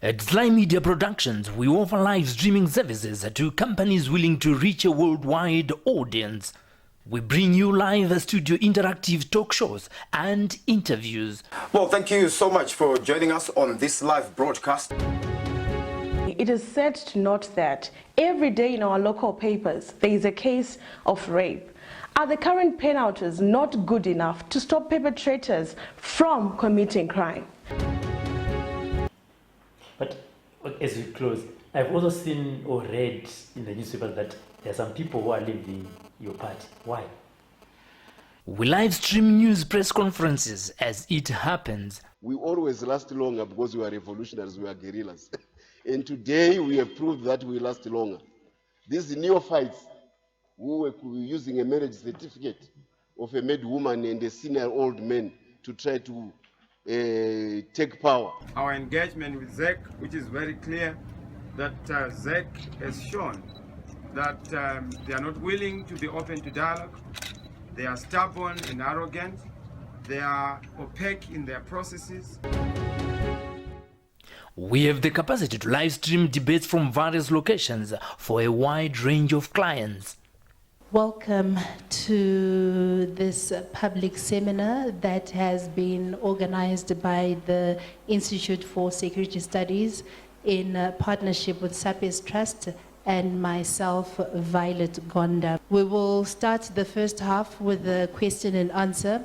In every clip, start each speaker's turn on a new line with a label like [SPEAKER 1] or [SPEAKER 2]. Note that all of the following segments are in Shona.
[SPEAKER 1] At SlyMedia Productions, we offer live streaming services to companies willing to reach a worldwide audience. We bring you live studio interactive talk shows and interviews.
[SPEAKER 2] Well, thank you so much for joining us on this live broadcast.
[SPEAKER 3] It is sad to note that every day in our local papers, there is a case of rape. Are the current penalties not good enough to stop perpetrators from committing crime?
[SPEAKER 4] But as we close, I've also seen or read in the newspaper that there are some people who are leaving your party. Why?
[SPEAKER 1] We live stream news press conferences as it happens.
[SPEAKER 5] We always last longer because we are revolutionaries, we are guerrillas. And today we have proved that we last longer. These neophytes who were using a marriage certificate of a married woman and a senior old man to try to take power.
[SPEAKER 6] Our engagement with ZEC, which is very clear, that ZEC has shown that they are not willing to be open to dialogue. They are stubborn and arrogant. They are opaque in their processes.
[SPEAKER 1] We have the capacity to live stream debates from various locations for a wide range of clients.
[SPEAKER 7] Welcome to this public seminar that has been organized by the Institute for Security Studies in partnership with SAPES Trust and myself, Violet Gonda. We will start the first half with a question and answer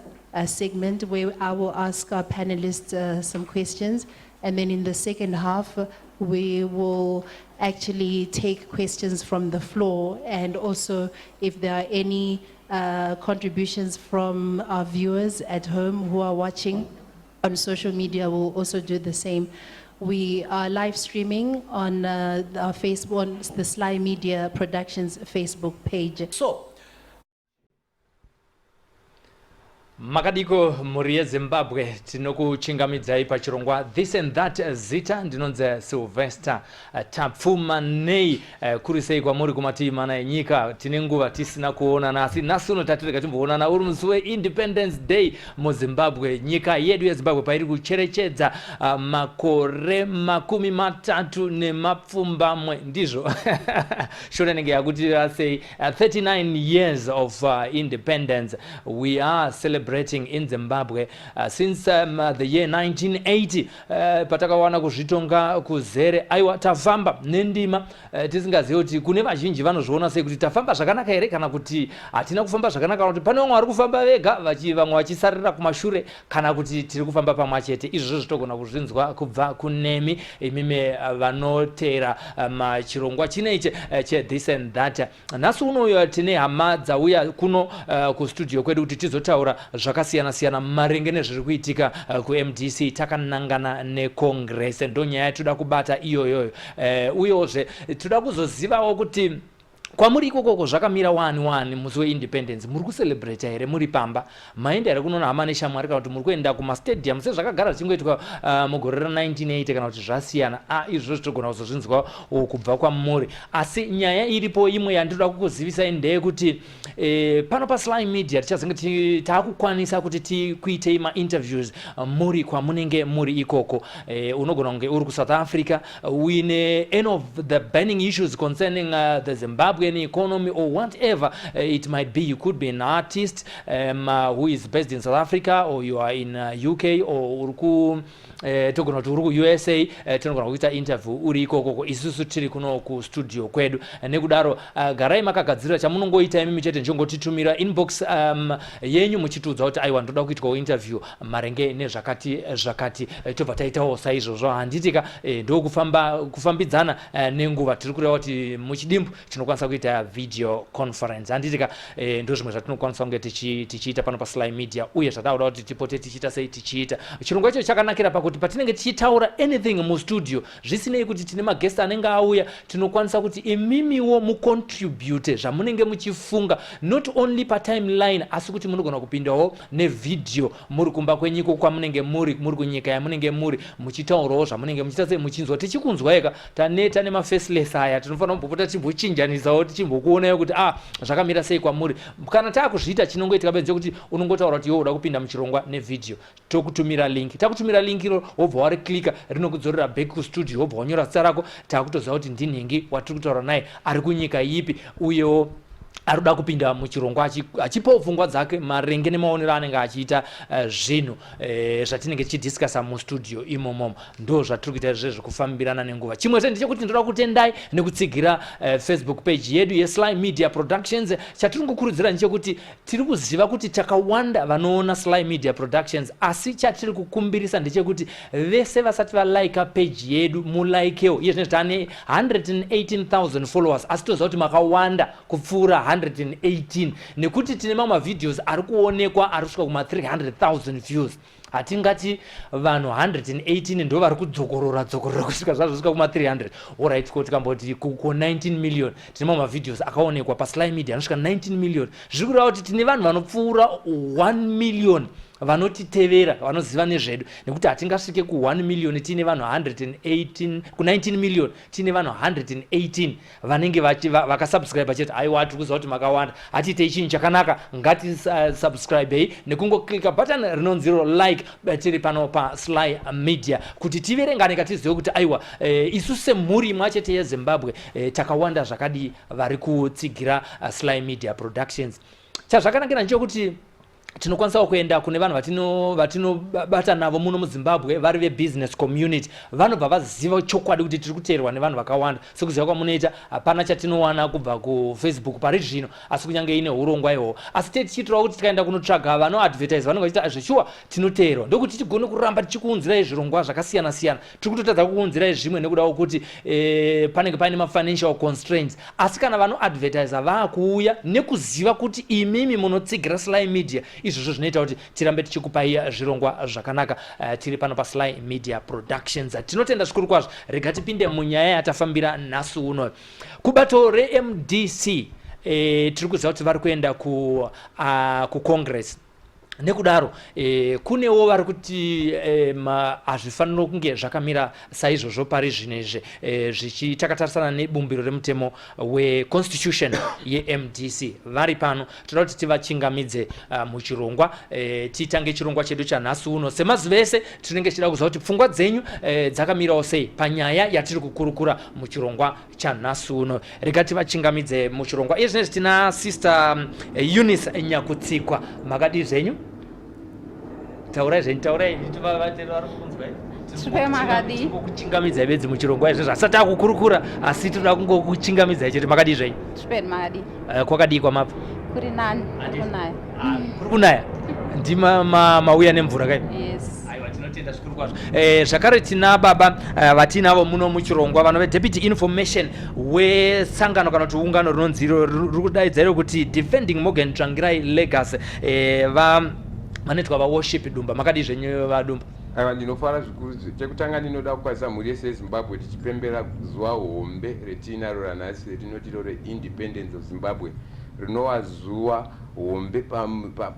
[SPEAKER 7] segment where I will ask our panelists some questions, and then in the second half we will actually take questions from the floor, and also if there are any contributions from our viewers at home who are watching on social media, we'll also do the same. We are live streaming on our Facebook, on the SlyMedia Productions Facebook page.
[SPEAKER 4] So, makadiko muri Zimbabwe tinokuchingamidzai pachirongwa This and That zita ndinonze Silvester tapfuma nei kuri sei kwamuri kumati mana enyika tine nguva tisina kuonana asi nasuno tatireka timboonana uri musi weIndependence Day mu Zimbabwe. Nyika yedu ya Zimbabwe pairi kucherechedza makore 33 ndizvo shore nenge yakuti say 39 years of independence. We are celebrating in Zimbabwe since the year 1980 patakawana kuzvitonga kuzere aiwa tafamba nendima tisingazivi kuti kune vazhinji vanozviona sei kuti tafamba zvakanaka here kana kuti hatina kufamba zvakanaka kana kuti pane vamwe vari kufamba vega vamwe vachisarira kumashure kana kuti tiri kufamba pamwe chete. Izvozvo zvitogona kuzvinzwa kubva kunemi imime vanotera machirongwa chineche che This and That. Nhasi unoyo tine hama dzauya kuno kustudio kwedu kuti tizotaura zvakasiyana-siyana maringe nezviri kuitika kuMDC. Takanangana neCongress ndonyaya yatoda kubata iyoyoyo uyozve toda kuzozivawo kuti kwamuri ikoko zvakamira wani musi weIndependence muri kucelebrate here muri pamba maenda here kunona hama neshamwari kana kuti muri kuenda kumastadium sezvakagara zvichingoitika mugore ra1980 kana kuti zvasiyana izvo zvitogona kuzozvinzwa kubva kwamuri. Asi nyaya iripo imwe yandoda kukuzivisai ndeyekuti pano paSlyMedia tichazenge taakukwanisa kuti kuitei mainterviews muri kwamunenge muri ikoko. Unogona kunge uri kuSouth Africa uine any of the burning issues concerning the Zimbabwean economy or whatever it might be. You could be an artist who is based in South Africa, or you are in UK, or uruku togona kuti uri kuUSA tinogona kuita interview uri ikoko isusu tiri kuno kustudio kwedu. Nekudaro garai makagadzirira chamunongoita imimi chete njongotitumira inbox yenyu muchitudza kuti aiwa ndoda kuitwa interview maringe nezvakati tobva taitawo saizvozvo handitika ndo kufambidzana nenguva tiri kureva kuti muchidimbu tinokwanisa kuita video conference handitika ndo zvimwe zvatinokwanisa kunge tichiita pano paSlyMedia uye zvataura kuti tipote tichiita sei tichiita. Chirongwa icho chakanakira pakuti patinenge tichitaura anything mustudio zvisinei kuti tine maguest anenge auya tinokwanisa kuti imimiwo mucontribute zvamunenge muchifunga not only patimeline asi kuti munogona kupindawo nevideo muri kumba kwenyiko kwamunenge muri kunyika yamunenge muri muchitaurawo zvamunenge muchiita sei muchinzwa tichikunzwa eka tane mafaceless aya tinofanira kumbopota timbochinjanisawo tichimbokuonayo kuti zvakamira sei kwamuri. Kana taakuzviita chinongoitika bedze kuti unongotaura kuti iwe uda kupinda muchirongwa nevideo tokutumira link. Takutumira link iro iro wobva wari klika rinokudzorera back kustudio wobva wanyora zita rako takutoziva kuti ndinhingi watiri kutaura naye ari kunyika ipi uyewo arikuda kupinda muchirongwa achipawo pfungwa dzake marenge nemaonero anenge achiita zvinhu zvatinenge tichidiscasa mustudio imomomo ndo zvatiri kuita izvezvo kufambirana nenguva chimwe zve ndechekuti ndoda kutendai nekutsigira Facebook page yedu yeSlyMedia Productions chatiri kukurudzira ndechekuti tiri kuziva kuti takawanda vanoona SlyMedia Productions asi chatiri kukumbirisa ndechekuti vese vasati valaika page yedu mulaikewo iye zvinezvi tane 118,000 followers asi toziva kuti makawanda kupfuura 118 nekuti tine mamwe videos ari kuonekwa ari kusvika kuma 300,000 views hatingati vanhu 118 ndo vari kudzokorora kusvika zvazvo svika kuma 300 alright ko tikamboti ku 19 million tine mamwe videos akaonekwa paSlyMedia anosvika 19 million zviri kureva kuti tine vanhu vanopfuura 1 million vanotitevera vanoziva nezvedu nekuti hatingasvike ku 1 million tine vanhu 118 ku 19 million tine vanhu 118 vanenge vakasubscribe vachiti aiwa tiri kuziva kuti makawanda hatiitei chinhu chakanaka ngati subscribe nekungoklika button rinonzi like tiri pano paSlyMedia kuti tiverengane katizive kuti aiwa isu semhuri imwe chete yeZimbabwe takawanda zvakadi vari kutsigira SlyMedia Productions chazvakanakira ndechekuti tinokwanisa kuenda kune vanhu vatinobata navo muno muZimbabwe vari vebusiness community vanobva vaziva chokwadi kuti tiri kuteerwa nevanhu vakawanda sekuziva kwamunoita hapana chatinowana kubva kuFacebook pari zvino asi kunyange ine urongwa ihwo asi tichiitirawo kuti tikaenda kunotsvaga vanoadvertise vanenge vachita zveshuwa tinoteerwa ndokuti tigone kuramba tichikuunzirai zvirongwa zvakasiyana siyana tiri kutotadza kuunzirai zvimwe nekudawo kuti panenge paine mafinancial constraints asi kana vanoadvertise vaakuuya nekuziva kuti imimi munotsigira SlyMedia izvozvo zvinoita kuti tirambe tichikupai zvirongwa zvakanaka tiri pano paSlyMedia Productions tinotenda zvikuru kwazvo rega tipinde munyaya yatafambira nhasi uno kubato reMDC tiri kuziva kuti vari kuenda kucongress nekudaro kunewo vari kuti hazvifanira kunge zvakamira saizvozvo pari zvinezve zvichitakatarisa nebumbiro remutemo weconstitution yeMDC vari pano toda kuti tivachingamidze muchirongwa titange chirongwa chedu chanhasi uno semazuva ese tinenge tichida kuziva kuti pfungwa dzenyu dzakamirawo sei panyaya yatiri kukurukura muchirongwa chanhasi uno rega tivachingamidze muchirongwa iye zvinezvi tina sister Eunice Nyakutsikwa makadi zvenyu taurai vari kunzwa kuchingamidza bedzi muchirongwa izvezvo asati akukurukura asi toda kungokuchingamidza chete makadi zvenyu kwakadii kwamapa
[SPEAKER 8] kuri nani
[SPEAKER 4] kuri kunaya ndima mauya nemvura kai tinotenda zvikuru kwazvo zvakare tina baba vatinavo muno muchirongwa vanove deputy information wesangano kana kuti ungano rinonzi riri kudaidzira kuti defending Morgan Tsvangirai legacy vanoitwa vaworship dumba makadi zvenyu vadumba
[SPEAKER 9] aiwa ndinofara zvikuru chekutanga ndinoda kukwazisa mhuri yese yeZimbabwe tichipembera zuva hombe retinaro ranhasi retinoti reindependence of Zimbabwe rinova zuva hombe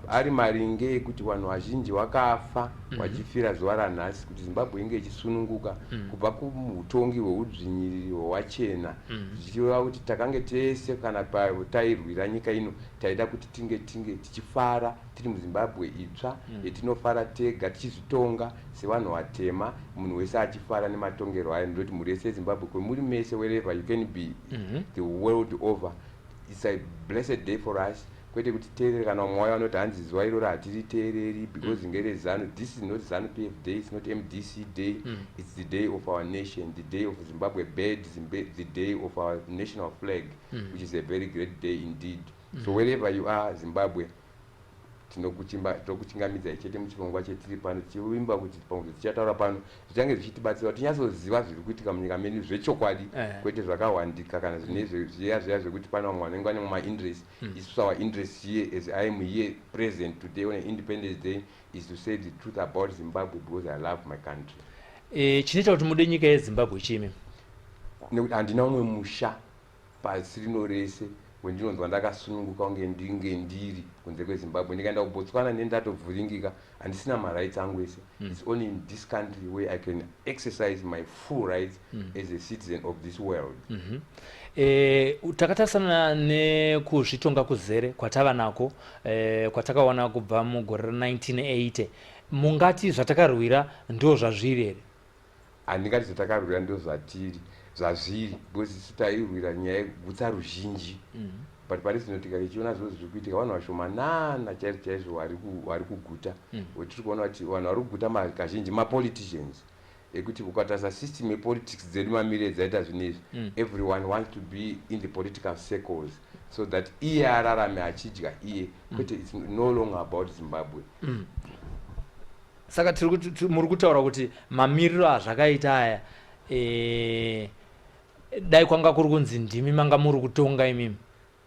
[SPEAKER 9] ari maringe ekuti vanhu vazhinji vakafa vachifira zuva ranhasi kuti Zimbabwe inge ichisununguka kubva kumutongi hweudzvinyiriri hwewachena zvichireva kuti takange tese kana tairwira nyika ino taida kuti tinge tichifara tiri muZimbabwe itsva yetinofara tega tichizvitonga sevanhu vatema munhu wese achifara nematongero ayo ndoti mhuri yese yeZimbabwe kwemuri mese wherever you can be the world over it's a blessed day for us kwete kuti teerere kana mumwe wayo anoti hanzi zuva iroro hatiriteereri because ngerezanu this is not ZANU PF day, it's not MDC day, it's the day of our nation, the day of Zimbabwe bird, the day of our national flag, which is a very great day indeed. So wherever you are Zimbabwe tinokuchingamidza chete muchirongwa chetiri pano tichivimba kuti tichataura pano zvichange zvichitibatsira kuti tinyatsoziva zviri kuitika munyika medu zvechokwadi kwete zvakawandika kana zviya zvekuti pane vamwe vanenge vane muma-interest. Isusu our interest here as I am here present today on Independence Day is to say the truth about Zimbabwe because I love my country.
[SPEAKER 4] Chinoita kuti mude nyika yeZimbabwe chimi
[SPEAKER 9] nekuti handina umwe musha pasi rino rese wendinonzwa ndakasununguka kunge ndiri kunze kweZimbabwe ndikaenda kuBotswana nendatovhuringika handisina marights angu ese. It's only in this country where I can exercise my full rights as a citizen of this world.
[SPEAKER 4] Takatarisana nekuzvitonga kuzere kwatava nako kwatakawana kubva mugore 1980 mungati zvatakarwira ndo zvazviri here?
[SPEAKER 9] Handingati zvatakarwira ndo zvazviri because isu tairwira nyaya yekugutsa ruzhinji. But pari zvino tikarichiona zvose zviri kuitika vanhu vashomanana chaizvo vari kuguta. Tiri kuona kuti vanhu vari kuguta kazhinji mapoliticians ekuti ukatarisa system yepolitics dzedu mamiriro edzaita zvinezvi, everyone wants to be in the political circles so that iye ararame achidya iye, kwete it's no longer about Zimbabwe.
[SPEAKER 4] Saka muri kutaura kuti mamiriro azvakaita aya dai kwanga kuri kunzi ndimi manga muri kutonga imimi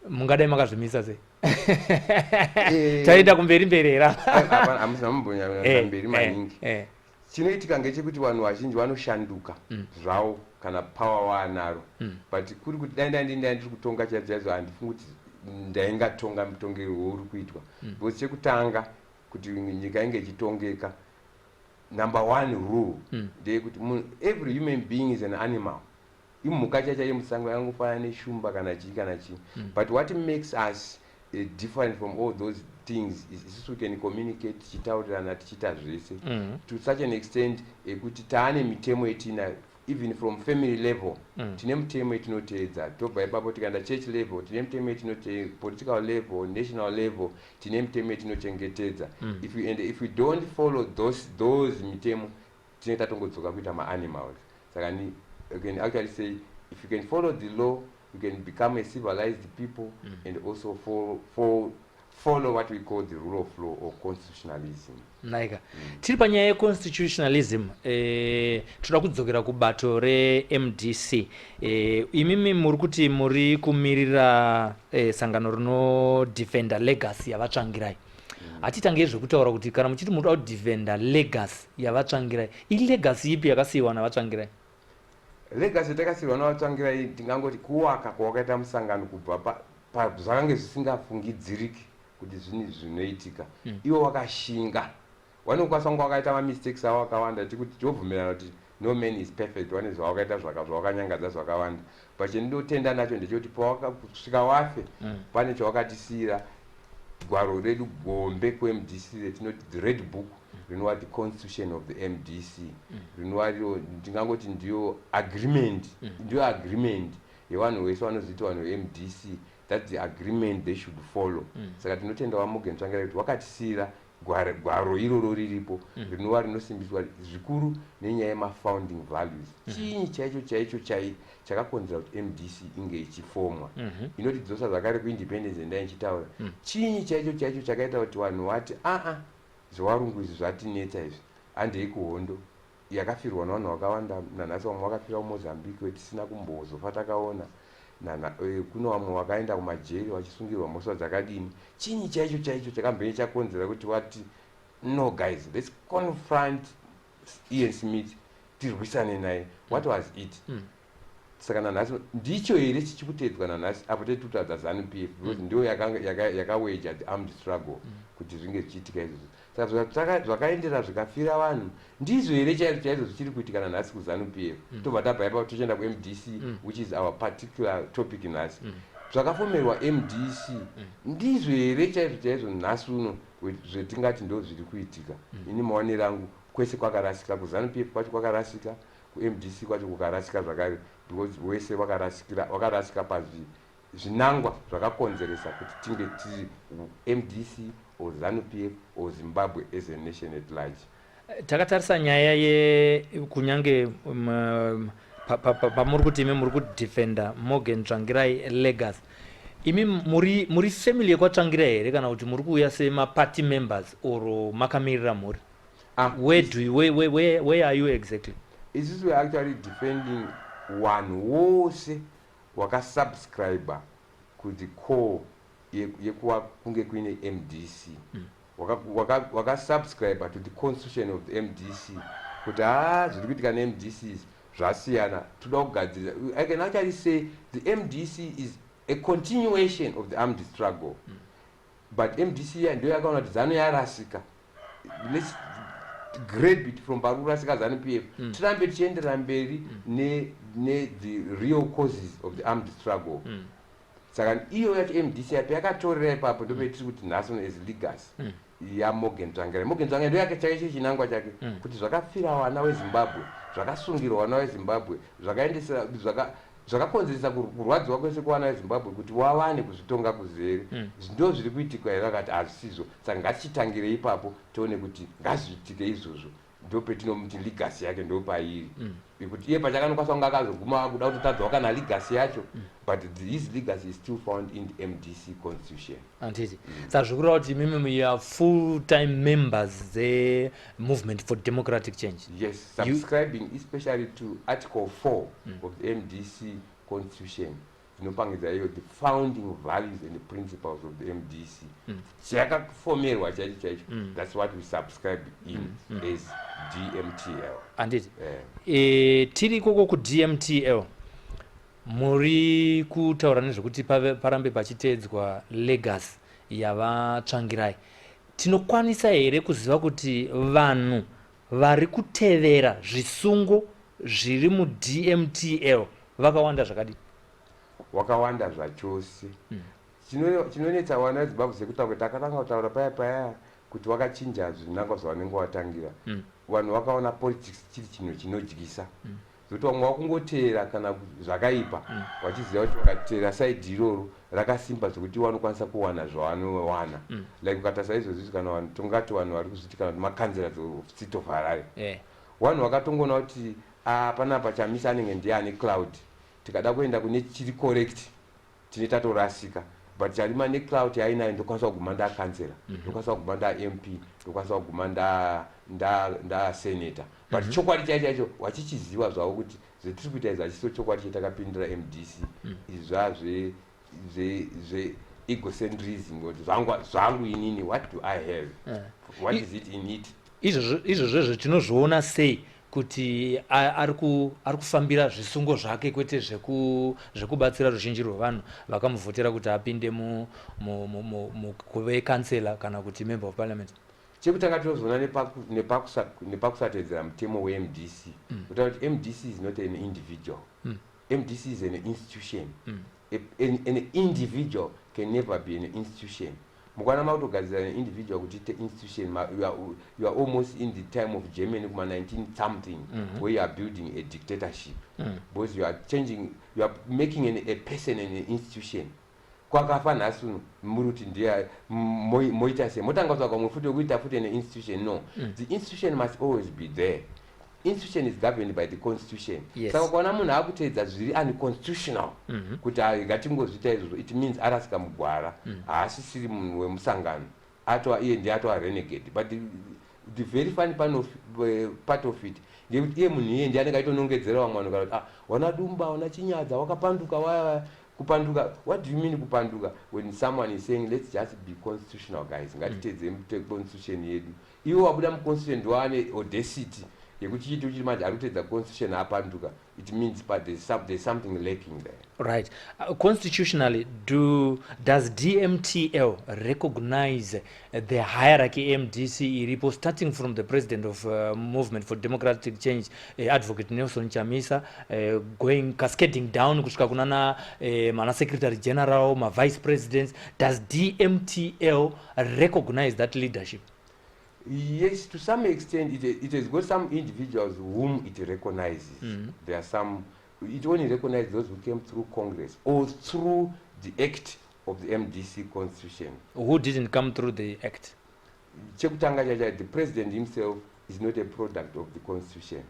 [SPEAKER 4] mungadai makazvimisa sei? Taenda kumberi era.
[SPEAKER 9] Hamuna mumbonya mberi maningi. Chinoitika ngechekuti vanhu vazhinji vanoshanduka zvavo kana power waanaro. But kuri kuti dai ndiri kutonga chaizvo handifungi kuti ndaingatonga mutongero uri kuitwa. Because chekutanga kuti nyika inge ichitongeka, number one rule ndeyekuti every human being is an animal. Imhuka chacha yemusango yangofanana neshumba kana chii. But what makes us different from all those things is we can communicate tichitaurirana tichiita zvese to such an extent ekuti taane mitemo yetina even from family level. Tine mitemo yetinoteedza. Tobva ipapo tikaenda church level tine mitemo yetinoteedza, political level, national level tine mitemo yetinochengetedza. If we don't follow those mitemo tinoita tongodzoka kuita ma-animals. Saka you can actually say if you can follow the law you can become a civilized people and also follow what we call the rule of law or constitutionalism.
[SPEAKER 4] Naika. Tiri panyaya constitutionalism, toda kudzokera kubato re-MDC. Imimi muri kuti muri kumirira sangano rinodefenda legacy yavatsvangirai. Hatitange zvekutaura kuti kana muchiti muri kudefenda legacy yavatsvangirai, legacy ipi yakasiyiwa navatsvangirai?
[SPEAKER 9] Legacy takasiyiwa navatsvangirai ndingangoti kuwaka kwakaita musangano kubva zvakange zvisingafungidziriki kuti zvinoitika. Iwo wakashinga. Vanokwanisa kunge wakaita ma-mistakes avo akawanda tikuti tobvumirana kuti no man is perfect. Vane zvawakaita zvawakanyangadza zvakawanda. But chendinotenda nacho ndechekuti pawakasvika wafe pane chawakatisiyira gwaro redu gombe kuMDC retinoti the red book rinova the constitution of the MDC. Rinova ndingangoti ndiyo agreement yevanhu vese vanozviita vanhu veMDC. That's the agreement they should follow. Saka tinotenda Morgan Tsvangirai kuti wakatisiyira gwaro iroro riripo rinova rinosimbiswa zvikuru nenyaya yema-founding values. Chinyi chaicho chakakonzera kuti MDC inge ichifomwa. Inotidzosa zvakare kuindependence ndaichitaura. Chinyi chaicho chakaita kuti vanhu vati zvevarungu izvi zvatinetsa izvi handei kuhondo yakafirwa navanhu vakawanda. Nanhasi vamwe vakafira kuMozambique tisina kumbozofa takaona. Kuno vamwe vakaenda kumajeri vachisungirwa mhosva dzakadini. Chinyi chaicho chakambenge chakonzera kuti wati no guys, let's confront Ian Smith tirwisane naye. What was it? Saka nanhasi ndicho here chichikutedzwa nanhasi apo tetutaudza ZANU-PF because ndiyo yakaweja the armed struggle kuti zvinge zvichiitika izvozvo. Saka zvakaendera zvikafira vanhu ndizvo here chaizvo zvichiri kuitika nanhasi kuZANU-PF. Tobva tabva ipapo tochienda kuMDC which is our particular topic nhasi. Zvakafomerwa MDC ndizvo here chaizvo nhasi uno zvetingati ndo zviri kuitika. Ini maonero angu kwese kwakarasika, kuZANU-PF kwacho kwakarasika, kuMDC kwacho kukarasika zvakare because wese wakarasika pazvinangwa zvakakonzeresa kuti tinge tiri MDC or ZANU-PF or Zimbabwe as a nation at large.
[SPEAKER 4] Takatarisa nyaya kunyange pamuri kuti imi muri kudefenda Morgan Tsvangirai legacy. Imi muri family yekwatsvangirai here kana kuti muri kuuya sema-party members or makamirira muri? Where are you exactly?
[SPEAKER 9] Is we are actually defending one wose wakasubscriber to the core yekuwa kunge kuine MDC. Wakasubscriber to the constitution of the MDC. Kuti zviri kuitika neMDC zvasiyana toda kugadzirisa. I can actually say the MDC is a continuation of the armed struggle. But MDC ndio yakaona kuti ZANU yarasika. Let's grab it from parurasika ZANU-PF. Tirambe tichiendera mberi ne the real causes of the armed struggle. Saka iyo yacho MDC yapi yakatorera ipapo ndopetiri kuti national as legacy. yaMorgan Tsvangirai. Morgan Tsvangirai ndo yake chaicho chinangwa chake kuti zvakafira vana veZimbabwe, zvakasungirwa vana veZimbabwe, zvakaendesa zvakakonzeresa kurwadziwa kwese kuvana veZimbabwe kuti wawane kuzvitonga kuzere. Ndo zviri kuitika here akati hazvisizvo, saka ngatichitangire ipapo tione kuti ngazviitike izvozvo. Ndo petinomuti legacy yake ndo pairi. Because iye pachakanokwanisa kunge akazoguma kuda kutotadzawo kana legacy yacho, but his legacy is still found in the MDC constitution.
[SPEAKER 4] Anditi. Saka zvikureva kuti mimi are full-time members the movement for democratic change.
[SPEAKER 9] Yes, subscribing especially to Article 4 of the MDC constitution. Zvinopangidza iyo the founding values and the principles of the MDC. Chakafomerwa chaicho. That's what we subscribe in as DMTL.
[SPEAKER 4] Anditi. Tiri koko ku DMTL. Muri kutaura nezvekuti parambe pachiteedzwa legacy yavaTsvangirai. Tinokwanisa here kuziva kuti vanhu vari kutevera zvisungo zviri mu DMTL vakawanda zvakadii?
[SPEAKER 9] Wakawanda zvachose. Chinonetsa vana veZimbabwe sekuti takatanga kutaura paya kuti wakachinja zvinangwa zvavanenge watangira. Vanhu vakaona politics chiri chinhu chinodyisa. Zokuti vamwe vakungoteera kana zvakaipa vachiziva kuti vakateera saidi iroro rakasimba zvokuti vanokwanisa kuwana zvavanowana. Like ukatarisa izvozvi kana tongati vanhu vari kuzviitika kuti makanzera of State of Harare. Vanhu vakatongoona kuti panapa Chamisa anenge ndiye ane cloud. Tikada kuenda kune chiri correct tine tatorasika, but charima ne cloud yainayo ndokwanisa kuguma ndakansela, ndokwanisa kuguma ndaMP, ndokwanisa kuguma nda senator. But chokwadi chaicho wachichiziva zvawo kuti zvetiri kuita izvi hachiso chokwadi chetakapindira MDC izvazve egocentrism, kuti zvangu inini, what do I have, what is it in it.
[SPEAKER 4] Izvozvo tinozviona sei kuti ari kufambira zvisungo zvake kwete zvekubatsira ruzhinji rwevanhu vakamuvhotera kuti apinde kuve kansela kana kuti member of parliament?
[SPEAKER 9] Chekutanga tinozoona nepakusatedzera mutemo weMDC kuti MDC is not an individual. MDC is an institution. An individual can never be an institution. Mukwana mautogadzira an individual kuti ite institution, you are almost in the time of Germany kuma 19 something where you are building a dictatorship. Because you are making a person an institution. Kwakafa nasu muruti ndiye moita se motanga kutsvaka mufuti wekuita futi an institution. No, the institution must always be there. Institution is governed by the constitution. Saka kwaona munhu akuteedza zviri unconstitutional kuti ngatingozviita izvozvo, it means arasika mugwara, haasisiri munhu wemusangano, iye ndiye atova renegade. But the very funny part of it ndekuti iye munhu iye ndiye anenge aitonongedzera vamwe vanhu kana kuti wana dumba, wana chinyadza, wakapanduka, kupanduka. What do you mean kupanduka? When someone is saying let's just be constitutional guys, ngatiteedze constitution yedu, iwo wabuda muconstitution ndowane audacity yekuti chiti uchiri manje ari kutedza constitution apanduka, it means but there's something lacking there.
[SPEAKER 4] Right. Constitutionally, does DMTL recognize the hierarchy MDC iripo starting from the president of Movement for Democratic Change, Advocate Nelson Chamisa, going cascading down kusvika kunana mana secretary general, ma vice presidents? Does DMTL recognize that leadership?
[SPEAKER 9] Yes, to some extent it has got some individuals whom it recognizes. There are some, it only recognizes those who came through Congress or through the act of the MDC constitution.
[SPEAKER 4] Who didn't come through the act?
[SPEAKER 9] The president himself is not a product of the constitution,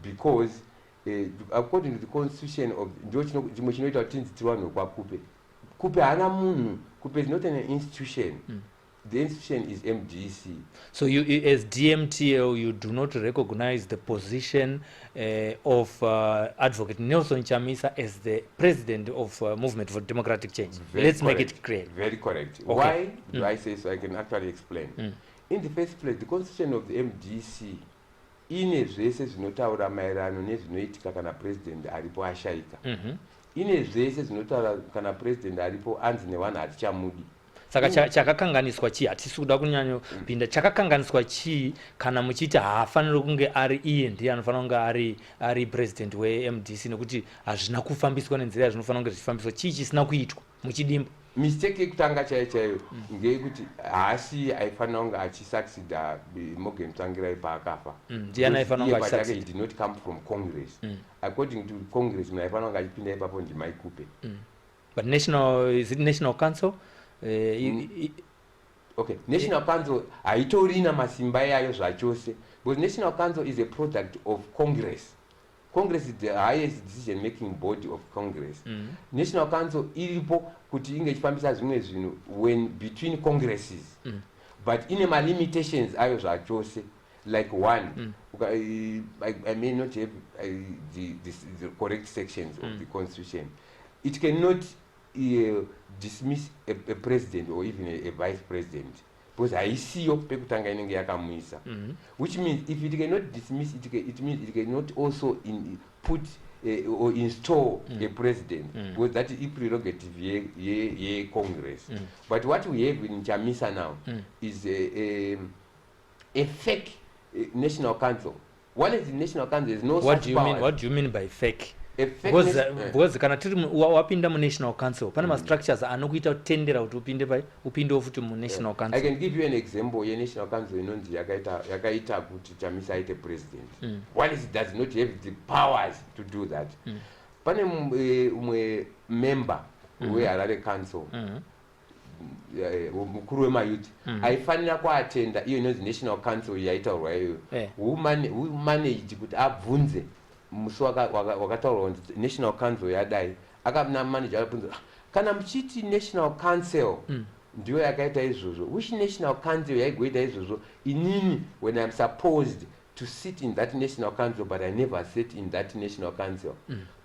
[SPEAKER 9] because according to the constitution of Kupe hana munhu, Kupe is not an institution. The institution is MDC.
[SPEAKER 4] So you, as DMTL, you do not recognize the position of Advocate Nelson Chamisa as the president of Movement for Democratic Change. Let's make it clear.
[SPEAKER 9] Very correct. Okay. Why do I say so? I can actually explain. In the first place, the constitution of the MDC ine zvese zvinotaura maererano nezvinoitika kana president aripo ashaika. Ine zvese zvinotaura kana president aripo anzi nevanhu hatichamudi.
[SPEAKER 4] Saka chakakanganiswa chii? Hatisi kuda kunyanya pinda. Chakakanganiswa chii kana muchiti haafaniri kunge ari iye ndiye anofanira kunge ari president weMDC, nekuti hazvina kufambiswa nenzira yazvinofanira kunge zvichifambiswa? Chii chisina kuitwa? muchidimbo.
[SPEAKER 9] Mistake yekutanga chaiyo ngeyekuti haasi aifanira kunge achisucceda Morgan Tsvangirai paakafa.
[SPEAKER 4] Ndiani aifanira kunge achisucceda?
[SPEAKER 9] He did not come from Congress. According to Congress, munhu aifanira kunge achipinda ipapo ndiMaikupe.
[SPEAKER 4] But is it National Council?
[SPEAKER 9] Okay, National Council haitorina masimba yayo zvachose, because National Council is a product of Congress. Congress is the highest decision making body of Congress. National Council iripo kuti inge ichifambisa zvimwe zvinhu when between congresses. But ine limitations ayo zvachose, like one, I may not have the correct sections of the constitution. It cannot dismiss a president or even a vice president, because haisiyo pekutanga inenge yakamuisa. Which means if it cannot dismiss, it means it cannot also put or install a president, because that is a prerogative ye Congress. But what we have in Chamisa now is a fake National Council. One is the National Council, is no
[SPEAKER 4] what
[SPEAKER 9] such
[SPEAKER 4] do you
[SPEAKER 9] powers.
[SPEAKER 4] mean? What do you mean by fake?
[SPEAKER 9] Because
[SPEAKER 4] kana tiri wapinda mu National Council pane ma structures anokuita kutendera kuti upinde futi mu National Council.
[SPEAKER 9] I can give you an example ye National Council inonzi yakaita kuti Chamisa aite president. One is it does not have the powers to do that. Pane umwe member we Harare Council, mukuru wemayuth, aifanira kuatenda iyo inonzi National Council yaitaurwa iyoyo, who managed kuti abvunze musi wakataurwa kuti National Council yadai, akapina manager akabvunza kana muchiti National Council ndiyo yakaita izvozvo, which National Council yaigoita izvozvo? Inini, when I'm supposed to sit in that National Council but I never sit in that National Council.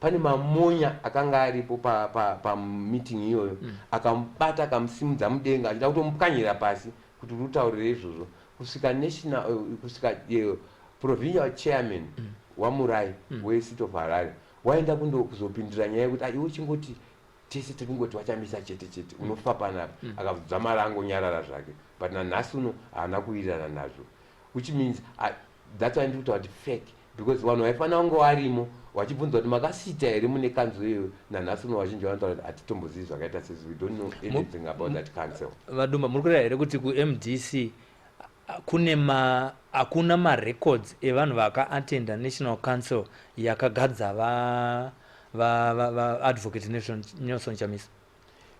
[SPEAKER 9] Pane mamonya akanga aripo pa meeting iyoyo, akamubata akamusimudza mudenga achida kutomukanyira pasi kuti rutaurire izvozvo, kusvika provincial chairman wamurai weSeat of Harare waenda kuzopindura nyaya yekuti iwe chingoti tese tikungoti wachamisa chete unofa panapa, akabvamara angonyarara zvake, but nanhasi uno haana kuwirirana nazvo, which means that's why ndikuti kuti fake, because vanhu vaifanira kunge varimo wachibvunza kuti makasita here mune council iyoyo, nanhasi uno vazhinji vanotaura kuti hatitombozivi zvakaita sezvo, we don't know anything about that council.
[SPEAKER 4] Vadumba, muri kureva here kuti ku-MDC hakuna ma-records evanhu vaka-attenda National Council yakagadza va-advocate Nelson Chamisa?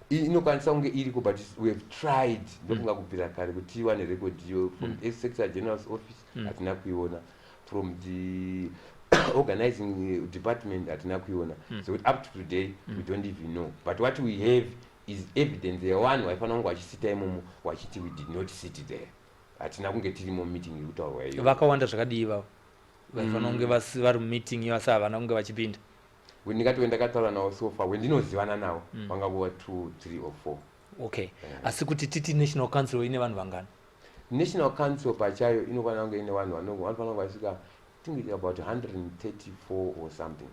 [SPEAKER 9] Inokwanisa kunge iriko, but we have tried ndokunga kubvira kare kuti iwane record iyo from the Secretary General's office, hatina kuiona, from the organizing department hatina kuiona, so up to today we don't even know. But what we have is evidence yevanhu vaifanira kunge vachisita imomo vachiti we did not sit there, hatina kunge tirimo meeting irikutaurwa iyo.
[SPEAKER 4] Vakawanda zvakadii ivavo vaifanira kunge vari mumeeting iyo asi havana kunge vachipinda?
[SPEAKER 9] Ndingati wendakataura nawo so far, wendinozivana nawo vangakuva 2, 3 or 4.
[SPEAKER 4] Okay, asi kuti titi National Council ine vanhu vangani?
[SPEAKER 9] National Council pachayo inokwana kunge ine vanhu vanofanira kunge vasvika, I think it's about 134 or something.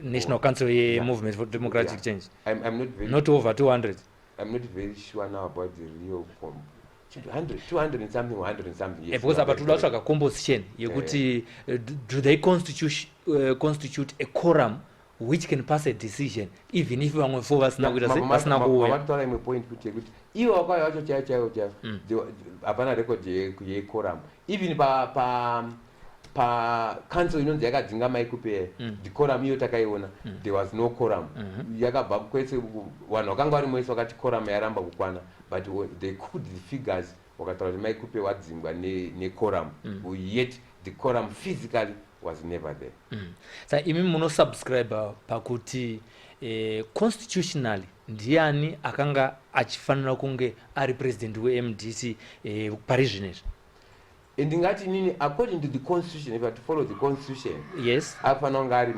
[SPEAKER 4] National Council ye Movement for Democratic Change.
[SPEAKER 9] I'm not very
[SPEAKER 4] not over 200.
[SPEAKER 9] I'm not very sure now about the real 200 and something, 100 and something. Yes,
[SPEAKER 4] because apa toda kutsvaga composition yekuti do they constitute a quorum which can pass a decision even if vamwe 4 vasina kuuya.
[SPEAKER 9] Mavatola imwe point kuti iwo wakauya wacho chaiwo hapana record yequorum, even pa council inonzi yakadzinga Maikupe, the quorum iyo takaiona, there was no quorum. Yakabva kwese vanhu vakanga vari moise vakati quorum yaramba kukwana, but they could the figures wakataura kuti Maikupe wadzingwa nequorum, yet the quorum physically was never there.
[SPEAKER 4] Sa imi muno subscribe pakuti constitutionally ndiani akanga achifanira kunge ari president weMDC pari zvinezvi?
[SPEAKER 9] Ndingati nini, according to the constitution, if I have to follow the constitution,
[SPEAKER 4] yes,
[SPEAKER 9] afanira kunge ari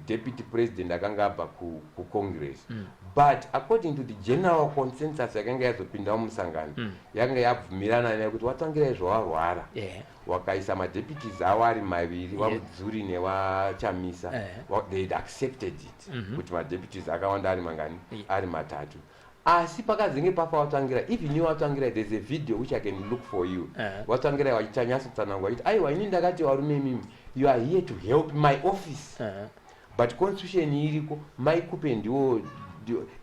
[SPEAKER 9] deputy president akanga abva ku Congress. But according to the general consensus yakanga yazopinda mumusangano, yakanga yabvumirana naye kuti watangira izvowarwara, wakaisa madeputies avo ari maviri, waMudzuri newaChamisa, they had accepted it kuti madeputies akawanda ari mangani, ari matatu. Asi pakazenge pafa watangira, even you watangira, there's a video which I can look for you. Watangira wachitanyasa tsanangwa wachiti aiwa ini ndakati varume mimi, you are here to help my office. But constitution iriko Maikupe ndiwo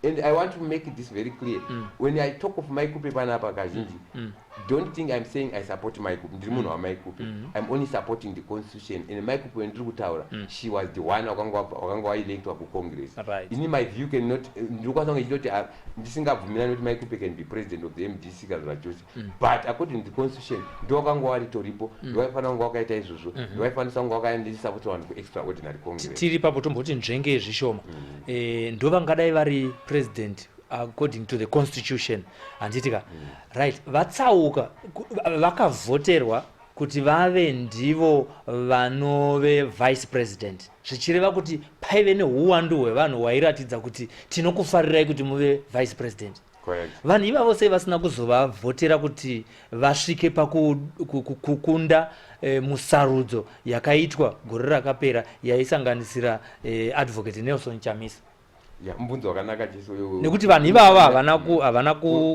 [SPEAKER 9] And I want to make this very clear. When I talk of my coupe panapa kazhinji, don't think I'm saying I support my coupe. I'm only supporting the constitution. And my coupe when Taura, she was the one who elected to Congress.
[SPEAKER 4] Right.
[SPEAKER 9] In my view, cannot my coupe can be president of the MDC. But according to the constitution, Dogangwa Toripo, do I find Waka Isuzu, do I find some Waka and this support one extraordinary Congress?
[SPEAKER 4] Tiri papotomboti njenge zvishoma. Ndova ngadai vari president according to the constitution anditika right vatsauka vakavhoterwa kuti vave ndivo vanove vice president zvichireva kuti paive neuwandu hwevanhu hwairatidza kuti tinokufarirai kuti muve vice president. Vanhu ivavo sei vasina kuzovavhotera kuti vasvike pakukunda musarudzo yakaitwa gore rakapera yaisanganisira advocate Nelson Chamisa?
[SPEAKER 9] Mbunzo wakanaka Jesu
[SPEAKER 4] nekuti vanhu ivava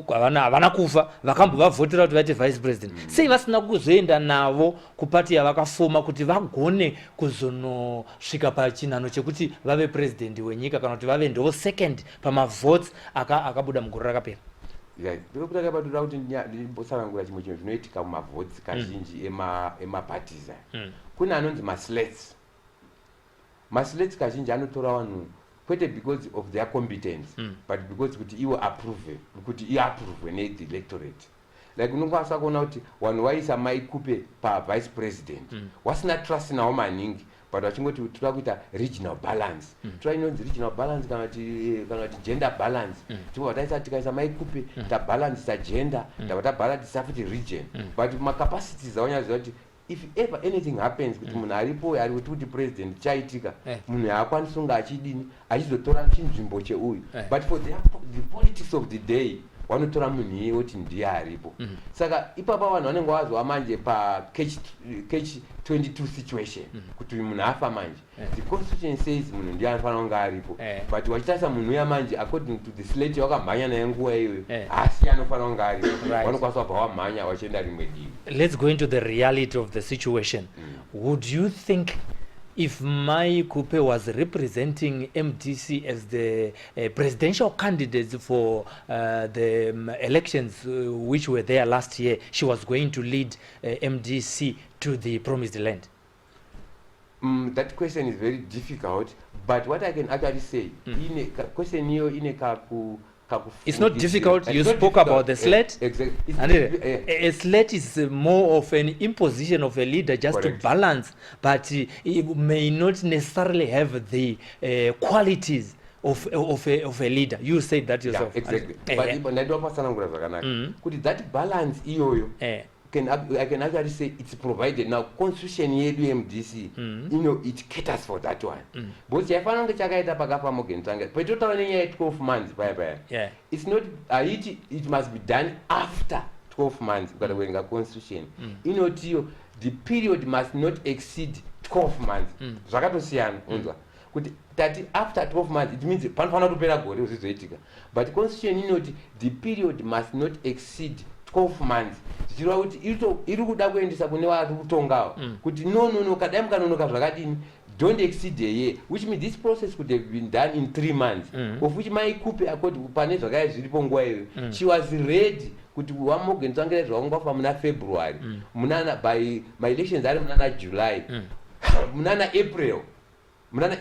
[SPEAKER 4] havana kufa vakambovavhotera kuti vaite vice president. Sei vasina kuzoenda navo kupati yavakafoma kuti vagone kuzonosvika pachinhano chekuti vave president wenyika kana kuti vave ndo second pamavotes akabuda mugore rakapera?
[SPEAKER 9] Ndokutaka padura kuti ndimbosanangura chimwe chinhu zvinoitika mumavotes kazhinji emapartisan. Kuna anonzi maslates. Maslates kazhinji anotora vanhu kwete because of their competence, but because kuti iwo approve, kuti approve the electorate. Like unokwanisa kuona kuti vanhu vaisa maikupe pa vice president wasina trust nawo maningi, but vachingoti toda kuita regional balance. Toda inonzi regional balance kana kuti gender balance. Tipo tikaisa maikupe ta balance ta gender, ta balance futi region. But ma capacities awanyaziva kuti if ever anything happens kuti munhu aripo ari kuti president chaitika munhu yaakwanisa kunge achidini achizotora chinzvimbo cheuyu, but for the politics of the day wanotora munhu iye oti ndiye aripo. Saka ipapa vanhu vanenge vazwa manje pa catch 22 situation kuti munhu afa manje. The constitution says munhu ndiye anofanira kunge aripo, but wachitarisa munhu uya manje according to the slate wakamhanya naye nguva iyoyo asi anofanira kunge aripo, vanokwanisa kubva vamhanya vachienda rimwe divi.
[SPEAKER 4] Let's go into the reality of the situation. Would you think if Mai Kupe was representing MDC as the presidential candidates for the elections which were there last year, she was going to lead MDC to the promised land?
[SPEAKER 9] That question is very difficult, but what I can actually say, in a question
[SPEAKER 4] it's not difficult. You spoke about the slate.
[SPEAKER 9] Exactly.
[SPEAKER 4] A slate is more of an imposition of a leader just to balance, but it may not necessarily have the qualities of a leader. You said that yourself.
[SPEAKER 9] Exactly. But that balance I can actually say it's provided. Now constitution yedu MDC, it caters for that one. But if I don't chakaita pakafa mogentanga, but you tell me 12 months bye. It's not it must be done after 12 months because we're in a constitution. The period must not exceed 12 months. That after 12 months, it means but constitution the period must not exceed 12 months. Don't exceed a year, which means this process could have been done in 3 months, of which my coupe she was ready February, by my elections are July, April.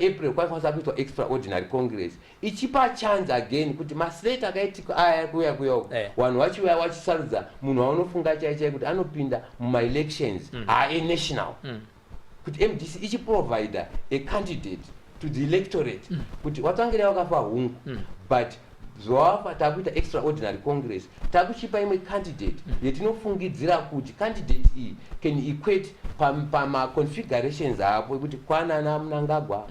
[SPEAKER 9] April, quite possibly to extraordinary Congress. It's cheaper chance again. Could my state one watch Salza, Muno Funga could anopinda my elections are a national. Could MDC each provider a candidate to the electorate. Could what but Zoafa Tabuta extraordinary Congress. Tabuchi by my candidate, yet no fungi zira kuti candidate E can equate pama configurations are with Kwana Namnangagwa,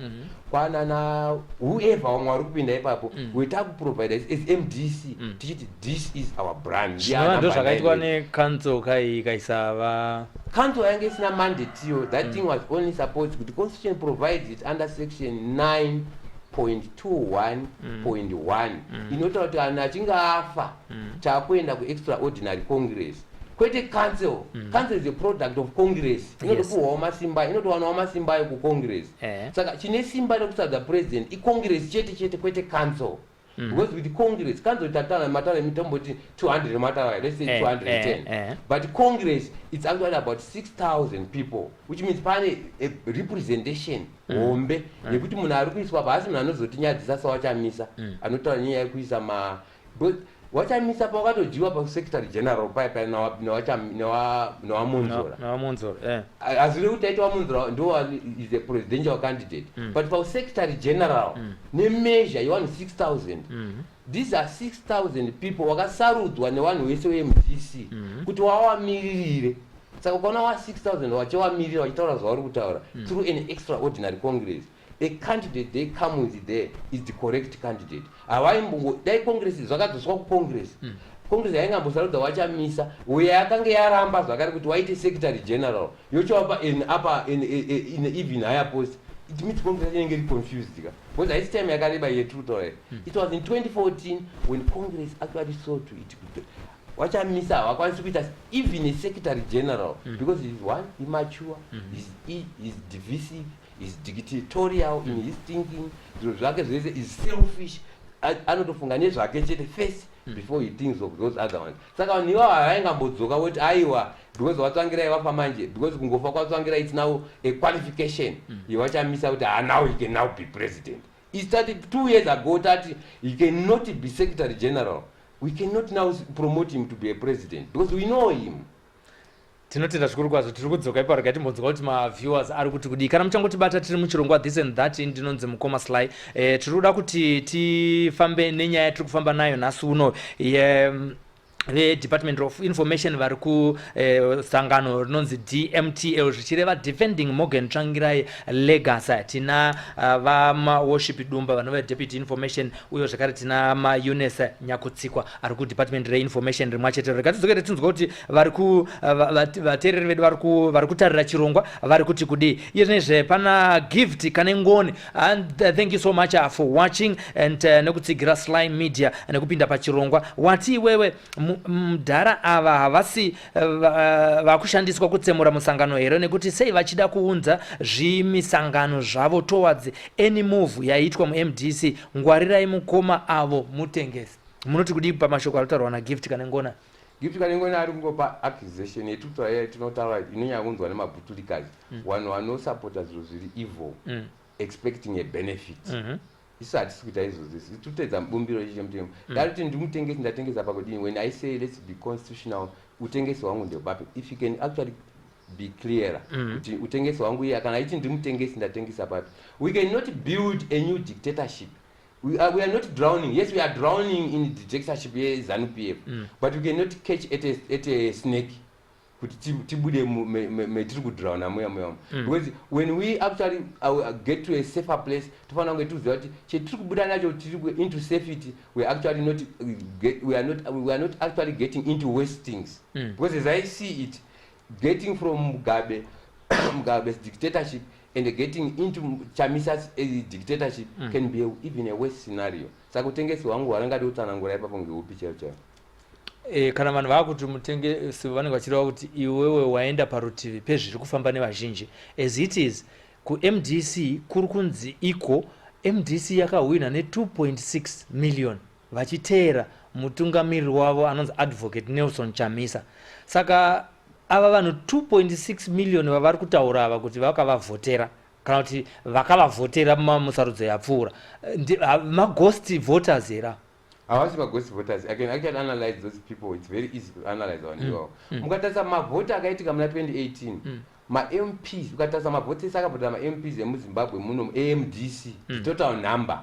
[SPEAKER 9] Kwana na whoever Warupinda Papo, we have providers is MDC. This is our brand.
[SPEAKER 4] Kanto
[SPEAKER 9] Angus na mandate, that thing was only supposed to the constitution provides it under section 9.21.1 inoita kuti anhu achinga afa takuenda kuextraordinary congress kwete council. Council is a product of congress. Inotopuwawo masimba, inotowanawo masimba kucongress. Saka chine simba rekusadza president icongress chete kwete council. Because with the Congress, mitombo 200 matara, let's say 210. But Congress, it's actually about 6,000 people, which means a representation. Ombe, nekuti munhu ari kuiswa basi munhu anozotinyadzisa sawachamisa anotaura nyaya yekuisa but wachamisa pakatojiwa pasecretary general paipai nawamwonzora azviri kuti aiti wamwonzora ndo is a presidential candidate but pasecretary general nemeasure yevanhu 6,000 these are 6,000 people wakasarudzwa nevanhu vese veMDC kuti wawamiririre. Saka ukaona wa 6,000 wachiwamirira wachitaura zvauri kutaura through an extraordinary congress, a candidate they come with there is the correct candidate. Havaimbongo dai congress zvakadzoswa kucongress congress yaingambosarudza wachamisa uye yakanga yaramba zvakare kuti waite secretary general yochiwapa in even higher post. It means Congress is confused because this time yakareba yetuto. It was in 2014 when Congress actually saw to it. Wachamisa wakwanisa kuita even a secretary general because he's one immature, he's divisive, he's dictatorial in his thinking, is selfish, anotofunga nezvake chete first before he thinks of those other ones. Saka niwa vaingambodzoka kuti aiwa because watsangira ivafa manje because kungofa kwatsangira it's now a qualification yewachamisa kuti now he can now be president. He started 2 years ago that he cannot be secretary general. We cannot now promote him to be a president because we know him.
[SPEAKER 4] Tinotenda zvikuru kwazvo tiri kudzoka ipapo rakatimbodzwa kuti maviewers ari kuti kudii kana muchangotibata tiri muchirongwa this and that ndinonzi mukoma Sly. Tiri kuda kuti tifambe nenyaya yatiri kufamba nayo nhasi uno the Department of Information vari kusangano rinonzi DMTL zvichireva Defending Morgan Tsvangirai Legacy. Tina worship dumba vanova Deputy Information uye zvakare tina Eunice Nyakutsikwa ari ku Department Information rimwe chete. Rikatidzokere tinzwa kuti vateereri vedu vari kutarira chirongwa vari kuti kudii. Iyezvinezve pana gift kane ngoni and thank you so much for watching and nekutsigira SlyMedia nekupinda pachirongwa. Wati iwewe mudhara ava havasi vakushandiswa kutsemura musangano here nekuti sei vachida kuunza zvimisangano zvavo towards any move yaitwa muMDC. Ngwarirai mukoma avo mutengesi. Munoti kudii pamashoko aritaurwa naGift Kanengona?
[SPEAKER 9] Gift Kanengona ari kungopa accusation yetuto tinotaura inonyakunzwa nemabhutulikazi vanhu vanosapota zviro zviri evil expecting a benefit. Isu hatisi kuita izvozvo totedza mubumbiro ichi chemutemo. Dariti ndimutengesi ndatengesa pakudini. When I say let's be constitutional, utengesi wangu ndepapi. If you can actually be clearer kuti utengesi wangu iye kana ichi ndimutengesi ndatengesa papi. We cannot build a new dictatorship. We are not drowning. Yes, we are drowning in the dictatorship here ZANU-PF, but we cannot catch at a snake. Because when we actually get to a safer place, into safety, we are not actually getting into worse things. Because as I see it, getting from Mugabe's dictatorship and getting into Chamisa's dictatorship can be even a worse scenario.
[SPEAKER 4] Kana vanhu vakuti mutengesi vanenge vachireva kuti iwewe waenda parutivi pezviri kufamba nevazhinji. As it is kuMDC kuri kunzi iko MDC yakahwina ne2.6 million vachiteera mutungamiriri wavo anonzi Advocate Nelson Chamisa. Saka ava vanhu 2.6 million vavari kutaura ava kuti vakavavhotera kana kuti vakavavhotera musarudzo yapfuura maghost voters here.
[SPEAKER 9] I was about ghost voters. I can actually analyze those people. It's very easy to analyze on you. Mukatasa mavhota akaitika muna 2018. Ma-MPs, mukatasa mavhota sakavhota ma-MPs emuZimbabwe muno AMDC, the total number.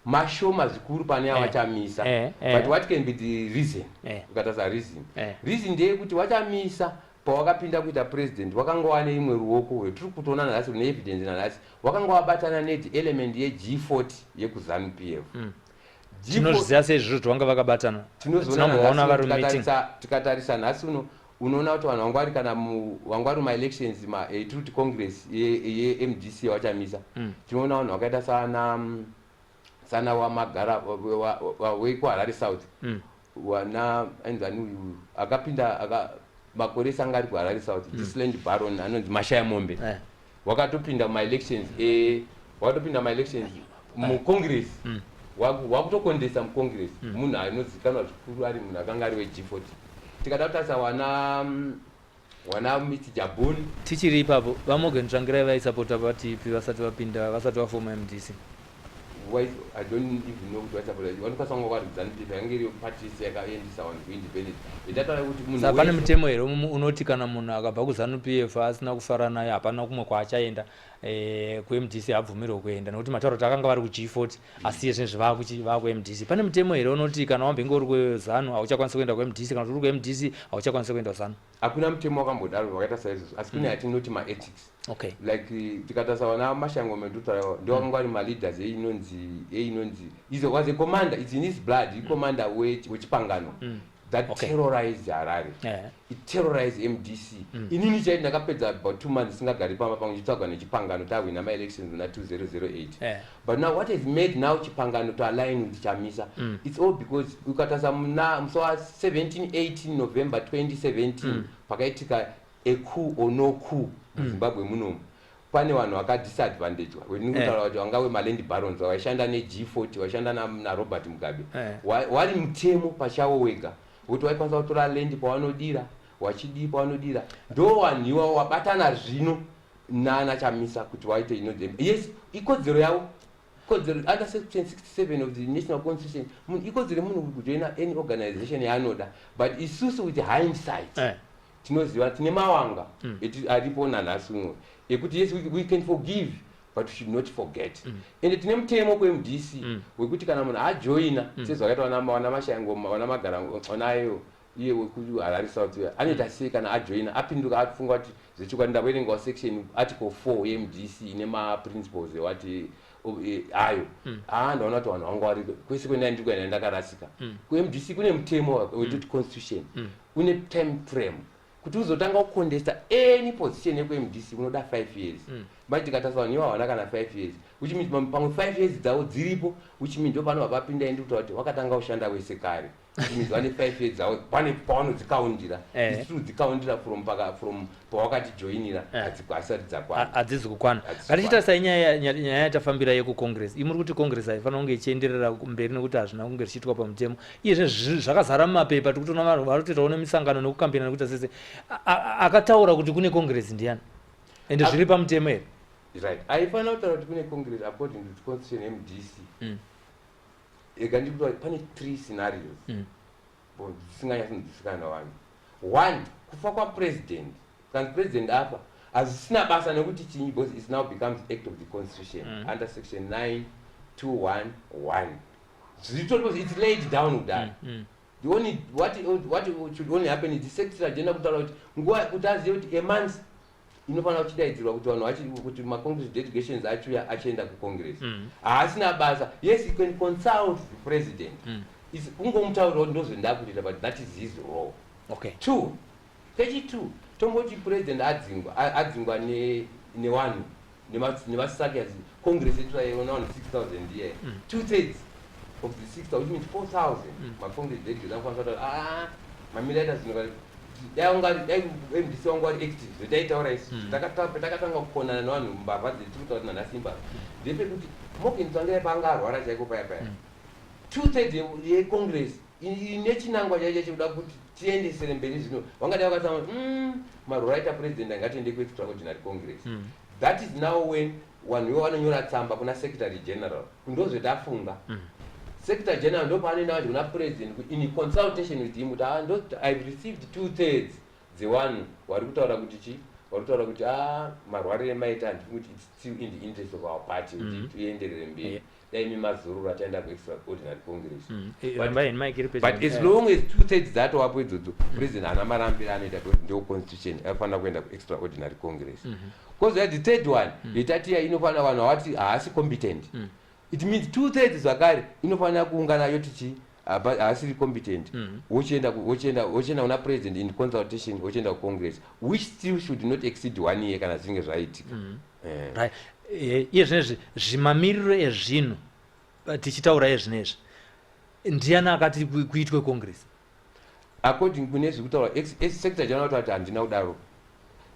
[SPEAKER 9] Mashoma zvikuru pane wachamisa. But what can be the reason? Mukatasa reason. Reason ndeyekuti wachamisa pawakapinda kuita president wakangowane imwe ruoko rwetiri kutoona nhasi rune evidence nanhasi wakanga wabatana neelement yeG40 yekuZANU-PF.
[SPEAKER 4] Tinozviziva sezvizvo zvavanga vakabatana. Tinozviona vari mumeeting.
[SPEAKER 9] Tikatarisa nhasi unoona kuti vanhu vangwari kana vangwari ma-elections tiri congress yeMDC yawachamisa. Tinoona vanhu vakaita sana wamagara wekuHarare South. Wana enzani uyu akapinda makore sanga ari kuHarare South. This land baron anonzi Mashaya Mombe. Wakatopinda ma-elections mu Congress. wakutokondesa mucongress munhu anozikanwa zvikuru ari munhu akanga ari weG40 tikada kutarisa wana Mr. Jabuni
[SPEAKER 4] tichiri ipapo vaMorgan Tsvangirai vaisapota vatipi vasati vapinda vasati vafoma MDC.
[SPEAKER 9] I don't even know what happened. One person who was angry parties yakaendisa on independent. Ndataura kuti munhu
[SPEAKER 4] saka pane mutemo here unoti kana munhu akabva kuZANU-PF asina kufara naye hapana kumwe kwaachaenda kuMDC abvumirwa kuenda nokuti matauro takanga vari kuG40 asi izvezvi vaa kuMDC. Pane mutemo here unoti kana wambenge uri kuZANU hauchakwanisi kuenda kuMDC kana kuti uri kuMDC hauchakwanisi kuenda kuZANU?
[SPEAKER 9] Hakuna mutemo wakambodaro wakaita saizvozvo asi kune yatinoti maethics.
[SPEAKER 4] Okay.
[SPEAKER 9] Like tikatarisa wana mashango medutara ndio wakanga vari maleaders einonzi izo was a commander, it's in his blood, commander wechipangano that terrorized Harare. It terrorized MDC. Inini chaiti ndakapedza about 2 months singagari pamwe chitsvagwa nechipangano tawina ma-elections na 2008. But now what has made now chipangano to align with Chamisa, it's all because ukatarisa musi wa 17-18 November 2017 pakaitika a coup or no coup Zimbabwe munomu. Pane vanhu vakadisadvantaged weningutaura kuti vanga wemalandi barons vaishanda neG40 vaishanda naRobert Mugabe wari mutemo pachawo wega kuti waikwanisa kutora land pavanodira wachidi pavanodira ndo wanhiwa wabatana zvino nana Chamisa kuti waite yes ikodzero yavo ikodzero under section 67 of the national constitution ikodzero munhu kujoina any organization yaanoda but isusu with hindsight tinoziva tine mawanga aripo nanhasi umwe ekuti yes we can forgive but we should not forget. And tine mutemo kuMDC wekuti kana munhu ajoina sezvakaita wana mashango wana magara onayo iye wekuti Harare South anoita sei kana ajoina apinduka afunga kuti zvechokwadi ndaverengawo section article 4 yeMDC ine maprinciples ewati ayo ndaona kuti vanhu vanga vari kwese kwendandikuenda ndakarasika kuMDC kune mutemo wekuti constitution une time frame kuti uzotanga kukondesta any position yekuMDC unoda 5 years. But tikatarisa vanhu ivava kana 5 years which means pamwe 5 years dzavo dziripo which means ndopano vapapinda endi kuti vati wakatanga kushanda wese kare which means vane 5 years dzavo pane pavanodzikaundira dzikaundira from pawakatijoinira asati dzakwana
[SPEAKER 4] hadzizi kukwana. Ngatichitarisa inyaya yatafambira yekucongress imuri kuti congress haifanira kunge ichienderera mberi nekuti hazvina kunge zvichiitwa pamutemo iyezve zvakazara mumapepa tikutoona vanhu varikutoitawo nemisangano nekukambina nekuita sese akataura kuti kune congress ndiani ende zviri pamutemo here.
[SPEAKER 9] Right. Haifanira kutaura kuti kune congress according to the constitution yeMDC. Ekandikuti pane 3 scenarios dzisinganyatsinzisikana navanhu. 1 kufa kwapresident kana president afa hazvisina basa nekuti chinyi because it now becomes act of the constitution under section 9211 it's laid down kudai. The only what should only happen is the secretary general kutaura kuti nguva kuti azive kuti a month inofanira kuchidaidzirwa kuti vanhu kuti macongress delegations achuya achienda kucongress haasina basa. Yes, you can consult the president ungomutaurira kuti ndozvendava kuita but that is his role.
[SPEAKER 4] Okay.
[SPEAKER 9] 2 tomboti president adzingwa nevanhu nemasakers congress yetuaiona vanhu 6,000 here 2/3 of the 6,000 which means 4,000 macongress delegates anokwanisa kutaura mamirata zvinova MDC wangu wari active zvetaitaura isu takatanga kukonana nevanhu mbavha dzetiri nanhasi mbavha ndepekuti Morgan Tsvangirai panga arwara chaiko paya 2/3 yecongress nechinangwa chaicho chikuda kuti tiendesere mberi zvino vangada vakatama marwara aita president angatiende kuextraordinary congress. That is now when vanhu ivo vanonyora tsamba kuna secretary general ndozvetafunga secretary general ndo paanoenda kuti kuna president in consultation with him kuti I've received 2/3 dzevanhu vari kutaura kuti marwarire maita ndikuti it's still in the interest of our party kuti tienderere mberi daimi mazurura taenda kuextraordinary congress. But as long as 2/3 dzato wapo idzodzo president haana marambiro anoita kuti ndio constitution anofanira kuenda kuextraordinary congress. Because the third one itatiya inofanira vanhu havati haasi competent. It means 2/3 zvakare inofanira kuungana yotichi haasiri competent wochienda kuna president in consultation wochienda kucongress which still should not exceed 1 year kana zvinge zvaitika.
[SPEAKER 4] Right. Iye zvinezvi zvimamiriro ezvinhu tichitaura ezvinezvi ndiani akati kuitwe congress?
[SPEAKER 9] According kune zviri kutaura secretary general kuti handina kudaro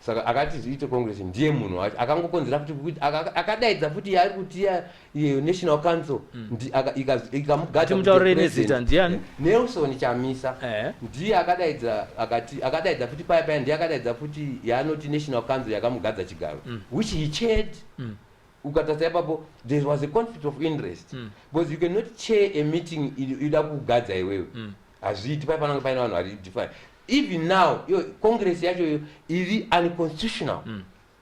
[SPEAKER 9] saka akati zviite congress ndiye munhu wacho akangokonzera kuti akadaidza futi ari kuti national council ikamugadza Nelson Chamisa ndiye akadaidza futi paya ndiye akadaidza futi yaanoti national council yakamugadza chigaro which he chaired. Ukatarisa ipapo there was a conflict of interest because you cannot chair a meeting ida kugadza iwewe hazviiti panenge paina vanhu vari define. Even now congress yacho iri unconstitutional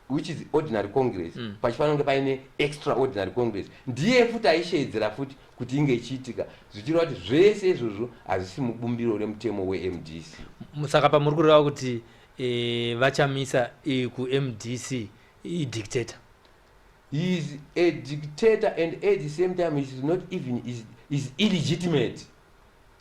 [SPEAKER 9] which is ordinary congress pachifanira paine extraordinary congress ndiye futi aishedzera futi kuti inge ichiitika zvichireva kuti zvese izvozvo hazvisi mubumbiro remutemo weMDC.
[SPEAKER 4] Saka pamuri kureva kuti vachamisa kuMDC idictator.
[SPEAKER 9] He is a dictator and at the same time he is not even is illegitimate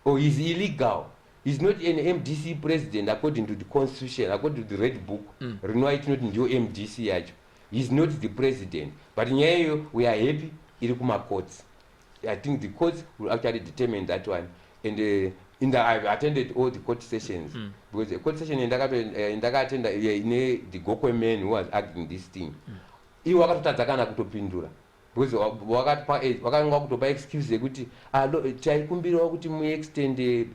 [SPEAKER 9] or is illegal. He's not an MDC president according to the constitution, according to the red book. Renewal not ndio MDC yacho. He's not the president. But nyeyo we are happy iri kuma courts. I think the courts will actually determine that one. And I've attended all the court sessions because the court session attended the Gokwe men who was arguing this thing. Iwo wakatotadza kana kutopindura because wakanga kutopa excuse yekuti taikumbirawo kuti muextend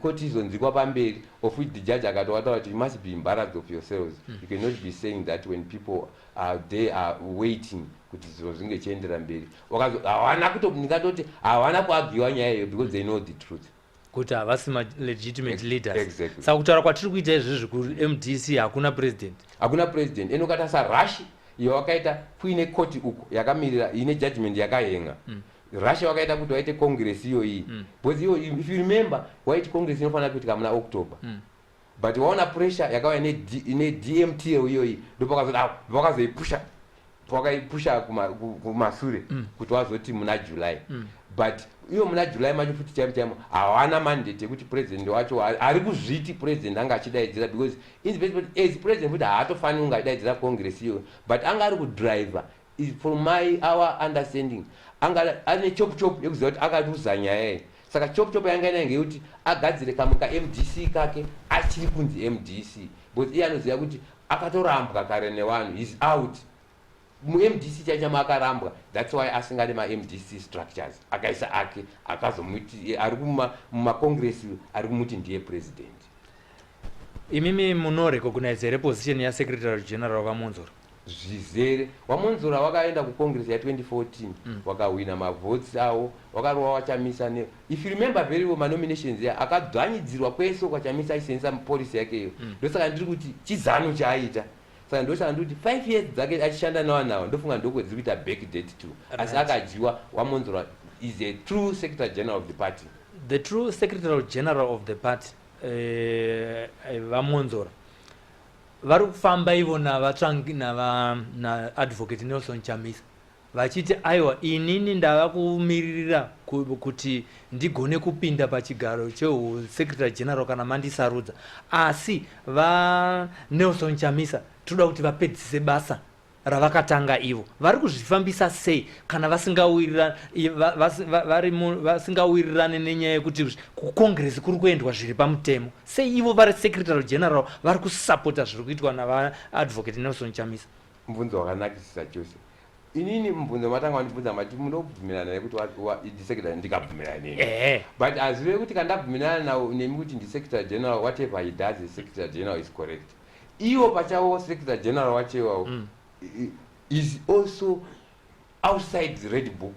[SPEAKER 9] court izonzikwa pamberi of which the judge akatotaura kuti you must be embarrassed of yourselves. You cannot be saying that when people they are waiting kuti zviro zvinge chiendera mberi. Ndikatoti hawana kuagiwa nyaya iyoyo because they know the truth
[SPEAKER 4] kuti havasi legitimate leaders.
[SPEAKER 9] Exactly.
[SPEAKER 4] Saka kutaura kwatiri kuita izvizvi kuMDC hakuna president
[SPEAKER 9] enokatarisa Russia yawakaita kuine koti uko yakamirira ine judgment yakahenga. Russia wakaita kuti waite congress iyoyi because if you remember waite congress inofanira kuitika muna October but waona pressure yakauya ine DMTL iyoyi ndopakazoipusha kumasure kuti wazoti muna July but iyo muna July macho futi chaimo hawana mandate yekuti president wacho ari kuzviti president anga achidaidzira because as president futi haatofanira kunge achidaidzira congress iyo but anga ari kudriver from our understanding anga ane chop yekuziva kuti akaruza nyaya saka chop yanga inenge yekuti agadzire kamuka MDC kake achiri kunzi MDC because iye anoziva kuti akatorambwa kare nevanhu is out muMDC chachama akarambwa. That's why asingade maMDC structures akaisa ake akazomuti ari mumacongress ari kumuti ndiye president.
[SPEAKER 4] Imimi munorecognize position ya secretary general waMwonzora
[SPEAKER 9] zvizere. waMwonzora wakaenda kucongress ya 2014 wakawina mavotes awo wakarowa wachamisa if you remember very well manominations ya akadzvanyidzirwa kwese kwachamisa aisenzesa policy yake iyo ndosaka ndiri kuti chizano chaaita saka ndoshanda kuti 5 years dzake achishanda nawo ndofunga ndokwedzi kuita backdate too asi akajiwa waMwonzora is a true secretary general of the party.
[SPEAKER 4] The true secretary general of the party vaMwonzora vari kufamba ivona vatsvangi na advocate Nelson Chamisa vachiti aiwa inini ndava kumiririra kuti ndigone kupinda pachigaro secretary general kana mandisarudza asi Nelson Chamisa toda kuti vapedzise basa ravakatanga ivo. Vari kuzvifambisa sei kana vasingawirirane nenyaya yekuti kucongress kuri kuendwa zviri pamutemo sei ivo vari secretary general vari kusapota zviri kuitwa navaadvocate Nelson Chamisa?
[SPEAKER 9] Mubvunzo wakanakisisa chose. Inini mubvunzo matanga wandibvunza mati munobvumirana nekuti secretary ndikabvumirana nemi but azive kuti kandabvumirana nawo nemi kuti secretary general whatever he does the secretary general is correct. Iwo pachawo secretary general wachewawo is also outside the red book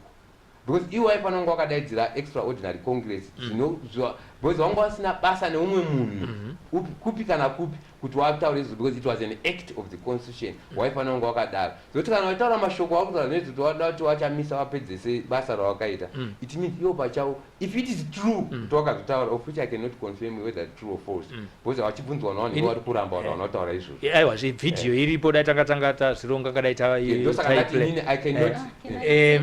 [SPEAKER 9] because iwo aifanira wakadaidzira extraordinary congress zvinozwa because wanga wasina basa neumwe munhu kupi kana kupi kuti wataura izvo because it was an act of the constitution waifanira kunge wakadaro zoti kana waitaura mashoko wakutaura nezvoti wada kuti wachamisa wapedzese basa rawakaita it means iwo pachawo if it is true kuti wakazotaura of which I cannot confirm whether true or false because wachibvunzwa nawo niwo vari kuramba vanhu vanotaura izvozvo.
[SPEAKER 4] Aiwa zvividhiyo iripo dai tanga zvironga kadai
[SPEAKER 9] tainini I cannot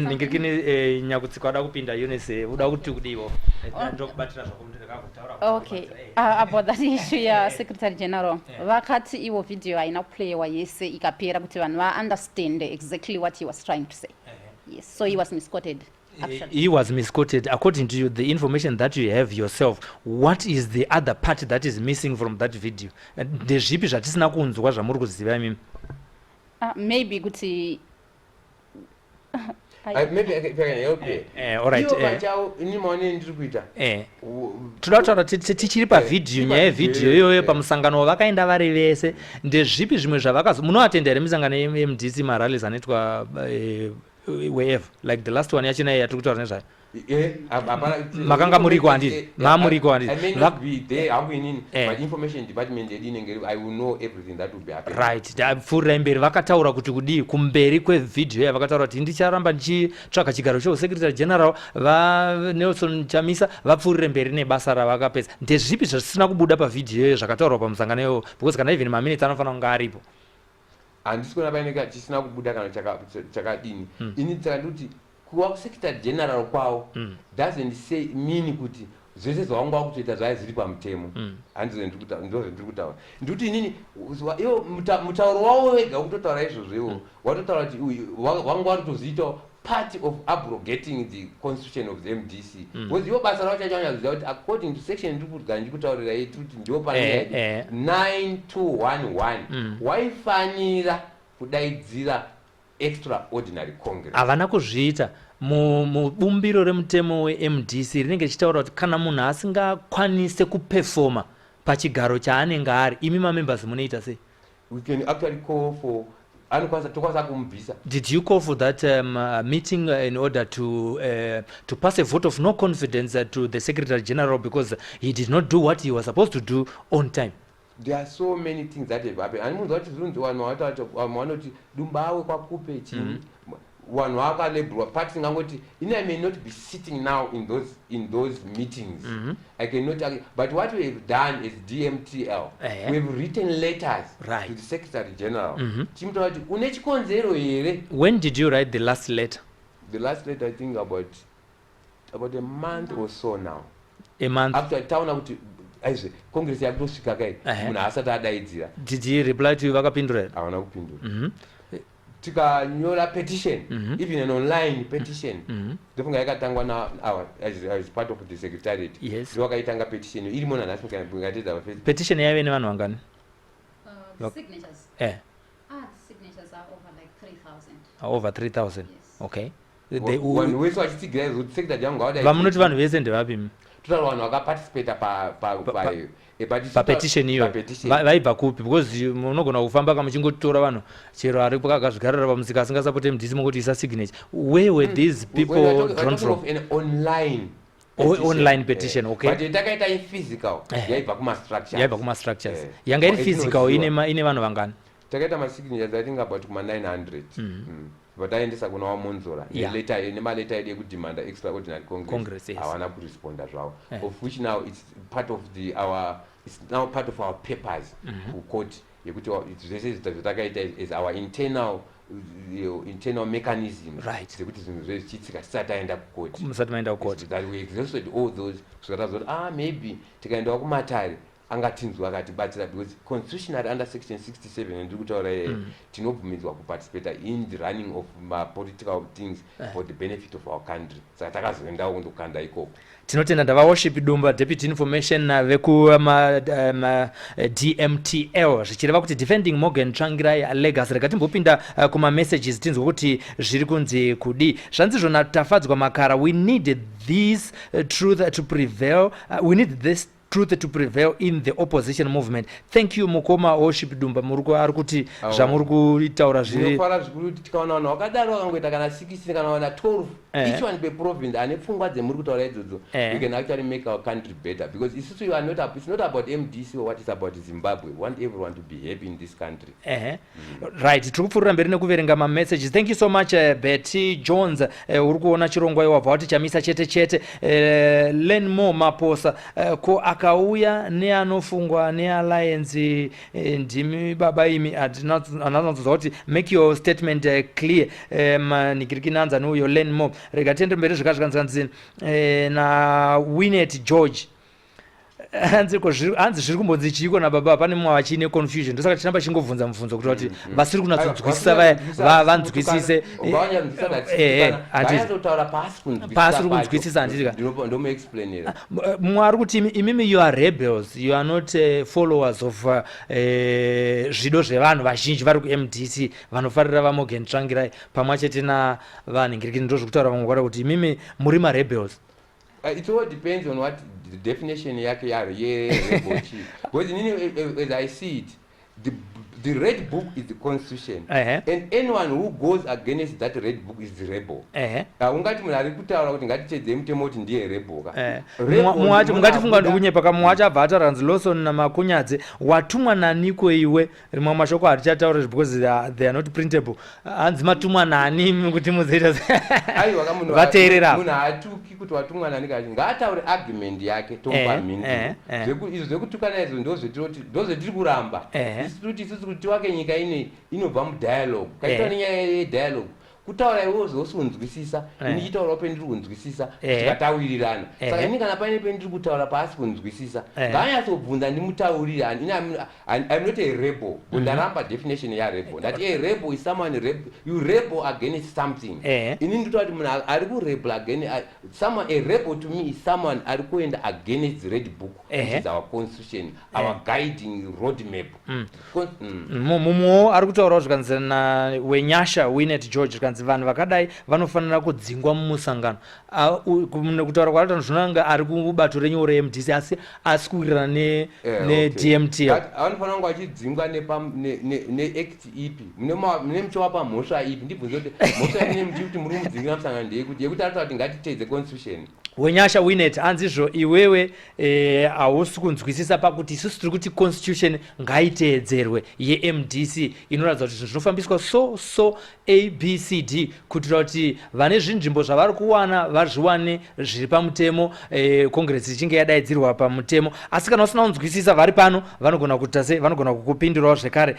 [SPEAKER 4] ningirikini nyakutsikwa wada kupinda Eunice uda kuti kudivo ndokubatira zvakutaura.
[SPEAKER 8] Okay, about that issue ya secretary general vakati iwo video haina kuplayiwa yese ikapera kuti vanhu understand exactly what he was trying to say. Yes, so he was misquoted. actually.
[SPEAKER 4] He was misquoted. According to you, the information that you have yourself, what is the other part that is missing from that video? Ndezvipi zvatisina kunzwa zvamuri kuziva imimi?
[SPEAKER 8] Maybe kuti
[SPEAKER 9] maybe if I can help you.
[SPEAKER 4] All right. Toda kutaura tichiri pavidhiyo, nyaya yevidhiyo iyoyo pamusangano wavakaenda vari vese, ndezvipi zvimwe zvavakazo munoatenda here misangano yeMDC marallies anoitwa wherever, like the last one yachina yatiri kutaura nezvayo? Makanga muriko handiti? Mamuriko handiti?
[SPEAKER 9] But information department I will know everything that will be happening.
[SPEAKER 4] Right. Pfuurira mberi vakataura kuti kudii kumberi kwevidhiyo yavakataura kuti ndicharamba ndichitsvaka chigaro cheusecretary general Nelson Chamisa vapfuurire mberi nebasa ravakapedza. Ndezvipi zvisina kubuda pavidhiyo iyoyo zvakataurwa pamusangano iwoyo? Because kana even maminutes anofanira kunge aripo.
[SPEAKER 9] Handisi kuona painenge chisina kubuda kana chakadini. Ini ndikuti kuva secretary general kwawo doesn't say mean kuti zvese zvavanga vakutoita zvaya zviri pamutemo. Handizvo ndiri kutaura. Ndikuti inini iwo mutauro wavo wega kutotaura izvozvo iwo watotaura kuti wanga waritoziitawo part of abrogating the constitution of the MDC. Because iwo basa ravo chachavanyaziva kuti according to section ndiri kutaurira yetu kuti ndiwo pane 9211 waifanira kudaidzira extraordinary congress.
[SPEAKER 4] Havana kuzviita. Mubumbiro remutemo weMDC rinenge richitaura kuti kana munhu asingakwanise kupefoma pachigaro chaanenge ari, imi mamembers munoita sei?
[SPEAKER 9] We can actually call for tokwanisa kumubvisa.
[SPEAKER 4] Did you call for that meeting in order to pass a vote of no confidence to the Secretary General because he did not do what he was supposed to do on time?
[SPEAKER 9] There are so many things that have happened. And munhu wati zvinhu vanoti dumbawe kwakupe chini. One part ngangoti I may not be sitting now in those meetings. I cannot, but what we have done is DMTL. We have written letters to the Secretary General.
[SPEAKER 4] When did you write the last letter?
[SPEAKER 9] The last letter I think about a month or so now.
[SPEAKER 4] A month.
[SPEAKER 9] After town Congress yakutosvika kai munhu asati adaidzira.
[SPEAKER 4] Did he reply to you vakapindura?
[SPEAKER 9] Havana kupindura. Tikanyora petition, even an online petition. Ndofunga yakatangwa as part of the secretariat.
[SPEAKER 4] Yes.
[SPEAKER 9] Wakaitanga petition iri munhu anasvika kungatedza Facebook.
[SPEAKER 4] Petition yaive nevanhu vangani?
[SPEAKER 8] Signatures. Signatures are over like 3,000.
[SPEAKER 4] Over 3,000.
[SPEAKER 8] Yes.
[SPEAKER 4] Okay.
[SPEAKER 9] Vanhu vese vachitsigira kuti secretary yangu ngavadai.
[SPEAKER 4] Vamunoti vanhu vese ndevapi?
[SPEAKER 9] Total vanhu vakaparticipate
[SPEAKER 4] papetition iyo vaibva kupi? Because munogona kufamba kamuchingotora vanhu chero ari akazvigarira pamusika asingasapoti MDC mokuti isa signature. Where were these people drawn from?
[SPEAKER 9] An online
[SPEAKER 4] online petition. Okay.
[SPEAKER 9] But takaita in physical yaibva kuma structures.
[SPEAKER 4] Yanga iri physical ine vanhu vangani?
[SPEAKER 9] Takaita masignatures I think about kuma 900. But aendesa kuna Mwonzora nemaleta edu ekudimanda extraordinary congress havana kuresponda zvavo, of which now it's part of it's now part of our papers kucourt yekuti zvese zvatakaita is our internal mechanism dzekuti zvinhu zvichitsika tisati aenda kucourt, that we exhausted all those zvikatazoti maybe tikaendawo kumatare angatinzwa akatibatsira because constitutionally under section 67 ndiri kutaura tinobvumidzwa kuparticipate in the running of political things for the benefit of our country. Saka takazoendawo kundokanda ikoko.
[SPEAKER 4] Tinotenda ndavaworship Dumba deputy information veku DMTL zvichireva kuti defending Morgan Tsvangirai legacy. Rega timbopinda kuma messages tinzwe kuti zviri kunzi kudi. Zvanzi zvona tafadzwa makara. We need this truth to prevail. We need this truth to prevail in the opposition movement. Thank you Mukoma worship Dumba muriko ari kuti zvamuri kuitaura zviri.
[SPEAKER 9] Ndofara zvikuti tikaona vanhu vakadaro vakangoita kana 16 kana wana 12 each one per province ane pfungwa dzemuri kutaura idzodzo, we can actually make our country better because it's not about MDC or what is about Zimbabwe. We want everyone to be happy in this country.
[SPEAKER 4] Right. Tiri kupfuurira mberi nekuverenga ma messages. Thank you so much Betty Jones. Uri kuona chirongwa iwabva kuti Chamisa chete learn more maposa ko akauya neanofungwa nealliance ndimi baba imi anazonzwa kuti make your statement clear. Nikirikinanza nuyo learn more. Rega tende mberi zvikazvikanzanzi na Winnet George. hanzi zviri kumbonzi chiko nababa pane mumwe vachine confusion ndosaka tinamba chingobvunza mubvunzo kuti kuti vasiri kunatsodzwisisa vaya vanzwisise pasiri kunzwisisa handitika mumwe ari kuti imimi you are rebels, you are not followers of zvido zvevanhu vazhinji vari kuMDC vanofarira vamogentsvangirai pamwe chete navanhingirikiri ndo zvekutaura vamwe kwara kuti imimi muri marebels.
[SPEAKER 9] It all depends on what the definition yake rebel chief. Because as I see it, the red book is the constitution, and anyone who goes against that red book is the rebel. Ungati munhu ari kutaura kuti ngatitedze mutemo kuti ndiye rebel ka.
[SPEAKER 4] Mungatifunga ndikunyepa kamwe wacho abva ataranzi Lawson namakunyadze watumwa naniko iwe rimwe mashoko hatichataura because they are not printable. Hanzi matumwa nani kuti muzoita
[SPEAKER 9] aiwa kamunhu
[SPEAKER 4] vateerera
[SPEAKER 9] munhu hatuki kuti watumwa nani kachi ngaataure argument yake topa mini izvo zvekutukana izvo ndozvetiri kuramba isusu kuti wake nyika inobva mudialogue kaita nenyaya yedialogue kutaura iwe zosunzwisisa ini chitaura pendiri kunzwisisa tikatawirirana saka ini kana paine pendiri kutaura pasi kunzwisisa ngaanyatsobvunza ndimutaurirani I'm not a rebel ndaramba definition ya rebel that a rebel is someone you rebel against something ini nditoti munhu ari kurebel against someone. A rebel to me is someone ari kuenda against the red book which is our constitution, our guiding roadmap.
[SPEAKER 4] mumwewo ari kutaurawo zvikanzirana wenyasha Winnet George zvikanzi vanhu vakadai vanofanira kudzingwa mumusangano. Kutaura kwaatano zvinanga ari kubato renyu reMDC asi kuwirirana neDMTL.
[SPEAKER 9] Anofanira kunge achidzingwa neact ipi mune muchova pamhosva ipi ndibvunze kuti mhosva ine muti kuti muri kumudzingira musangano ndeyekuti yekuti kuti ngatiteedze constitution.
[SPEAKER 4] Wenyasha Winnet hanzizvo iwewe hausi kunzwisisa pakuti isusu tiri kuti constitution ngaiteedzerwe yeMDC inoratidza kuti zvinofambiswa so ABCD kuitira kuti vane zvinzvimbo zvavari kuwana vazviwane zviri pamutemo, Congress ichinge yadaidzirwa pamutemo. Asi kana usina kunzwisisa vari pano vanogona kuita sei, vanogona kukupindurawo zvekare.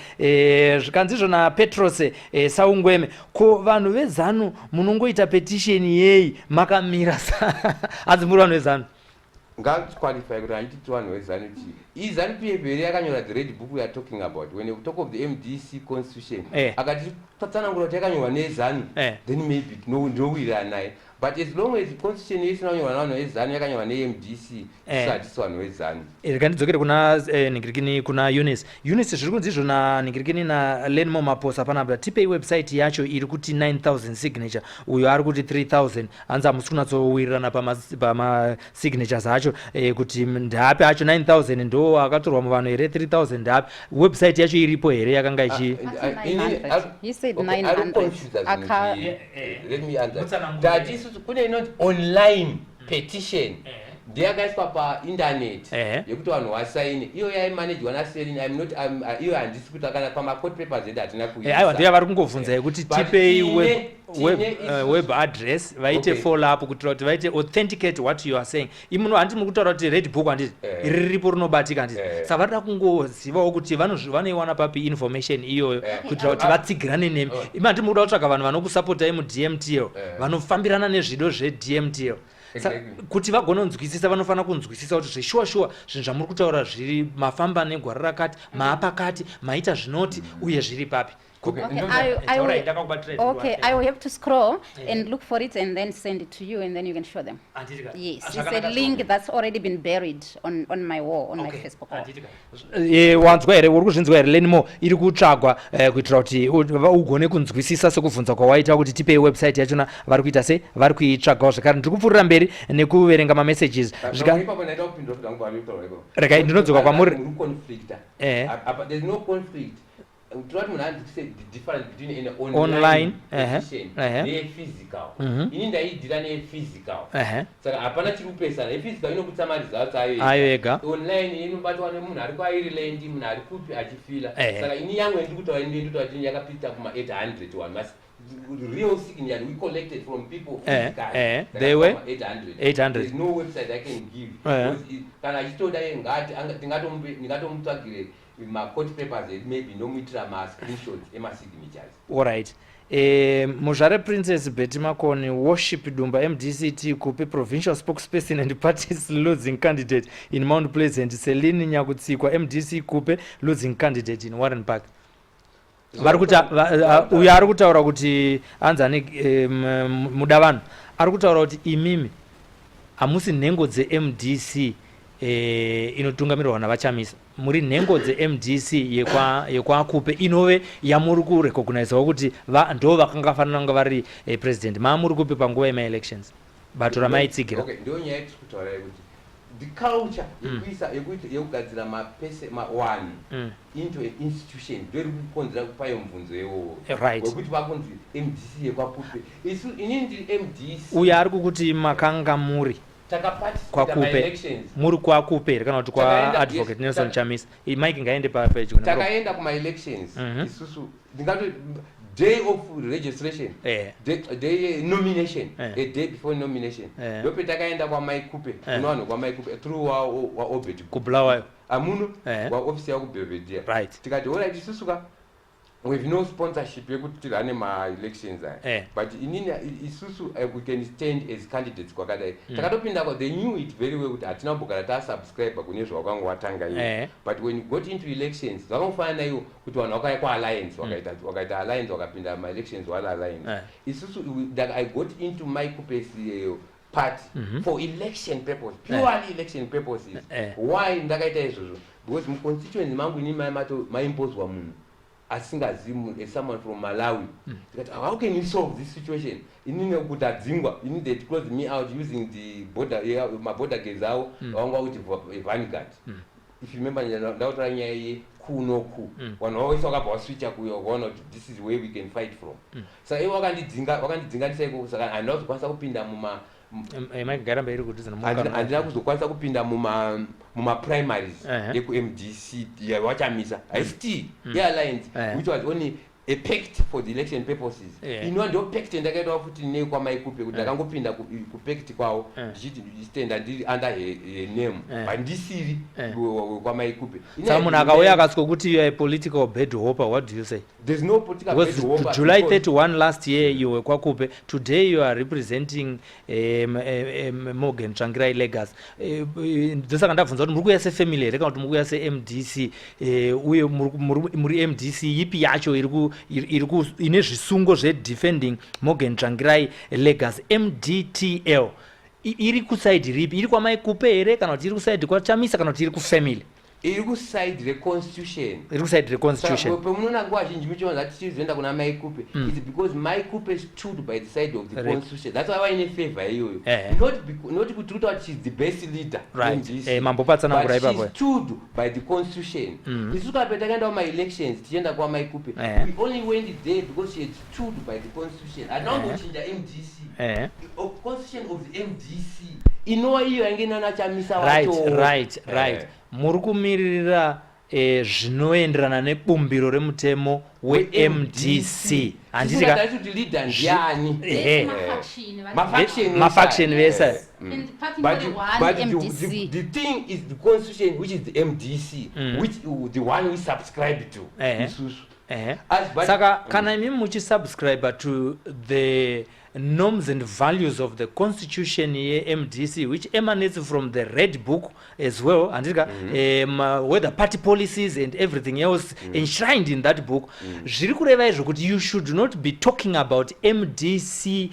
[SPEAKER 4] Zvikanzizvo naPetros Saungweme, ko vanhu vezanu munongoita petition yei makamira hanzi muri vanhu vezanu?
[SPEAKER 9] Ngaqualify kuti handiti vanhu vezanu kuti izanu PF here yakanyora the red book we are talking about. When you talk of the MDC constitution akati tatsanangura kuti yakanyorwa nezanu then maybe ndinowirirana naye, but as long as constitution yesu inonyorwa navanhu vezanu yakanyorwa neMDC hatisi vanhu vezanu.
[SPEAKER 4] Ndidzokere kuna Ningirikini kuna Eunice zviri kunzi izvo naNingirikini naLenmo Maposa panapa tipei website yacho iri kuti 9000 signature uyo ari kuti 3000 hanzi hamusi kunatsowirirana pamasignatures acho kuti ndapi acho 9000 ndo akatorwa muvanhu here 3000 ndapi website yacho iripo here yakanga ichi
[SPEAKER 8] He said 900.
[SPEAKER 9] Let me answer. That is kune inonzi online petition ndeyakaiswa painternet yekuti vanhu vasaine iyo yaimanejwa naSelin. Iyo handisi kuti kana pamacourt papers edu hatina kuisa.
[SPEAKER 4] Aiwa ndiye vari kungovhunza yekuti tipei web address vaite follow up kuitira kuti vaite authenticate what you are saying. Imuno handiti muri kutaura kuti red book handiti riripo rinobatika handiti saka varida kungozivawo kuti vanoiwana papi information iyoyo kuitira kuti vatsigirane nemi. Imi handiti muri kuda kutsvaga vanhu vanokusapotai muDMTL vanofambirana nezvido zveDMTL. Kuti vagona kunzwisisa vanofanira kunzwisisa kuti zveshuwa zvinhu zvamuri kutaura zviri mafamba negwara rakati maapakati maita zvinoti uye zviri papi.
[SPEAKER 8] Okay, I will have to scroll and look for it and then send it to you and then you can show them. Yes, it's a link that's already been buried on my wall, on my Facebook wall.
[SPEAKER 4] Wanzwa here uri kuzvinzwa here Lenmo iri kutsvagwa kuitira kuti ugone kunzwisisa sekubvunza kwawaita kuti tipei website yachona vari kuita sei vari kuitsvagawo zvekare. Ndiri kupfuurira mberi nekuverenga mamessages regai ndinodzoka kwamuri.
[SPEAKER 9] There's no conflict. What we have to say the difference between an
[SPEAKER 4] online
[SPEAKER 9] petition and physical. Ini ndaidira nephysical. Saka hapana chiri kupesana. Physical inokutsa mari dzawo
[SPEAKER 4] ayo ega.
[SPEAKER 9] Online inobatwa nemunhu ari kwaIreland, munhu ari kupi achifila. Saka ini yangu ndikutaura ndikutaura yakapita kuma 800 one mas real signature we collected from people physically.
[SPEAKER 4] They were
[SPEAKER 9] 800. There's no website I can give. Kana achitoda ngati ndingatomutsvagire court papers maybe no muitira screenshots signatures.
[SPEAKER 4] All right. Muzvare Princess Betty Makoni worship Dumba MDCT kupe provincial spokesperson and parties losing candidate in Mount Pleasant. Celine Nyakutsikwa MDC kupe losing candidate in Warren Park. Uyu ari kutaura kuti anzani Mudavano ari kutaura kuti imimi hamusi nhengo dzeMDC inotungamirirwa navachamisa, muri nhengo dzeMDC yekwakupe inove yamuri kurecognizewa kuti ndo vakanga fanira kunge vari president. Maamuri kupe panguva yemaelections bato ramaitsigira.
[SPEAKER 9] Ndio nyaya yatiri kutaura kuti the culture yekugadzira one into an institution ndori kukonzera kupayo mubvunzo iwowo wekuti vakonzi MDC yekwakupe. Inini ndiri MDC.
[SPEAKER 4] Uyu ari kukuti makanga muri kwakupe, muri kwakupe kana kuti kwa advocate Nelson Chamisa. Mike ngaende pedyo.
[SPEAKER 9] Takaenda kuma-elections isusu ndingati day of registration, day nomination, a day before nomination. Ndope takaenda kwaMaikupe, unowana kwaMaikupe through waObed
[SPEAKER 4] kubulawayo
[SPEAKER 9] amuno waofisi yakubhevedhera.
[SPEAKER 4] Right.
[SPEAKER 9] Tikati alright isusuka we have no sponsorship yekuti tirane ma-elections aya, but inini isusu we can stand as candidates kwakadai. Takatopinda kwa, they knew it very well kuti hatina kumbogara tasubscribe kune zvawakanga watanga iwo, but when you got into elections zvakamufanana iwo kuti vanhu vakauya kwa-alliance wakaita alliance wakapinda ma-elections wala-alliance. Isusu I got into MyCoop's party for election purpose, purely election purposes. Why ndakaita izvozvo? Because muconstituency mangu inini maimbozwa munhu asingazimu, someone from Malawi. How can you solve this situation? Inini kuti adzingwa, inini they close me out using the border, my border gates out, wanga kuti vanguard. If you remember, ndautaura nyaya yekunoku, vanhu always wakabva waswitcha kuyo kuona kuti this is where we can fight from. Saka ivo wakandidzinganisa iko, saka handina kuzokwanisa kupinda handina kuzokwanisa kupinda muma-primaries yeku-MDC yawachamisa. I still alliance which was only a pact for the election purposes. Inwa ndio pact ndakaita futi ne kwaMaikupe kuti ndakangopinda kupact kwawo ndichiti ndichitenda ndiri under her name, but ndisiri kwaMaikupe.
[SPEAKER 4] Saka munhu akauya akasiko kuti you are a political bed hopper, what do you say?
[SPEAKER 9] There's no political bed hopper.
[SPEAKER 4] July 31 last year you were kwaKupe, today you are representing Morgan Tsvangirai Legacy. Ndosaka ndabvunza kuti muri kuuya sefamily here kana kuti muri kuuya seMDC, uye muri MDC ipi yacho ine zvisungo zvedefending Morgan Tsvangirai Legacy, MDTL? Iri kusaidi ripi? Iri kwaMaikupe here kana kuti iri kusaidi kwaChamisa kana kuti iri kufamily?
[SPEAKER 9] Iri kusaidi reconstitution.
[SPEAKER 4] Iri kusaidi reconstitution.
[SPEAKER 9] Pamunoona nguva zhinji muchiona zati tichizoenda kuna MyCoop, it's because MyCoop stood by the side of the constitution. That's why vaine favor iyoyo. Not kuti kutaura kuti she's the best leader.
[SPEAKER 4] Right. Mambopatsana ngura ipapo.
[SPEAKER 9] But she stood by the constitution. Isusu kape takaenda kuma-elections tichienda kwaMyCoop, we only went there because she had stood by the constitution. Hatinangochinja MDC. Constitution of the MDC inova iyo yange nana Chamisa wacho.
[SPEAKER 4] Right. Muri kumirira zvinoenderana nebumbiro remutemo weMDC.
[SPEAKER 9] Handisika kuti leader ndiani?
[SPEAKER 4] Mafaction vese.
[SPEAKER 9] But the thing is the constitution, which is the MDC, which the one we subscribe to.
[SPEAKER 4] Saka kana imi muchisubscribe to the norms and values of the constitution MDC, which emanates from the red book as well, and where the party policies and everything else enshrined in that book. Zviri kureva izvo kuti you should not be talking about MDC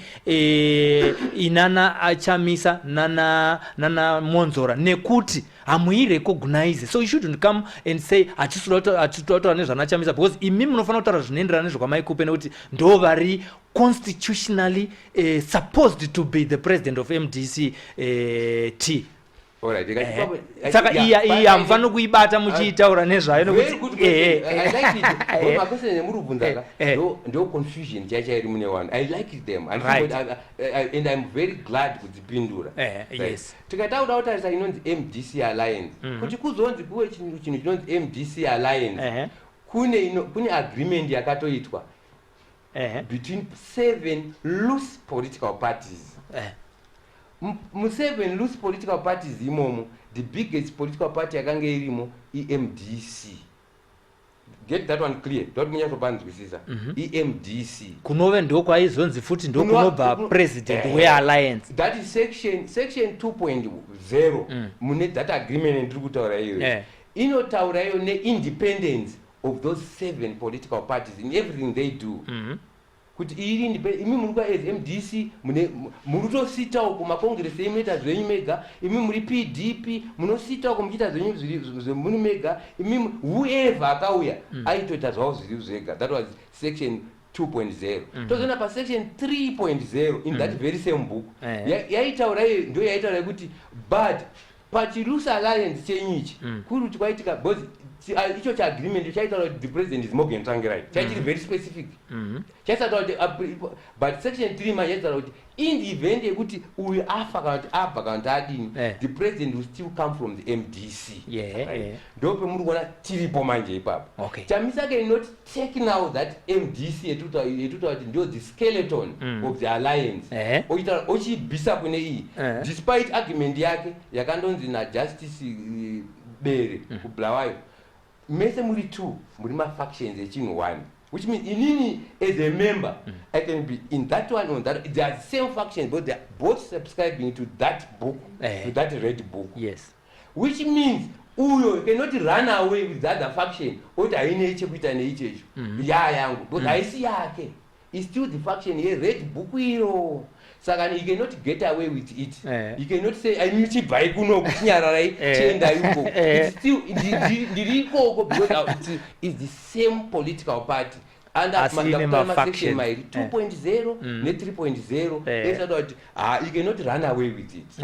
[SPEAKER 4] inana Chamisa nana Mwonzora nekuti hamuirecognize, so you shouldn't come and say achitotaura nezvana Chamisa, because imi munofanira kutaura zvinoenderana nezvokwaMaikupe nekuti ndo vari constitutionally supposed to be the president of MDC T. Saka iyi hamufani kuibata muchiitaura nezvayo
[SPEAKER 9] nokuti I like it. Makwese nemurubvunzaka ndo confusion chachairi mune vanhu. I like them and I'm very glad kudzipindura.
[SPEAKER 4] Yes.
[SPEAKER 9] Tikataura kutarisa inonzi MDC Alliance. Kuti kuzonzi kuwe chinhu chinonzi MDC Alliance. Kune agreement yakatoitwa between 7 loose political parties. 7 loose political parties imomo, the biggest political party yakanga irimo MDC. get that one clear. Don't mean to EMDC.
[SPEAKER 4] Kunove ndoko aizonzi futi ndoko kunobva president wealliance.
[SPEAKER 9] That is section 2.0 mune that agreement ndiri kutaura iyo. Inotaura iyo ne-independence of those 7 political parties in everything they do. Kuti imi muri kwa MDC munotositawo kumakongresi emunoita zvenyu mega, imi muri PDP munositawo kumuchita zvenyu zvemuni mega, imi whoever akauya aitoita zvavo zviri zvega. That was section 2.0. Tozoona pa section 3.0 in that very same book yaitaura iyo ndo yaitaura kuti but pachirusa alliance chenyichi kuri kuti kwaitika because icho cha agreement chaitaura kuti the president is Morgan Tsvangirai chachiri very specific. Chaitaura kuti but section 3 manje yaitaura kuti in the event yekuti uyu afa kana kuti abva kana kuti adini, the president will still come from the MDC. Ndo pemuri kuona tiripo manje ipapo. Chamisa can not take now that MDC yetutaura kuti ndio the skeleton of the alliance ochibvisa kune iyi despite argument yake yakandonzi na Justice Bere kublawayo mese muri 2 muri ma-factions echinhu 1, which means inini as a member I can be in that one or that. They are the same factions, but they are both subscribing to that book, to that red book.
[SPEAKER 4] Yes.
[SPEAKER 9] Which means uyo cannot run away with the other faction oti haine chekuita neichecho yangu because haisi yake. It's still the faction ye red book iro. Saka you cannot get away with it. You cannot say aimuchibva kuno kunyararai chenda yuko. It's still ndiriko because it's the same political party. And that's my section 2.0 ne 3.0 esado kuti you cannot run away with it.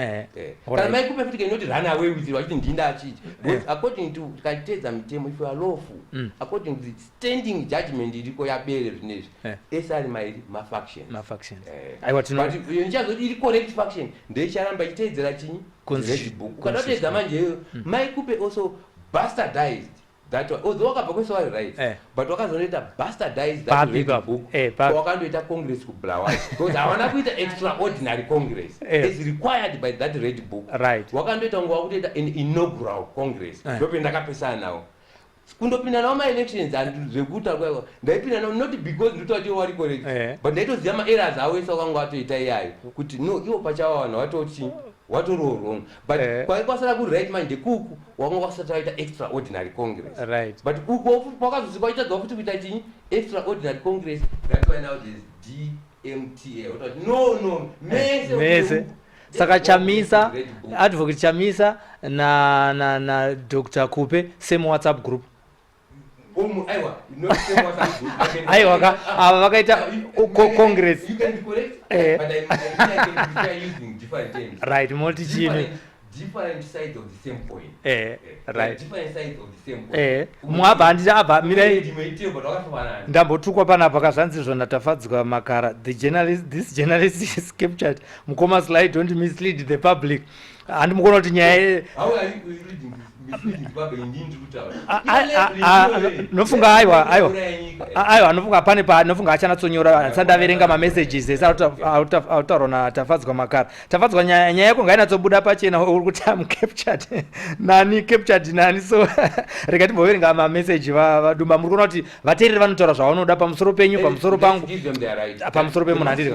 [SPEAKER 9] Kana mai kupe futi cannot run away with it wachiti ndinda achiti. According to kaitedza mitemo, if you are lawful, according to the standing judgment iriko yabere zvinezvi esari ma faction. But yonchazoti iri correct faction ndecharamba itedzera chinyi book. Ukatotedza manje mai kupe also bastardized that one. Although wakabva kwesewari right, but wakazonoita bastardized that book. Wakandoita congress kublawa because havana kuita extraordinary congress as required by that red book. Wakandoita nguva kutoita an inaugural congress. Ndope ndakapesana nawo kundopinda nawo ma-elections and zvekuta kwaiwa ndaipinda nawo not because ndototi iwo wari correct but ndaitoziva ma-errors awo ese wakanga watoita iyayo kuti no iwo pachawana watoti watori wrong but kwasara kuri right manje kuku wakanga wasati waita extraordinary congress but uko wakazozikwa itadzwa futi kuita chinyi extraordinary congress. That's why now there's DMTL. No mese
[SPEAKER 4] saka Chamisa, advocate Chamisa na Dr. Kupe same WhatsApp group.
[SPEAKER 9] Aiwa, not same WhatsApp group.
[SPEAKER 4] Aiwa wakaita congress.
[SPEAKER 9] You can be correct, but I can be using different terms.
[SPEAKER 4] Right, multi-chini.
[SPEAKER 9] Different sides of the same point.
[SPEAKER 4] Right.
[SPEAKER 9] Different sides of the same point.
[SPEAKER 4] Mwaba handita abva mira ndambotukwa panapa kazvanzi zvona tafadzwa makara. This journalist is captured. Mukoma slide, don't mislead the public. And mukona kuti nyaya
[SPEAKER 9] how are you reading misleading the public indini
[SPEAKER 4] nofunga aiwa nofunga pane nofunga achanatsonyora sandaverenga ma-messages autaura na tafadzwa makara. Tafadzwa nyaya yako ngainatsobuda pachena uri kuti am captured nani captured nani so rega timboverenga ma-message vadumba. Muri kuona kuti vateereri vanotaura zvavanoda pamusoro penyu pamusoro pangu pamusoro pemunhu andiri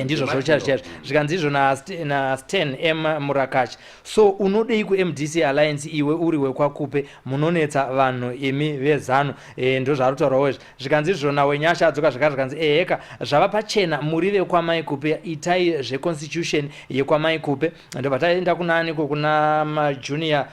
[SPEAKER 4] ndizvo zvochaizvo zvikanzi izvo na Stan M Murakash. So unodei ku-MDC alliance iwe uri wekwakupe munonetsa vanhu imi vezano ndo zvarutaurawo izvi zvikanzi izvo nawe nyasha adzoka zvakare zvikanzi heka zvava pachena muri vekwamaikupe itai zveconstitution yekwamaikupe ndobva taenda kunaniko kuna majunior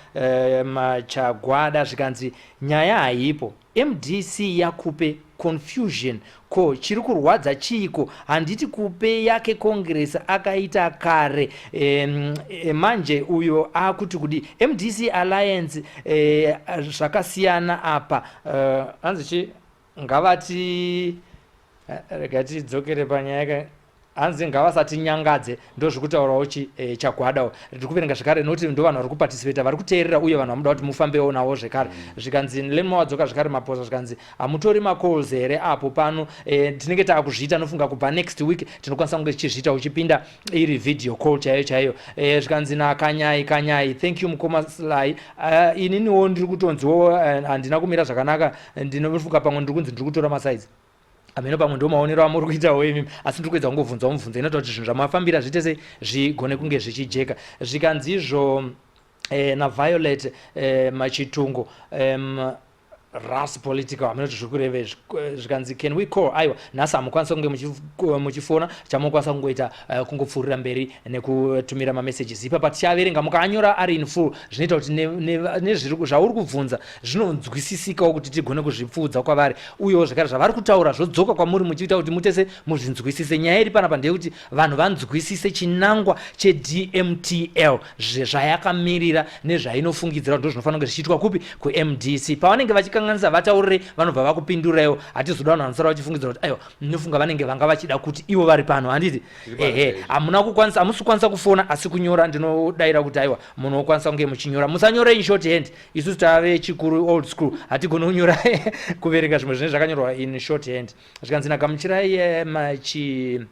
[SPEAKER 4] machagwada zvikanzi nyaya haipo MDC yakupe confusion ko chiri kurwadza chiiko. Handiti kupe yake congress akaita kare manje uyo akuti kudi MDC alliance zvakasiyana apa anzi chi ngavati regati dzokere panyaya hanzi ngavasati nyangadze ndozvikutaurawo chagwadawo ndikuverenga zvekare noti ndo vanhu vari kuparticipate vari kuteerera uye vanhu vamuda kuti mufambewo nawo zvekare zvikanzi lemawadzoka zvekare maposa zvikanzi hamutori macalls here apo pano tinenge taakuzviita nofunga kubva next week tinokwanisa kunge tichizviita uchipinda iri video call chaiyo zvikanzi nakanyai thank you mukoma Sly ininiwo ndiri kutonziwo handina kumira zvakanaka ndinofunga pamwe ndiri kunzi ndiri kutora masaizi ameno pamwe ndo maonero amuri kuitawo imi asi ndiri kuedza kungovhunzawo mubvunzo inoita kuti zvinhu zvamafambira zviite sei zvigone kunge zvichijeka zvikanzi izvo naViolet machitungo ras political aminoti zviri kureve zvikanzi can we call aiwa nhasi hamukwanisa kunge muchifona chamukwanisa kungoita kungopfuurira mberi nekutumira mamessages ipapa tichaverenga mukaanyora ari in full zvinoita kuti zvauri kubvunza zvinonzwisisikawo kuti tigone kuzvipfuudza kwavari uyewo zvekare zvavari kutaura zvodzoka kwamuri muchiita kuti mutese muzvinzwisise nyaya iri panapa ndeyekuti vanhu vanzwisise chinangwa cheDMTL zvayakamirira nezvainofungidzira kuti ndozvinofanira kunge zvichiitwa kupi kuMDC pavanenge vachikanganisa vataurire vanobva vakupinduraiwo hatizoda vanhu vanosara vachifungidzira kuti aiwa ndinofunga vanenge vanga vachida kuti ivo vari pano handiti hamusi kukwanisa kufona asi kunyora ndinodayira kuti aiwa munhu wokwanisa kunge muchinyora musanyore in short hand isusu tave chikuru old school hatigone kunyora kuverenga zvimwe zvine zvakanyorwa in short hand zvikanzi nagamuchirai machiwambutsa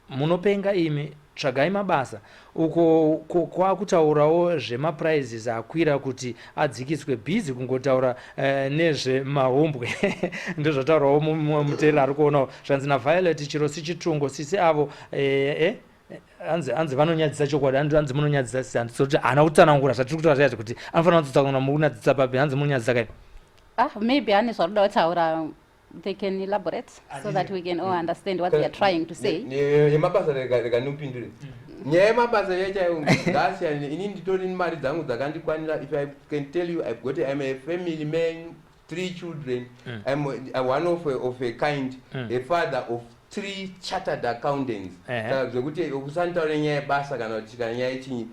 [SPEAKER 4] munopenga imi tsvagai mabasa uko kwakutaurawo zvemaprizes akwira kuti adzikiswe bhizi kungotaura nezvemahombwe ndozvataurawo muteereri ari kuonawo zvanzi naViolet chiro sichitungo sisi avo hanzi vanonyadzisa chokwadi hanzi munonyadzisa sisi handisoti hana kutsanangura zvatiri kutaura kuti anofanira kutsanangura mukunyadzisa papi hanzi munonyadzisa kai
[SPEAKER 8] maybe hane zvaruda kutaura they can elaborate so that we can all understand what they are trying to say.
[SPEAKER 9] Yemabasa rekanupindure. Nyaya yemabasa yacho ngasiyana ini nditori mari dzangu dzakandikwanira. If I can tell you I'm a family man, 3 children. I'm one of a kind, a father of 3 chartered accountants. Zvekuti ukusantaura nyaya yebasa kana kuti nyaya yechinyi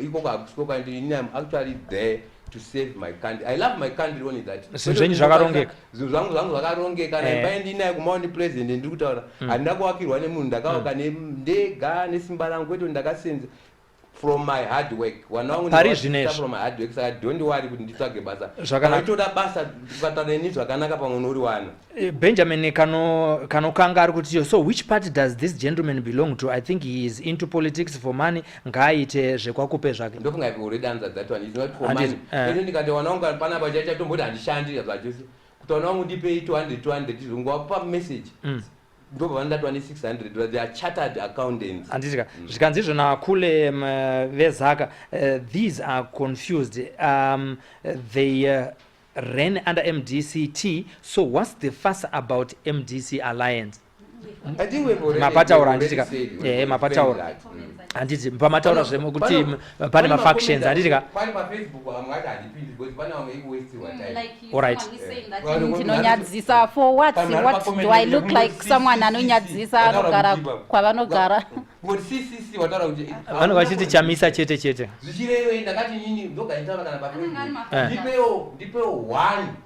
[SPEAKER 9] ikoko akuskoka ndini I'm actually there to save my country. I love my country only that.
[SPEAKER 4] Zvinhu zvakarongeka.
[SPEAKER 9] Zvangu zvakarongeka kana imba ndinaye kumaoni president ndiri kutaura handina kuwakirwa nemunhu ndakawaka ndega nesimba rangu kwete ndakasenza from my hard work. Wana wangu ndakasita from my hard work saka don't worry kuti nditsvage basa. Zvakatoda basa ukataura neni zvakanaka pamwe nori wana.
[SPEAKER 4] Benjamin kanokanga ari kuti so which party does this gentleman belong to? I think he is into politics for money ngaaite zvekwakupe zvake.
[SPEAKER 9] Ndofunga ipo already answered that one. It's not for money. Ndini ndikati wana wangu panapa chatomboti handishandi zvachose. Kuti wana wangu ndipe 200 zvingwapa message. Ndobva vandatwa ne600 they are chartered accountants.
[SPEAKER 4] Andizika zvikanzi izvo nakule vezaka these are confused they ran under MDCT, so what's the fuss about MDC alliance?
[SPEAKER 9] I think we've already
[SPEAKER 4] mapataura anditika mapataura anditi pamataura zvekuti pane mafactions anditika
[SPEAKER 9] pane paFacebook amwati handipindi because pane vamwe waste time.
[SPEAKER 4] All right.
[SPEAKER 8] Ndinonyadzisa for what do I look like someone anonyadzisa anogara kwavanogara?
[SPEAKER 9] But CCC wataura kuti
[SPEAKER 4] vanhu vachiti chamisa chete
[SPEAKER 9] zvichirewe ndakati nyini ndogaitaura kana paFacebook ndipewo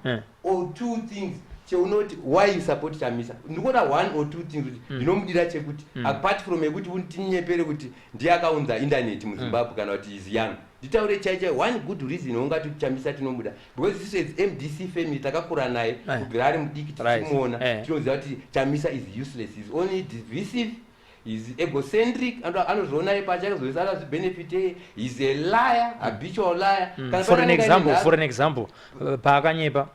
[SPEAKER 9] 1 or 2 things cheunoti why you support Chamisa. Ndikuona 1 or 2 things kuti ndinomudira chekuti apart from ekuti untinyepere kuti ndiye akaunza internet muZimbabwe kana kuti is young. Nditaure chaicho one good reason ungati Chamisa tinomuda because this is MDC family takakura naye kubvira ari mudiki tichimuona tinoziva kuti Chamisa is useless, is only divisive, is egocentric, anozviona pachake zvozvisara zvibenefit, is a liar, habitual liar.
[SPEAKER 4] For an example paakanyepa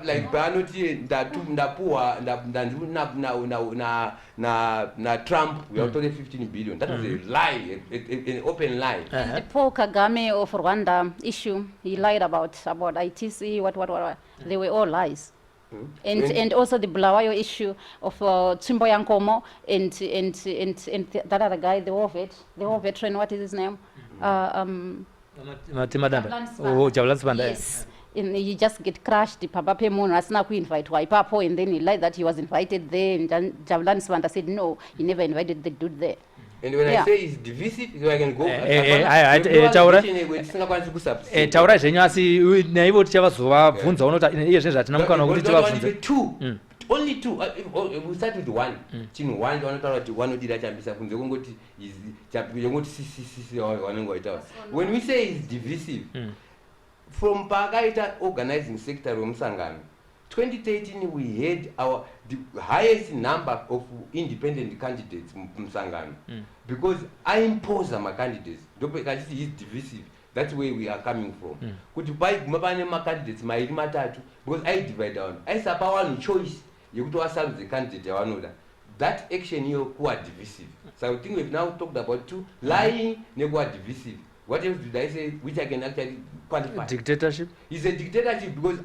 [SPEAKER 9] like paanoti ndapuwa na Trump we are talking 15 billion. That was a lie, an open lie.
[SPEAKER 8] The Paul Kagame of Rwanda issue, he lied about ITC, what they were all lies. And also the Bulawayo issue of Tsimbo Yankomo and that other guy, the war veteran, what is his name? Yes. And he just get crushed papape munhu asina kuinvitwa ipapo, and then he lied that he was invited there, and Javulani Sibanda said no, he never invited the dude there.
[SPEAKER 9] And when I say it's divisive, so I can go.
[SPEAKER 4] Taura zvenyu asi naivo tichavazovabvunza unoti iye zvinhu zvatina mukana wekuti tivabvunze.
[SPEAKER 9] only two. We start with one. Chin one odira Chamisa kunze kungoti yongoti sisi wanengoita. When we say it's divisive, from pakaita organizing sector romsangano, 2013 we had the highest number of independent candidates msangano because I impose my candidates. Is divisive. That's where we are coming from. Could you buy my candidates my matatu because I divide down. I have one choice. You go to serve the candidate another. That action here quite divisive. So I think we've now talked about two lying, quite divisive. What else did I say which I can actually quantify?
[SPEAKER 4] Dictatorship?
[SPEAKER 9] It's a dictatorship because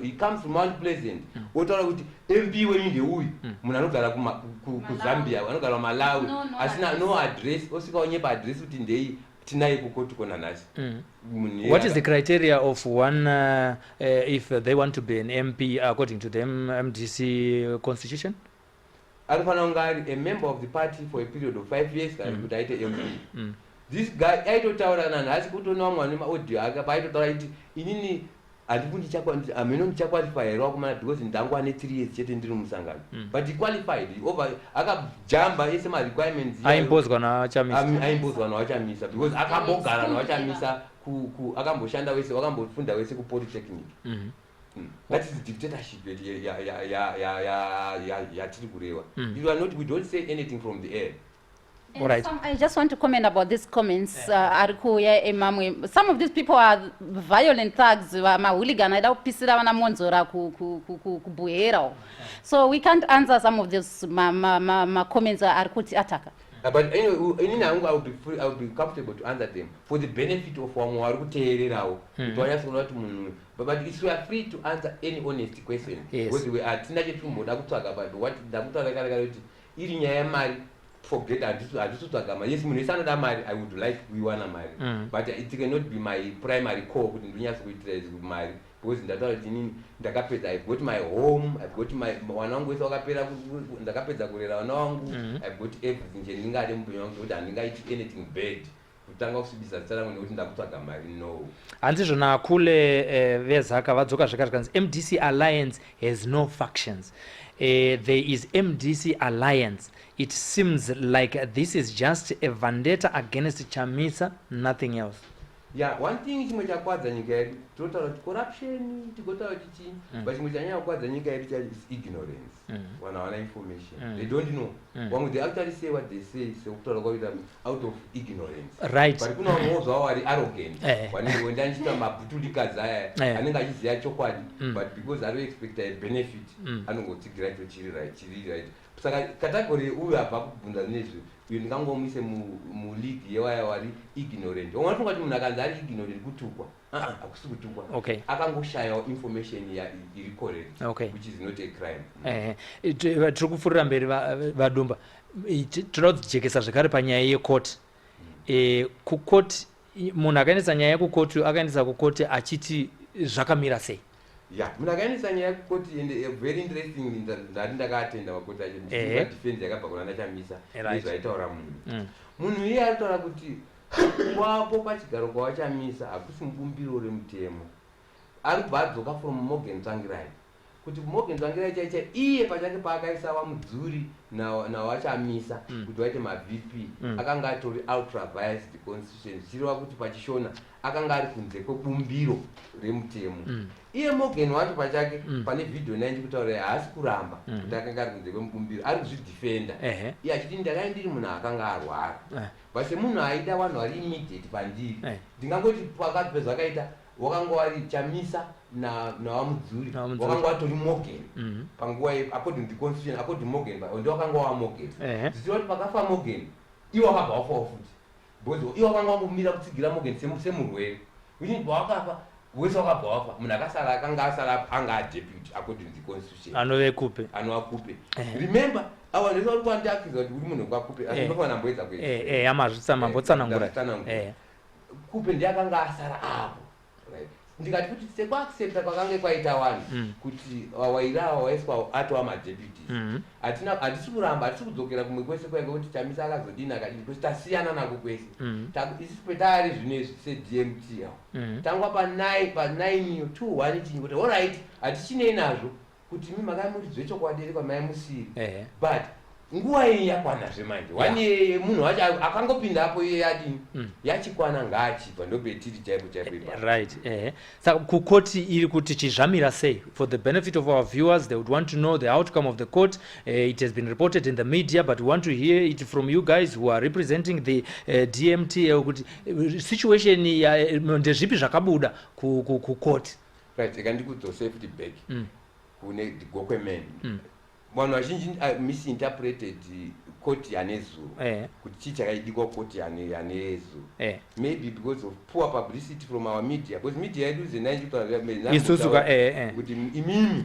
[SPEAKER 9] he comes from Mount Pleasant. What are we MP when in the Ui? Munanogara Zambia, Wanogara Malawi. As no address, also on your address within the
[SPEAKER 4] What is the criteria of one if they want to be an MP according to the MDC constitution?
[SPEAKER 9] A member of the party for a period of 5 years can be MP. This guy, I don't tell an as good to know one audio. I don't tell it in I may not qualify a rockman because in Dangwane 3 years yet in Musanga. But he qualified over I got Jamba is my requirements.
[SPEAKER 4] I impose gonna Chamisa.
[SPEAKER 9] I impose on Chamisa because I can't book on Chamisa who Agambo Shanda was Agambo Funda was a polytechnic. That is dictatorship. You are not, we don't say anything from the air.
[SPEAKER 4] All right.
[SPEAKER 8] I just want to comment about these comments. Some of these people are violent thugs. So we can't answer some of these comments.
[SPEAKER 9] But anyway, I will be comfortable to answer them for the benefit of one but if we are free to answer any honest question, because we are about what forget yes, I would like we wanna marry. But it cannot be my primary core with marry. Because I've got my home, I've got my I've got everything, anything bad. No.
[SPEAKER 4] Andizvona kule vezaka vadzoka zvakati kanzi MDC Alliance has no factions. There is MDC Alliance. It seems like this is just a vendetta against Chamisa, nothing else.
[SPEAKER 9] Yeah, one thing is total corruption, to go to but is ignorance. One our information. They don't know. When they actually say what they say, so out of ignorance.
[SPEAKER 4] Right.
[SPEAKER 9] But you know, arrogant. When they but because I don't expect a benefit, I don't go to great right. Category who are you can't go miss a league, you are ignorant. One thing that ignorant, okay. I can go share your information here, recorded,
[SPEAKER 4] okay,
[SPEAKER 9] which is not a crime.
[SPEAKER 4] Trukufurira mberi vadumba tinoda kujekesa zvakare panyaya yekoti. Kukoti munhu akaendesa nyaya yekukoti akaendesa kukoti achiti zvakamira sei?
[SPEAKER 9] Yeah, munakaendesa nyaya yekukoti and very interesting ndati ndakaatenda makoti acho defense yakabva kuna Chamisa nezvaitaura munhu iye aritaura kuti wapo pachigaro kwa Chamisa hakusi mubumbiro remutemo. Ari kubva adzoka from Morgan Tsvangirai kuti Morgan Tsvangirai chaicha iye pachake paakaisa vamudzuri nawachamisa kuti vaite maVP akanga atori ultra biased constitution zvichireva kuti pachishona akanga ari kunze kwebumbiro remutemo. Iye Morgan wacho pachake pane video 9 kutaura haasi kuramba kuti akanga ari kunze kwebumbiro ari kuzvidefenda iye achiti ndakanga ndiri munhu akanga arwara but semunhu aida vanhu vari immediate pandiri ndingangoti pakati pezvakaita wakanga wari Chamisa navamudzuri wakanga watori Morgan panguva according to the constitution according to Morgan ndio wakanga wa Morgan zvichireva kuti pakafa Morgan iwo wakabva wafawo futi because iwo wakanga wangomira kutsigira Morgan semurwere uchini pawakafa wese wakabva wafa munhu akasara akanga asara anga adeputy according to the constitution
[SPEAKER 4] anove kupe
[SPEAKER 9] remember awa ndese vari kuandiakidza kuti uri munhu kwakupe asi ndofana mboedza kuedza
[SPEAKER 4] amazvitsa mambotsanangura
[SPEAKER 9] kupe ndiye akanga asara apo ndikati kuti sekwaaccepta kwakanga kwaita vanhu kuti wairawa waiswa atova madeputies hatisi kuramba hatisi kudzokera kumwe kwese kwainge kuti Chamisa akazodini akadini kuti tasiyana nako kwese isusu petaari zvinezvi sedmtl tangwa pa9 2 1 kuti allright hatichinei nazvo kuti mimi makamuridzwe chokwadi kwa mai musiri but nguwa iyi yakwana zvemanje wane munhu wacho akangopinda hapo iye yadini yachikwana ngachibva ndobetiri chaipo
[SPEAKER 4] right saka kukoti iri kuti chizvamira sei for the benefit of our viewers. They would want to know the outcome of the court. It has been reported in the media, but we want to hear it from you guys who are representing the DMTL kuti situation ndezvipi zvakabuda ku court.
[SPEAKER 9] Right, ikandikudzo safety bag kune gokwemen vanhu vazhinji misinterpreted court yanezuro kuti chii chakaidikwa court yanezuro maybe because of poor publicity from our media, because media yedu
[SPEAKER 4] isusuka
[SPEAKER 9] kuti imimi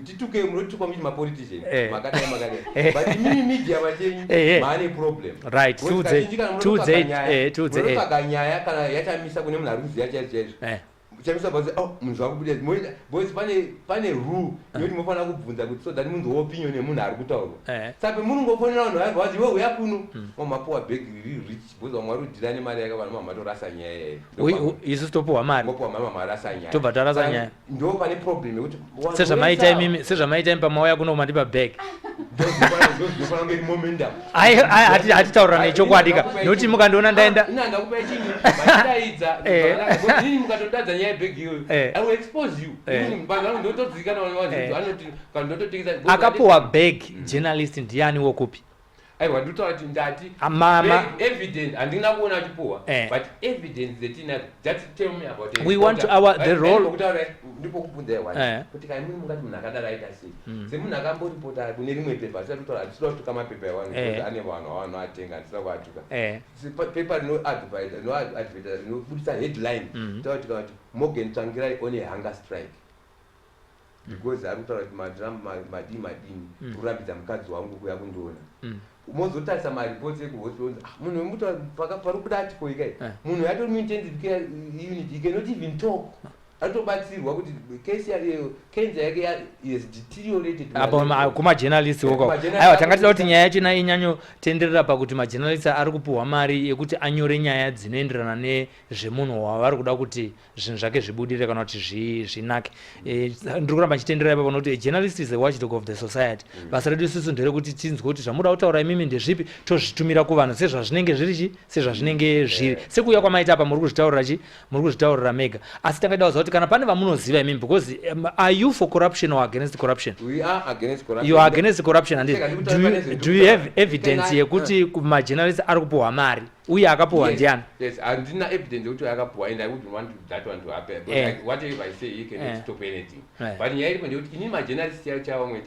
[SPEAKER 9] tituke munotukwa miti mapolitician makadai but imimi media vachenyi maane problem
[SPEAKER 4] right 2
[SPEAKER 9] kanyaya kana yachamisa kune munhu ari kuziya chaizvo Chamisa basi munhu wakubuda boys pane rule yoti mufana kubvunza kuti so that munhu opinion yemunhu ari kutaura saka munhu ngofonera vanhu vari vazi wewe yakuno mapuwa bag rich boys vamwari kudhira nemari yakavanhu mamatorasa nyaya
[SPEAKER 4] isu topuwa mari
[SPEAKER 9] ngopuwa mama marasa nyaya
[SPEAKER 4] tobva tarasa nyaya
[SPEAKER 9] ndo pane problem yekuti
[SPEAKER 4] sezvamaita pamauya kuno mandipa bag
[SPEAKER 9] ndofana ngeri momentum
[SPEAKER 4] hatitaurira nechokwadi nokuti mukandiona ndaenda
[SPEAKER 9] ndakupa chinhu vachidaidza ini mukatodadza nyaya bag iyoyo I will expose you vanhu ndotodzikana vanoti kana ndototengesa
[SPEAKER 4] akapuwa bag journalist ndiani wokupi
[SPEAKER 9] aiwa nditaura kuti ndati evidence handina kuona achipuwa but evidence that just tell me about it.
[SPEAKER 4] We want the role
[SPEAKER 9] ndipo kubvunza wani kuti kai munhu mungati munhu akadaro aita sei semunhu akamboripota kune rimwe pepa asati kutaura tisina kutuka mapepa ewani kuti ane vanhu avanoatenga hatisina kuatuka pepa rinoadvertise rinobudisa headline taura tikati Morgan Tsvangirai on a hunger strike because ari kutaura kuti madini kurambidza mukadzi wangu kuya kundoona mozotarisa maripoti ekuhospital munhu wemuta pari kuda atiko ikai munhu yatori muintensive unit you cannot even talk atobatsirwa kuti case cancer yake is deteriorated
[SPEAKER 4] kumajournalist woko aiwa tangatida kuti nyaya yacho inyanyotenderera pakuti majournalist ari kupuhwa mari yekuti anyore nyaya dzinoenderana nezvemunhu wavari kuda kuti zvinhu zvake zvibudire kana kuti zvinake ndiri kuramba chitenderera ipapo nokuti journalist is the watchdog of the society basa redu isusu nderekuti tinzwe kuti zvamuda kutaura imimi ndezvipi tozvitumira kuvanhu sezvazvinenge zviri sezvazvinenge zviri sekuuya kwamaita apa muri kuzvitaurira mega asi tangaida kuziva kuti kana pane vamunoziva imimi because are you for corruption or against corruption?
[SPEAKER 9] We are against corruption.
[SPEAKER 4] You are against corruption and do you have evidence yekuti majournalist ari kupuhwa mari uye akapuhwa ndiani?
[SPEAKER 9] Yes, handina evidence yekuti akapuhwa and I wouldn't want that one to happen, but like, whatever I say you cannot stop anything but nyaya iripo ndekuti ini majournalist chavo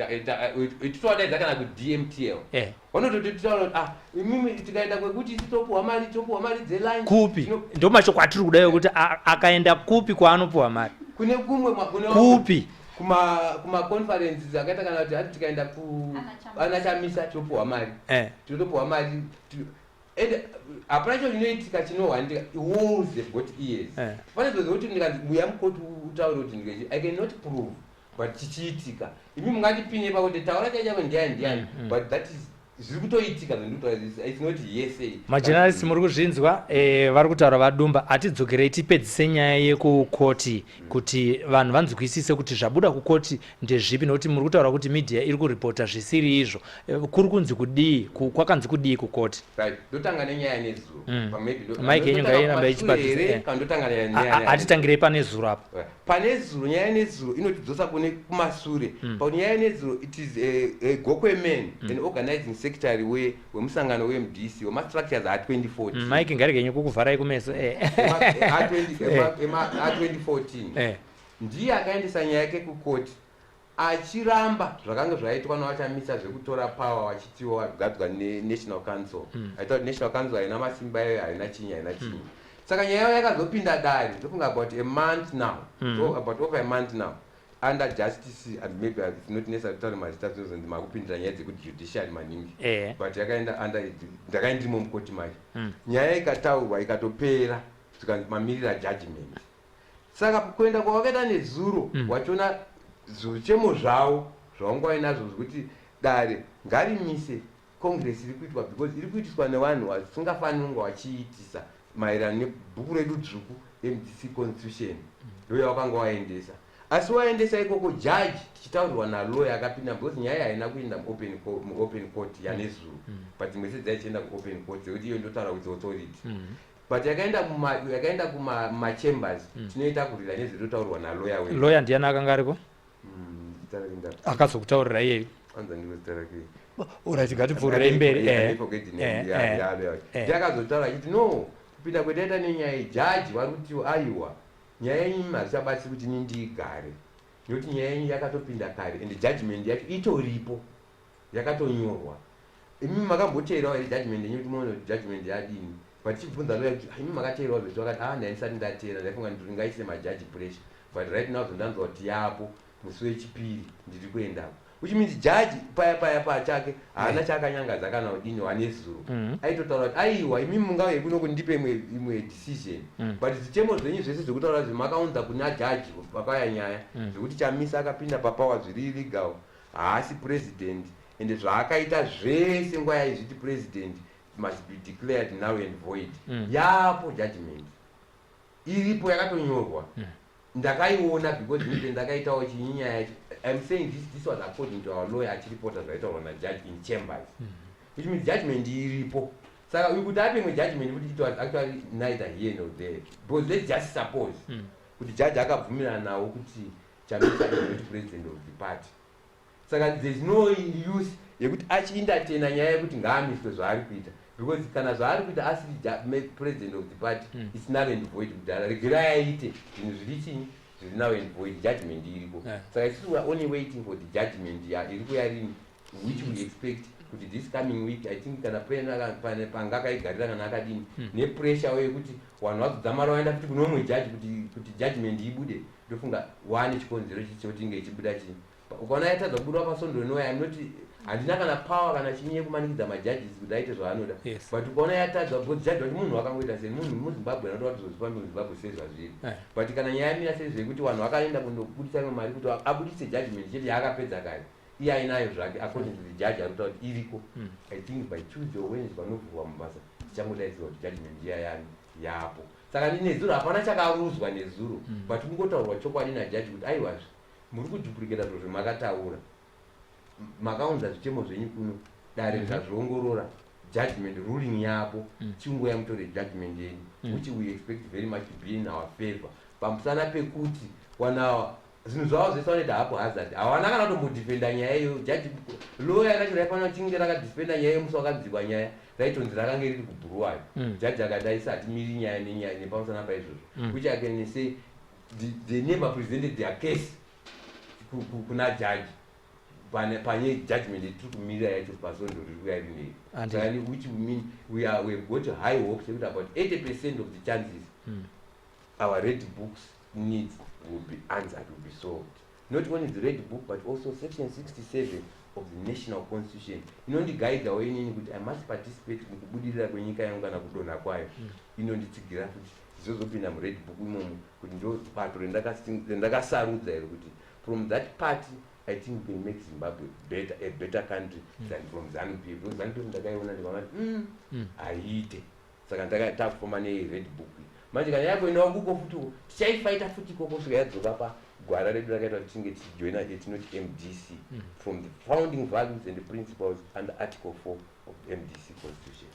[SPEAKER 9] titoadaidza kana ku DMTL vanototitaura kuti imimi tikaenda kwekuti topuhwa mari dzeline
[SPEAKER 4] kupi ndo mashoko atiri kudayo kuti akaenda kupi kwaanopuhwa mari
[SPEAKER 9] kune kumwe
[SPEAKER 4] kupi
[SPEAKER 9] kuma conferences akaita kana kuti hati tikaenda ku ana Chamisa topuhwa mari totopuhwa mari and aparacho inoitika chinohwandika walls have got ears pane zvokuti ndikabuya mukoti utaure kuti I cannot prove but chichiitika imi mungatipine pakuti taura chaichavo ndiani but that is zviri kutoitika it's not hearsay.
[SPEAKER 4] Majournalists muri kuzvinzwa vari kutaura vadumba atidzokerei tipedzise nyaya yekukoti kuti vanhu vanzwisise kuti zvabuda kukoti ndezvipi nokuti muri kutaura kuti media iri kuripota zvisiri izvo kuri kunzi kudii kwakanzi kudii kukoti
[SPEAKER 9] right ndotanga nenyaya nezuro
[SPEAKER 4] mike yenyu ngairamba ichibatisa atitangirei pane zuro apa
[SPEAKER 9] pane zuro nyaya nezuro inotidzosa kune kumasure panyaya nezuro it is a gokwemen an organizing secretary wemusangano weMDC wemastructures a2014
[SPEAKER 4] mike ngarigenyu kukuvharai kumeso
[SPEAKER 9] a2014 ndiye akaendesa nyaya yake kukoti achiramba zvakanga zvaitwa navachamisa zvekutora power vachitiwa vagadzwa neNational Council aita kuti National Council haina masimba iyoyo haina chinyi saka nyaya yayo yakazopinda dare ndofunga about a month now about over a month now under justice and maybe it's not necessary to tell mazita zvinhu makupindira nyaya dzekuti judiciary maningi but yakaenda under ndakaendimo mukoti macho nyaya ikataurwa ikatopera mamirira judgment saka kuenda kwavakaita nezuro wachiona zvichemo zvavo zvavangovainazvo zvekuti dare ngarimise congress iri kuitwa because iri kuitiswa nevanhu vasingafaniri kunge vachiitisa maererano nebhuku redu dzvuku MDC constitution ndoyo vakanga vaendesa asi waendesa ikoko judge tichitaurirwa nalawyer akapinda because nyaya haina kuenda open court yanezuru but imwe dzaichienda kuopen court dzekuti iyo ndotaura with authority but yakaenda kumachambers tinoita kurira nezvinotaurwa nalawyer wedu.
[SPEAKER 4] Lawyer ndiani akanga ariko akazokutaurira iyeyo?
[SPEAKER 9] Anza ndivozitarakei.
[SPEAKER 4] Alright, ngatipfuurire imberi.
[SPEAKER 9] Ndakazotaura achiti no kupinda kwetaita nenyaya yejaji vari kuti aiwa nyaya yenyu hazvichabatsi kuti nindigare nokuti nyaya yenyu yakatopinda kare and judgment yacho itoripo yakatonyorwa. Imi makamboteerawo here judgment yenyu kuti muone kuti judgment yadini but chibvunza lawyer kuti imi makateerawo zvesu vakati ndaisati ndateera ndaifunga kuti ringaise majaji pressure but right now ndanzwa kuti yapo musi wechipiri ndiri kuendako which means judge paya pachake haana chakanyangadza kana udini wanezuro aitotaura kuti aiwa imi mungauye kuno kundipe imwe decision but zvichemo zvenyu zvese zvekutaura zvemakaunza kuna judge pakauya nyaya zvekuti Chamisa akapinda papower zviri legal haasi president and zvaakaita zvese nguva yaizviti president must be declared null and void. Yapo judgment iripo yakatonyorwa ndakaiona because ndakaitawo chinyinya yacho. I'm saying this was according to our lawyer achireporta zvaitaurwa najudge in chambers which means judgment iripo. Saka kuti apemwe judgment kuti it was actually neither here nor there because let's just suppose kuti judge akabvumirana nawo kuti Chamisa is not president of the party. Saka there's no use yekuti achientertaina nyaya yekuti ngaamiswe zvaari kuita because kana zvaari kuita asiri president of the party it's null and void kudhara regerai aite zvinhu zviri chinyi zviri null and void judgment iripo. Saka isusu we are only waiting for the judgment iri kuya rini which we expect kuti this coming week I think kana panga akaigarira kana akadini nepressure yekuti vanhu vazodzamara vaenda futi kuno mumwe judge kuti judgment ibude ndofunga wane chikonzero chichotinge ichibuda chini ukaona yatadza kubudwa pasondonouya inoti handina kana power kana chinyi yekumanikidza majudges kuti aite zvaanoda but ukaona yatadza because judge wati munhu wakangoita sei munhu muzimbabwe anoda kuti zozipambe muzimbabwe sezvazviri but kana nyaya yamira sezvekuti vanhu vakaenda kundobudisa imwe mari kuti abudise judgment chete yaakapedza kare iye ainayo zvake according to the judge ari kutaura kuti iriko. I think by Tuesday or Wednesday panovhurwa mabasa tichangodaidzirwa kuti judgment iya yani yapo. Saka nezuro hapana chakaruzwa nezuro but kungotaurwa chokwadi najaji kuti aiwazve muri kuduplicata zviro zvemakataura makaunza zvichemo zvenyu kuno dare rizazviongorora judgment ruling yapo chingoya mutore judgment yenyu which we expect very much to be in our favor pamusana pekuti wanawa zvinhu zvavo zvese vanoita hapo hazard hawana kana kutombodifenda nyaya iyo jaji lawyer racho raifanira chinge rakadifenda nyaya yemusi wakadzikwa nyaya raitonzi rakanga riri kubhuruwayo jaji akati aisati miri nyaya nenyaya nepamusana paizvozvo which I can say they never presented their case kuna jaji panye judgment tiri kumirira yacho pasondo riri kuya rinei which mean we've got high hopes about 80% of the chances our red books needs will be answered, will be solved. Not only the red book but also section 67 of the national constitution inondiguida wenini kuti I must participate mukubudirira kwenyika yangu kana kudonha kwayo inonditsigira kuti zvozopinda mured book imomo kuti ndo pato rendakasarudza here kuti from that party I think we can make Zimbabwe a better country than from ZANU-PF. Because ZANU-PF ndakaiona ndikavati aiite saka ndakatafoma nered book manje kana yakuendawo kuko futi tichaifaita futi ikoko kusvika yadzoka pagwara redu rakaita kuti tinge tichijoina yetinoti MDC from the founding values and the principles under article 4 of the MDC constitution.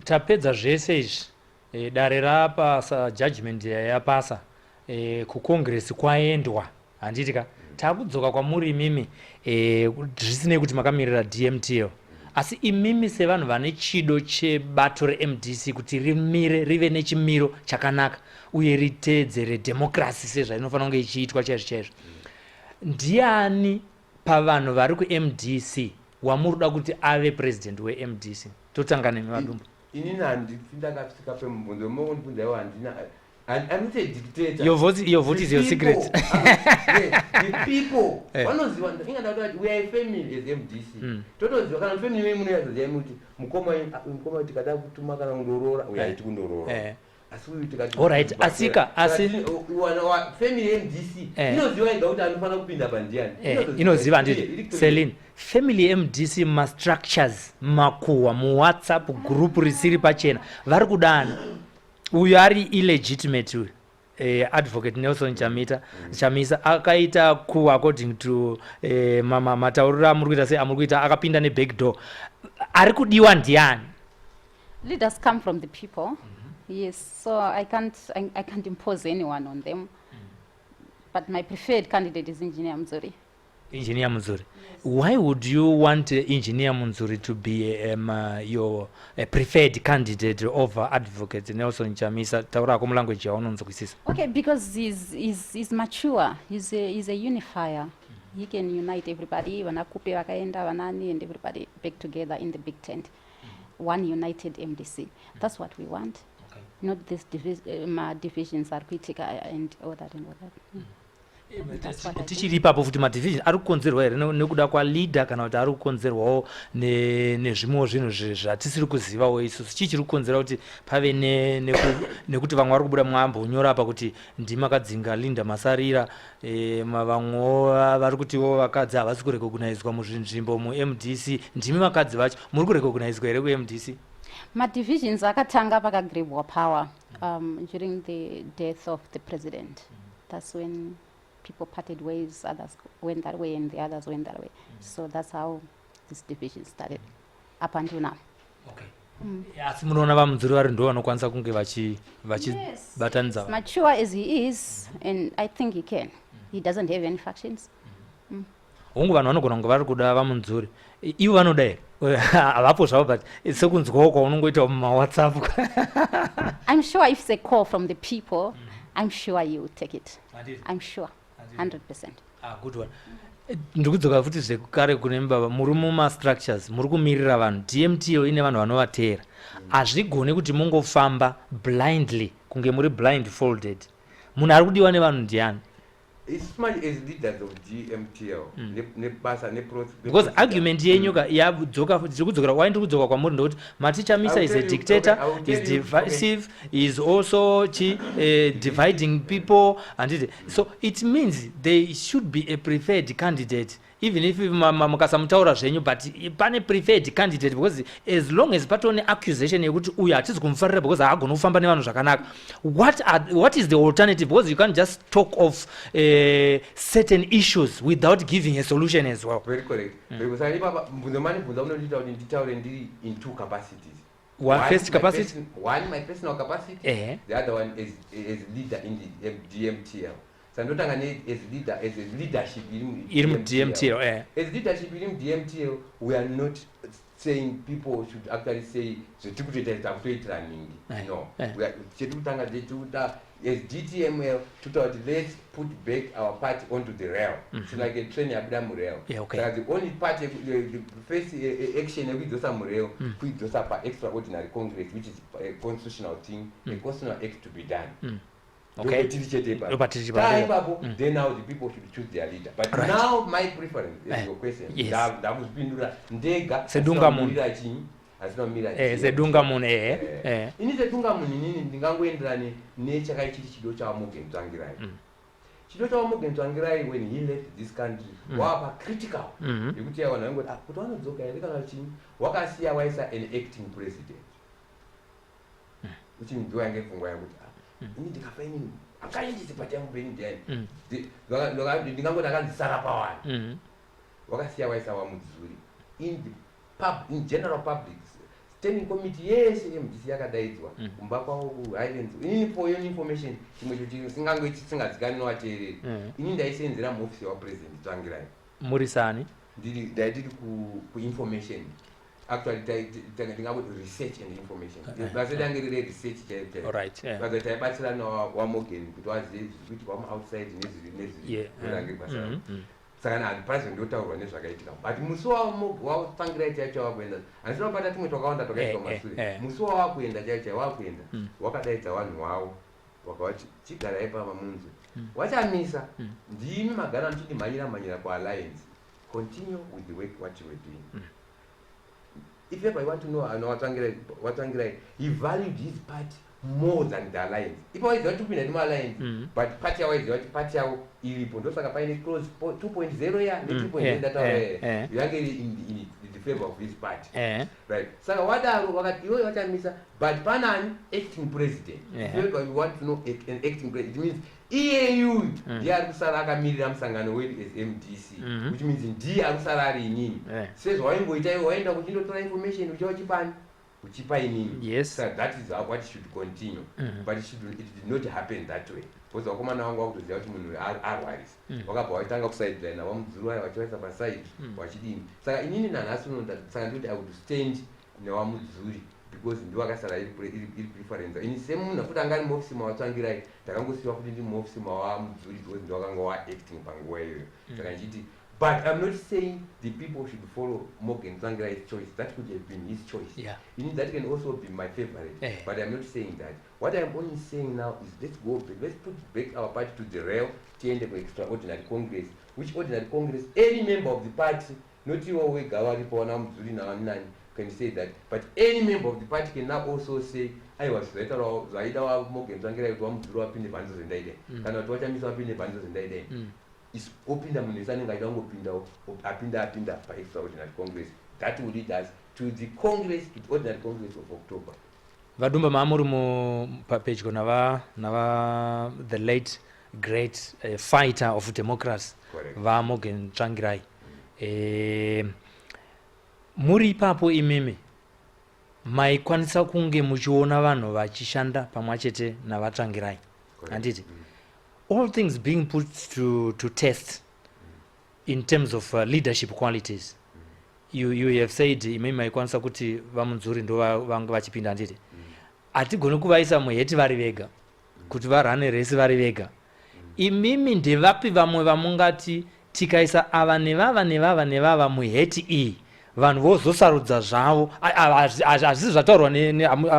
[SPEAKER 4] Tapedza zvese izvi dare rapasa judgment yapasa kucongress kwaendwa handitika takudzoka kwamuri mimi zvisinei kuti makamirira DMTL asi imimi sevanhu vane chido chebato reMDC kuti rimire rive nechimiro chakanaka uye riteedzere democracy sezvainofanira kunge ichiitwa chaizvo ndiani pavanhu vari kuMDC wamurida kuti ave president weMDC? Totanga nemi vadumbu.
[SPEAKER 9] Inini handipindakapsika pemubvunzo mokundibvunza iwo handina I'm not a dictator.
[SPEAKER 4] Your vote is your secret.
[SPEAKER 9] The people. Vanoziva ingada kuti we are a family as MDC. Totoziva kana family mimi munoyazoziva kuti mukoma tikada kutuma kana kundorora uyaiti kundorora. Asi uyu tikati
[SPEAKER 4] alright asika asi
[SPEAKER 9] family MDC inoziva ega kuti anofanira kupinda pandiani.
[SPEAKER 4] Inoziva nditi Celine family MDC ma structures makuwa mu WhatsApp group risiri pachena vari kudana uyu ari illegitimate uyu advocate Nelson Chamisa akaita ku according to matauriro amurikuita sei amurikuita akapinda ne back door ari kudiwa ndiani?
[SPEAKER 8] Leaders come from the people. Yes, so I can't impose anyone on them. But my preferred candidate is Engineer Mwonzora.
[SPEAKER 4] Engineer Mwonzora. Yes. Why would you want Engineer Mwonzora to be your preferred candidate over advocate Nelson Chamisa? Taura ko language ya unonzokwisisa.
[SPEAKER 8] Okay, because he's mature. He's a unifier. He can unite everybody. Wanakupe wakaenda wanani and everybody back together in the big tent. One united MDC. That's what we want. Okay. Not this divisions are critical and all that and all that.
[SPEAKER 4] Tichiri ipapo futi madivision ari kukonzerwa here nekuda kwaleader kana kuti ari kukonzerwawo nezvimwewo zvinhu zvatisiri kuzivawo isusu chichiri kukonzera kuti pave nekuti vamwe vari kubuda mwambonyora apa kuti ndimi akadzinga Linda Masarira vamwewo vari kutiwo vakadzi havasi kurekognizwa muzvinzvimbo muMDC ndimi vakadzi vacho muri kurekognizwa here kuMDC?
[SPEAKER 8] Madivisions akatanga pakagrebwa power during the death of the president. That's when people parted ways, others went that way and the others went that way. So that's how this division started up until now.
[SPEAKER 4] Okay. Asi munoona vaMwonzora vari ndo vanokwanisa kunge vachibatanidza.
[SPEAKER 8] Mature as he is, and I think he can. He doesn't have any factions.
[SPEAKER 4] Hongu vanhu vanogona kunge vari kuda vaMwonzora. Ivo vanoda here? Havapo zvavo but sekunzwawo kwaunongoita mumaWhatsApp.
[SPEAKER 8] I'm sure if it's a call from the people, I'm sure you will take it. I'm sure. 100%.
[SPEAKER 4] Good one. Ndikudzoka futi zvekare kune mbava muri mumastructures muri kumirira vanhu DMTL ine vanhu vanovateera hazvigone kuti mungofamba blindly kunge muri blindfolded. Munhu ari kudiwa nevanhu ndiani?
[SPEAKER 9] As much as leaders of DMTL,
[SPEAKER 4] because argument yenyu kudzokera why ndiri kudzoka kwamuri ndokuti Chamisa is a dictator, is divisive, is also dividing people and so it means they should be a preferred candidate. Even if mukasamutaura zvenyu but pane preferred candidate because as long as patone accusation yekuti uyu hatizi kumufarira because haagona kufamba nevanhu zvakanaka, what is the alternative? Because you can't just talk of certain issues without giving a solution as well.
[SPEAKER 9] Very correct. Because I remember in two capacities.
[SPEAKER 4] First capacity?
[SPEAKER 9] One, my personal capacity. The other one is leader in the DMTL. So not as leader, as a leadership in
[SPEAKER 4] DMTL.
[SPEAKER 9] As leadership in DMTL, we are not saying people should actually say the running. No. We are as DTML let's put back our party onto the rail. It's like a train abdam rail. So the only party the first action with those rail, with those extraordinary Congress, which is a constitutional thing, a constitutional act to be done.
[SPEAKER 4] Okay.
[SPEAKER 9] Then now the people should choose their leader. But now my preference is your question.
[SPEAKER 4] Yes.
[SPEAKER 9] Sedungamun ini sedungamun inini ndingangoenderana nechakaichiti chido chaMorgan Tsvangirai. Chido chaMorgan Tsvangirai when he left this country wapa critical yekuti yawana ngoti kuti vanodzoka here kana chini wakasiya waisa an acting president. Uchi ndo yange pfungwa yakuti ini ndikafa inini akaendese pati yangu peni ndiani ndingangoti akanzisara pawani wakasiya waisa waMwonzora in general public standing committee yes MDC yakadaidzwa kumba kwawo ku Highlands inini for your information chimwe choti singangoiti singadzikani novateereri ini ndaisenzera muofisi wapresident Tsvangirai
[SPEAKER 4] murisani
[SPEAKER 9] ndaitiri ku information actually ndingangoti research and information basa dangerere research chaiyo taibatsirana waMorgan kuti wazive kuti vamo outside nezvirange basa saka handipasi ndotaurwa nezvakaitika but musi waTsvangirai chaicho wakuenda handisina kupata tumwe twakawanda twakaitwa mashure musi wawakuenda chaicho wakuenda wakadaidza vanhu wavo wakavati chigarai papa Mwonzora waChamisa ndimi magana muchindimhanyira kualliance continue with the work what you were doing. If ever you want to know Tsvangirai, he valued his party more than the alliance. If I want to win an alliance, but party wise, party iripo. Those are paine close 2.0 ya, 2.0 that are in the favor of his party. Right. So what are Chamisa? But Panan acting president. If you want to know an acting president, it means EU. They are Saraka Miriam Sangano is MDC, which means in D are salary in. Says why we tell you information with George Pan. Yes. So that is what should continue. But it did not happen that way. Because the command now go to the ultimate are wise. Wakapo itanga upside then Mwonzora wachoisa baside wachidini. Saka inini na national that saka I would stand ne Mwonzora because ndo akasala iri preference. Ini same nafuta ngani mu office mawatsangirai takangosiwa kuti ndi mu office Mwonzora because ndo akanga wa acting pangweyo. Saka njiti. But I'm not saying the people should follow Morgan Tsvangirai's choice. That could have been his choice. Yeah. That can also be my favorite. But I'm not saying that. What I'm only saying now is let's put back our party to the rail, change the extraordinary Congress. Which ordinary Congress, any member of the party, not you always can say that, but any member of the party can now also say, I was later or Zaida Morgan Tsvangirai to Mwonzora up in the bands and died. And what Chamisa up in the bands and died. Is open the Munisani Apinda by extraordinary Congress. That will lead us to the Congress, the ordinary Congress of October.
[SPEAKER 4] Vadumba Mamuru mo page nava the late great fighter of democracy. Va Morgan Tsvangirai. Muri papo imeme. Maikwanisa kunge muchiona vanhu vachishanda pamwachete na Tsvangirai. Anditi. All things being put to test in terms of leadership qualities. You have said imeme ikwanisa kuti vaMwonzora ndo vanga vachipinda nditi. Atigone kuvaisa muheti vari vega kuti varane resi vari vega. Imimi ndevapi vamwe vamungati tikaisa ava nevava muheti iyi vanhu vozosarudza zvavo hazvisi zvataurwa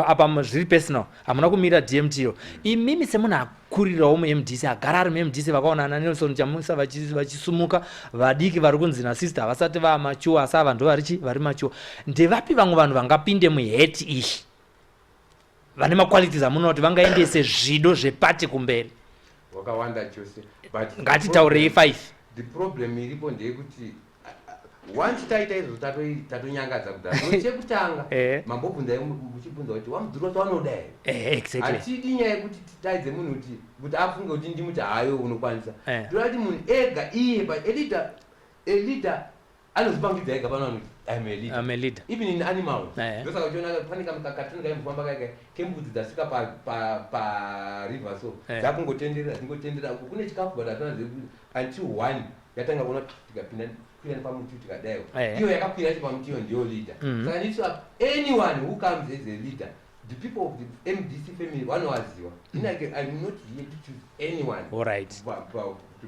[SPEAKER 4] apa zviri personal hamuna kumira DMTL. Imimi semunhu akurirawo muMDC agara ari muMDC vakaonana Nelson Chamisa vachisumuka vadiki vari kunzi nasister vasati vamachuwa asi ava ndo vari machuwa. Ndevapi vamwe vanhu vangapinde muheti iyi vane maqualities amunoti vangaendese zvido zvepati kumberi?
[SPEAKER 9] Wakawanda chose. But
[SPEAKER 4] ngatitaurei 5.
[SPEAKER 9] The problem iripo ndeyekuti once taita izvo tatonyangadza kudai chekutanga mambobvunza muchibvunza kuti Mwonzora wanoda here.
[SPEAKER 4] Exactly.
[SPEAKER 9] Atidi nyaya yekuti titaidze munhu kuti afunge kuti ndimuti hayo unokwanisa. Toda kuti munhu ega iye but a leader anozvipangidza ega pano kuti I'm a leader. Even in animals. Ndosaka uchiona pane kakatuni kaimufamba kaika kembudzi dzasvika pa river so dzakungotenderera dzingotendera uko kune chikafu but atinaze until 1 yatanga kuona tikapinda pamuti tikadayo iyo yakakwira pamutiyo ndiyo leader. Saka nditi anyone who comes as a leader, the people of the MDC family vanowaziva. I'm not here to choose anyone to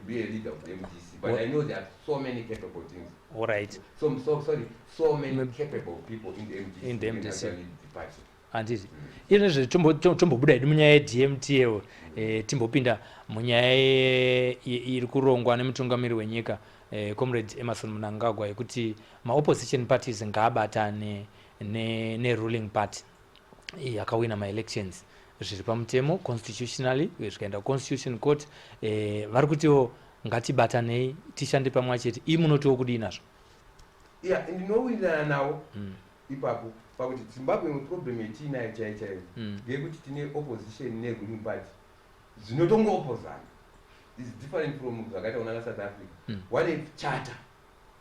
[SPEAKER 9] be a leader of the MDC, but I know there are so many capable things.
[SPEAKER 4] All right.
[SPEAKER 9] So many capable people in the MDC.
[SPEAKER 4] Anditi izvezve tombobuda hedu munyaya yeDMTL timbopinda munyaya iri kurongwa nemutungamiri wenyika comrade Emerson Mnangagwa yekuti ma-opposition parties ngaabatane ne-ruling party yakawina ma-elections zviri pamutemo constitutionally zvikaenda constitution court vari kutiwo ngatibatanei tishande pamwachete ii munotiwo kudii nazvo?
[SPEAKER 9] Ndinowirirana nawo ipapo pakuti Zimbabwe problem yetinayo chaiyo ngekuti tine opposition ne-ruling party dzinotongoopozana. This is different from zvakaita kuna South Africa. Wane charter.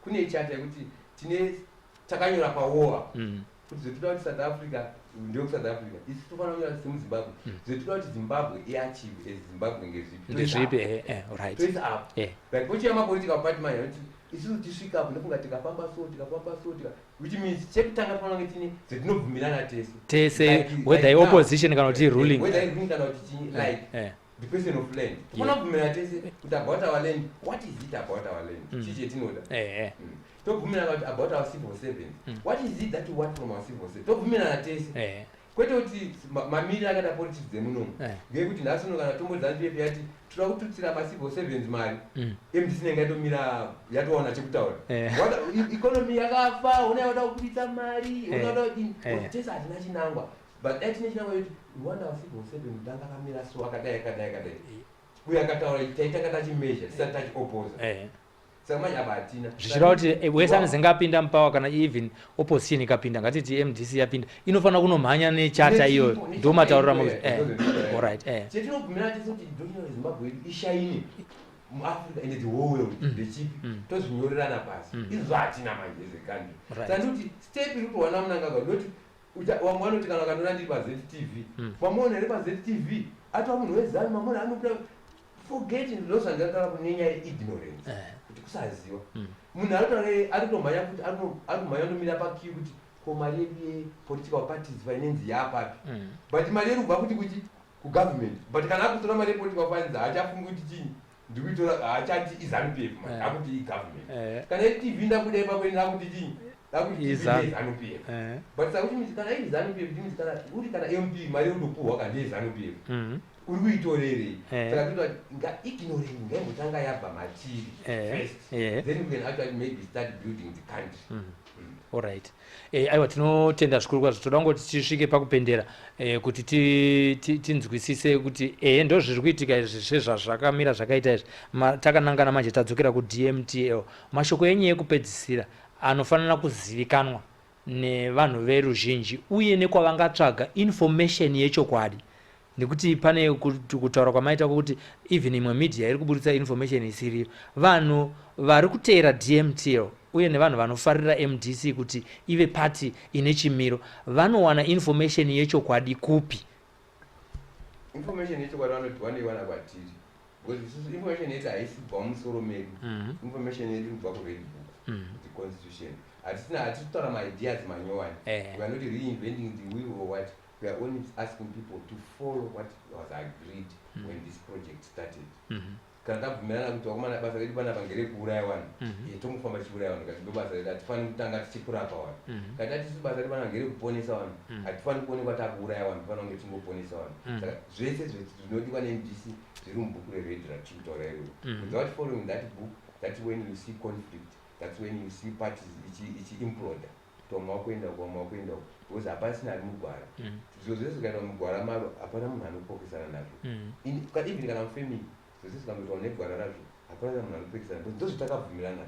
[SPEAKER 9] Kune charter yekuti tine takanyora pawowa kuti zvetinoda kuti South Africa ndio South Africa isi tofanira kunyora semuZimbabwe zvetinoda kuti Zimbabwe iachieve as Zimbabwe ngezvipi
[SPEAKER 4] right
[SPEAKER 9] trace up like pochiya mapolitical party manje kuti isusu tisvika apo ndofunga tikafamba so which means chekutanga tofanira kuti tine zetinobvumirana
[SPEAKER 4] tese whether opposition kana kuti ruling
[SPEAKER 9] whether ruling kana kuti like the question of land. Tofuna tese kuti about our land. What is it about our land? Chiche tinoda. Tofuna about our civil servants. What is it that you want from our civil servants? Tofuna tese. Kwete kuti mamiri akada politics dzemunomu. Ngekuti ndasino kana tombo dzanzve yati toda kututsira ma civil servants mari. MDC nengatomira yatoona chekutaura. Economy yakafa, unoda kupitsa mari, unoda kuti tese atina chinangwa. But we want our civil servants danga kamira so akadai. We are kataura taita kata chimeasure, sata opposer. saka manje abatina
[SPEAKER 4] zvichira kuti wese anozengapinda mupawa kana even opposition ikapinda ngatiti MDC yapinda inofanira kunomhanya nechata iyo ndo mataurira alright
[SPEAKER 9] chetinobvumira kuti document yeZimbabwe ishaine muAfrica and the whole world ndechipi tozvinyorerana pasi izvo hatina manje zekandi saka kuti step iri kuwana munangagwa ndoti wamwe vanoti kana kanona ndiri paZTV mamuona iri paZTV atova munhu wezanu mamuona anokuda forgetting ndozvandakatara kunenyaya yeignorance kuti kusaziva munhu ari kutomhanya kuti ari kumhanya ndomira pakiu kuti ko mari yedu yepolitical parties finance yapapi but mari yedu kubva kuti kugovernment but kana akutora mari yepolitical finance haachafungi kuti chii ndikuitora haachati iZANU-PF akuti igovernment kana iTV ndakudai pakweni akuti chii akuti iZANU-PF but saka kuti kana iZANU-PF uri kana MP mari yotopuhwa kana ndeyeZANU-PF uri kuitorerei saka kuti ignorance ngaimutanga yabva matiri first then we can actually maybe start building the country
[SPEAKER 4] alright aiwa tinotenda zvikuru kwazvo toda ngoti tisvike pakupendera kuti tinzwisise kuti ndo zviri kuitika izvi zvezvazvakamira zvakaita izvi takanangana manje tadzokera kuDMTL mashoko enyu ekupedzisira anofanira kuzivikanwa nevanhu veruzhinji uye nekwavangatsvaga information yechokwadi nekuti pane kutaura kwamaita kuti even imwe media iri kuburitsa information isiriyo vanhu vari kuteera DMTL uye nevanhu vanofarira MDC kuti ive party ine chimiro vanowana information yechokwadi kupi
[SPEAKER 9] information yechokwadi vanoiwana kwatiri because information yetu haisi kubva mumusoro medu information yetu kubva kured book the constitution hatitaura maideas manyowani we are not reinventing the wheel or what. We are only asking people to follow what was agreed when this project started. Kana tabvumirana kuti wakomana basa redu pana pangere kuuraya vanhu tomufamba tichiuraya vanhu kati ndobasa redu hatifaniri kutanga tichikurapa vanhu kati hatisi basa redu pana pangere kuponesa vanhu hatifaniri kuonekwa takuuraya vanhu pano kunge tingoponesa vanhu saka zvese zvinodiwa neMDC zviri mubhuku rered ratiri kutaura iroro without following that book, that's when you see conflict, that's when you see parties ichi-imploda tomwa kuenda kwamwa kuenda because hapasina ari mugwara zviro zvese zvikaenda mugwara maro hapana munhu anopokesana nazvo even kana mufamily zvese zvikangoitwa negwara razvo hapana munhu anopokesana because ndozvatakabvumirana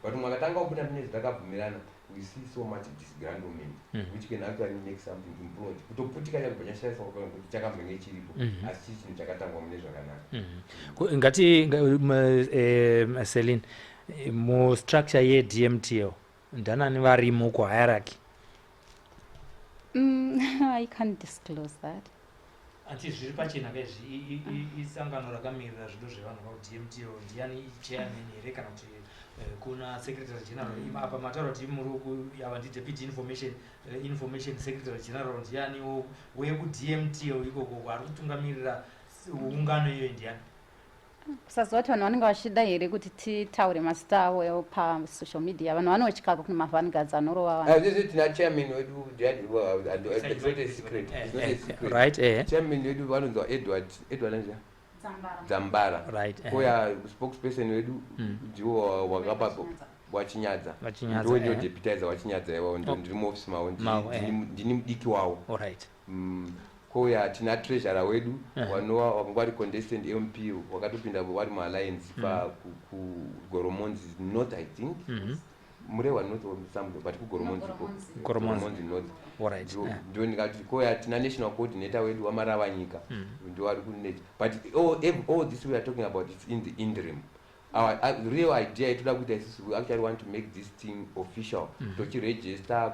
[SPEAKER 9] but mumwe akatanga kubuda mune zvatakabvumirana we see so much disgruntlement which can actually make something implode kutoputika chakubva chashaisa kuti chakambenge chiripo asi chii chinhu chakatangwa mune zvakanaka
[SPEAKER 4] ngati Celine mustructure yeDMTL ndanani varimo kuhierarchy
[SPEAKER 8] I can't disclose that.
[SPEAKER 4] Ati zviri pachena kaizvi isangano rakamirira zvido zvevanhu paDMTL ndiani chairman here kana kuti kuna secretary general apa matauro kuti muri yava ndi deputy information secretary general ndiani wekuDMTL ikoko ari kutungamirira ungano iyoyo ndiani
[SPEAKER 8] kusaziva kuti vanhu vanenge vachida here kuti titaure mazita avo pasocial media vanhu vanotyaka kune mavhangadzi anorova
[SPEAKER 9] vanhu tina chairman wedu chairman wedu vanonzwa Edward Dzambara koya spokesperson wedu ndiwo wakapa wachinyadza ndiwo ndio deputizer wachinyadza iwawo ndiri muofisi mavo ndini mudiki wavo koya tina treasurer wedu wanova wakanga vari contestant MP wakatopinda vari mualliance kugoromonzi north I think murehwa north or something but kugoromonzi north ndio ndikati koya tina national coordinator wedu wamarava nyika ndio vari kuneti but all this we are talking about is in the interim. Our real idea is that we actually want to make this thing official to register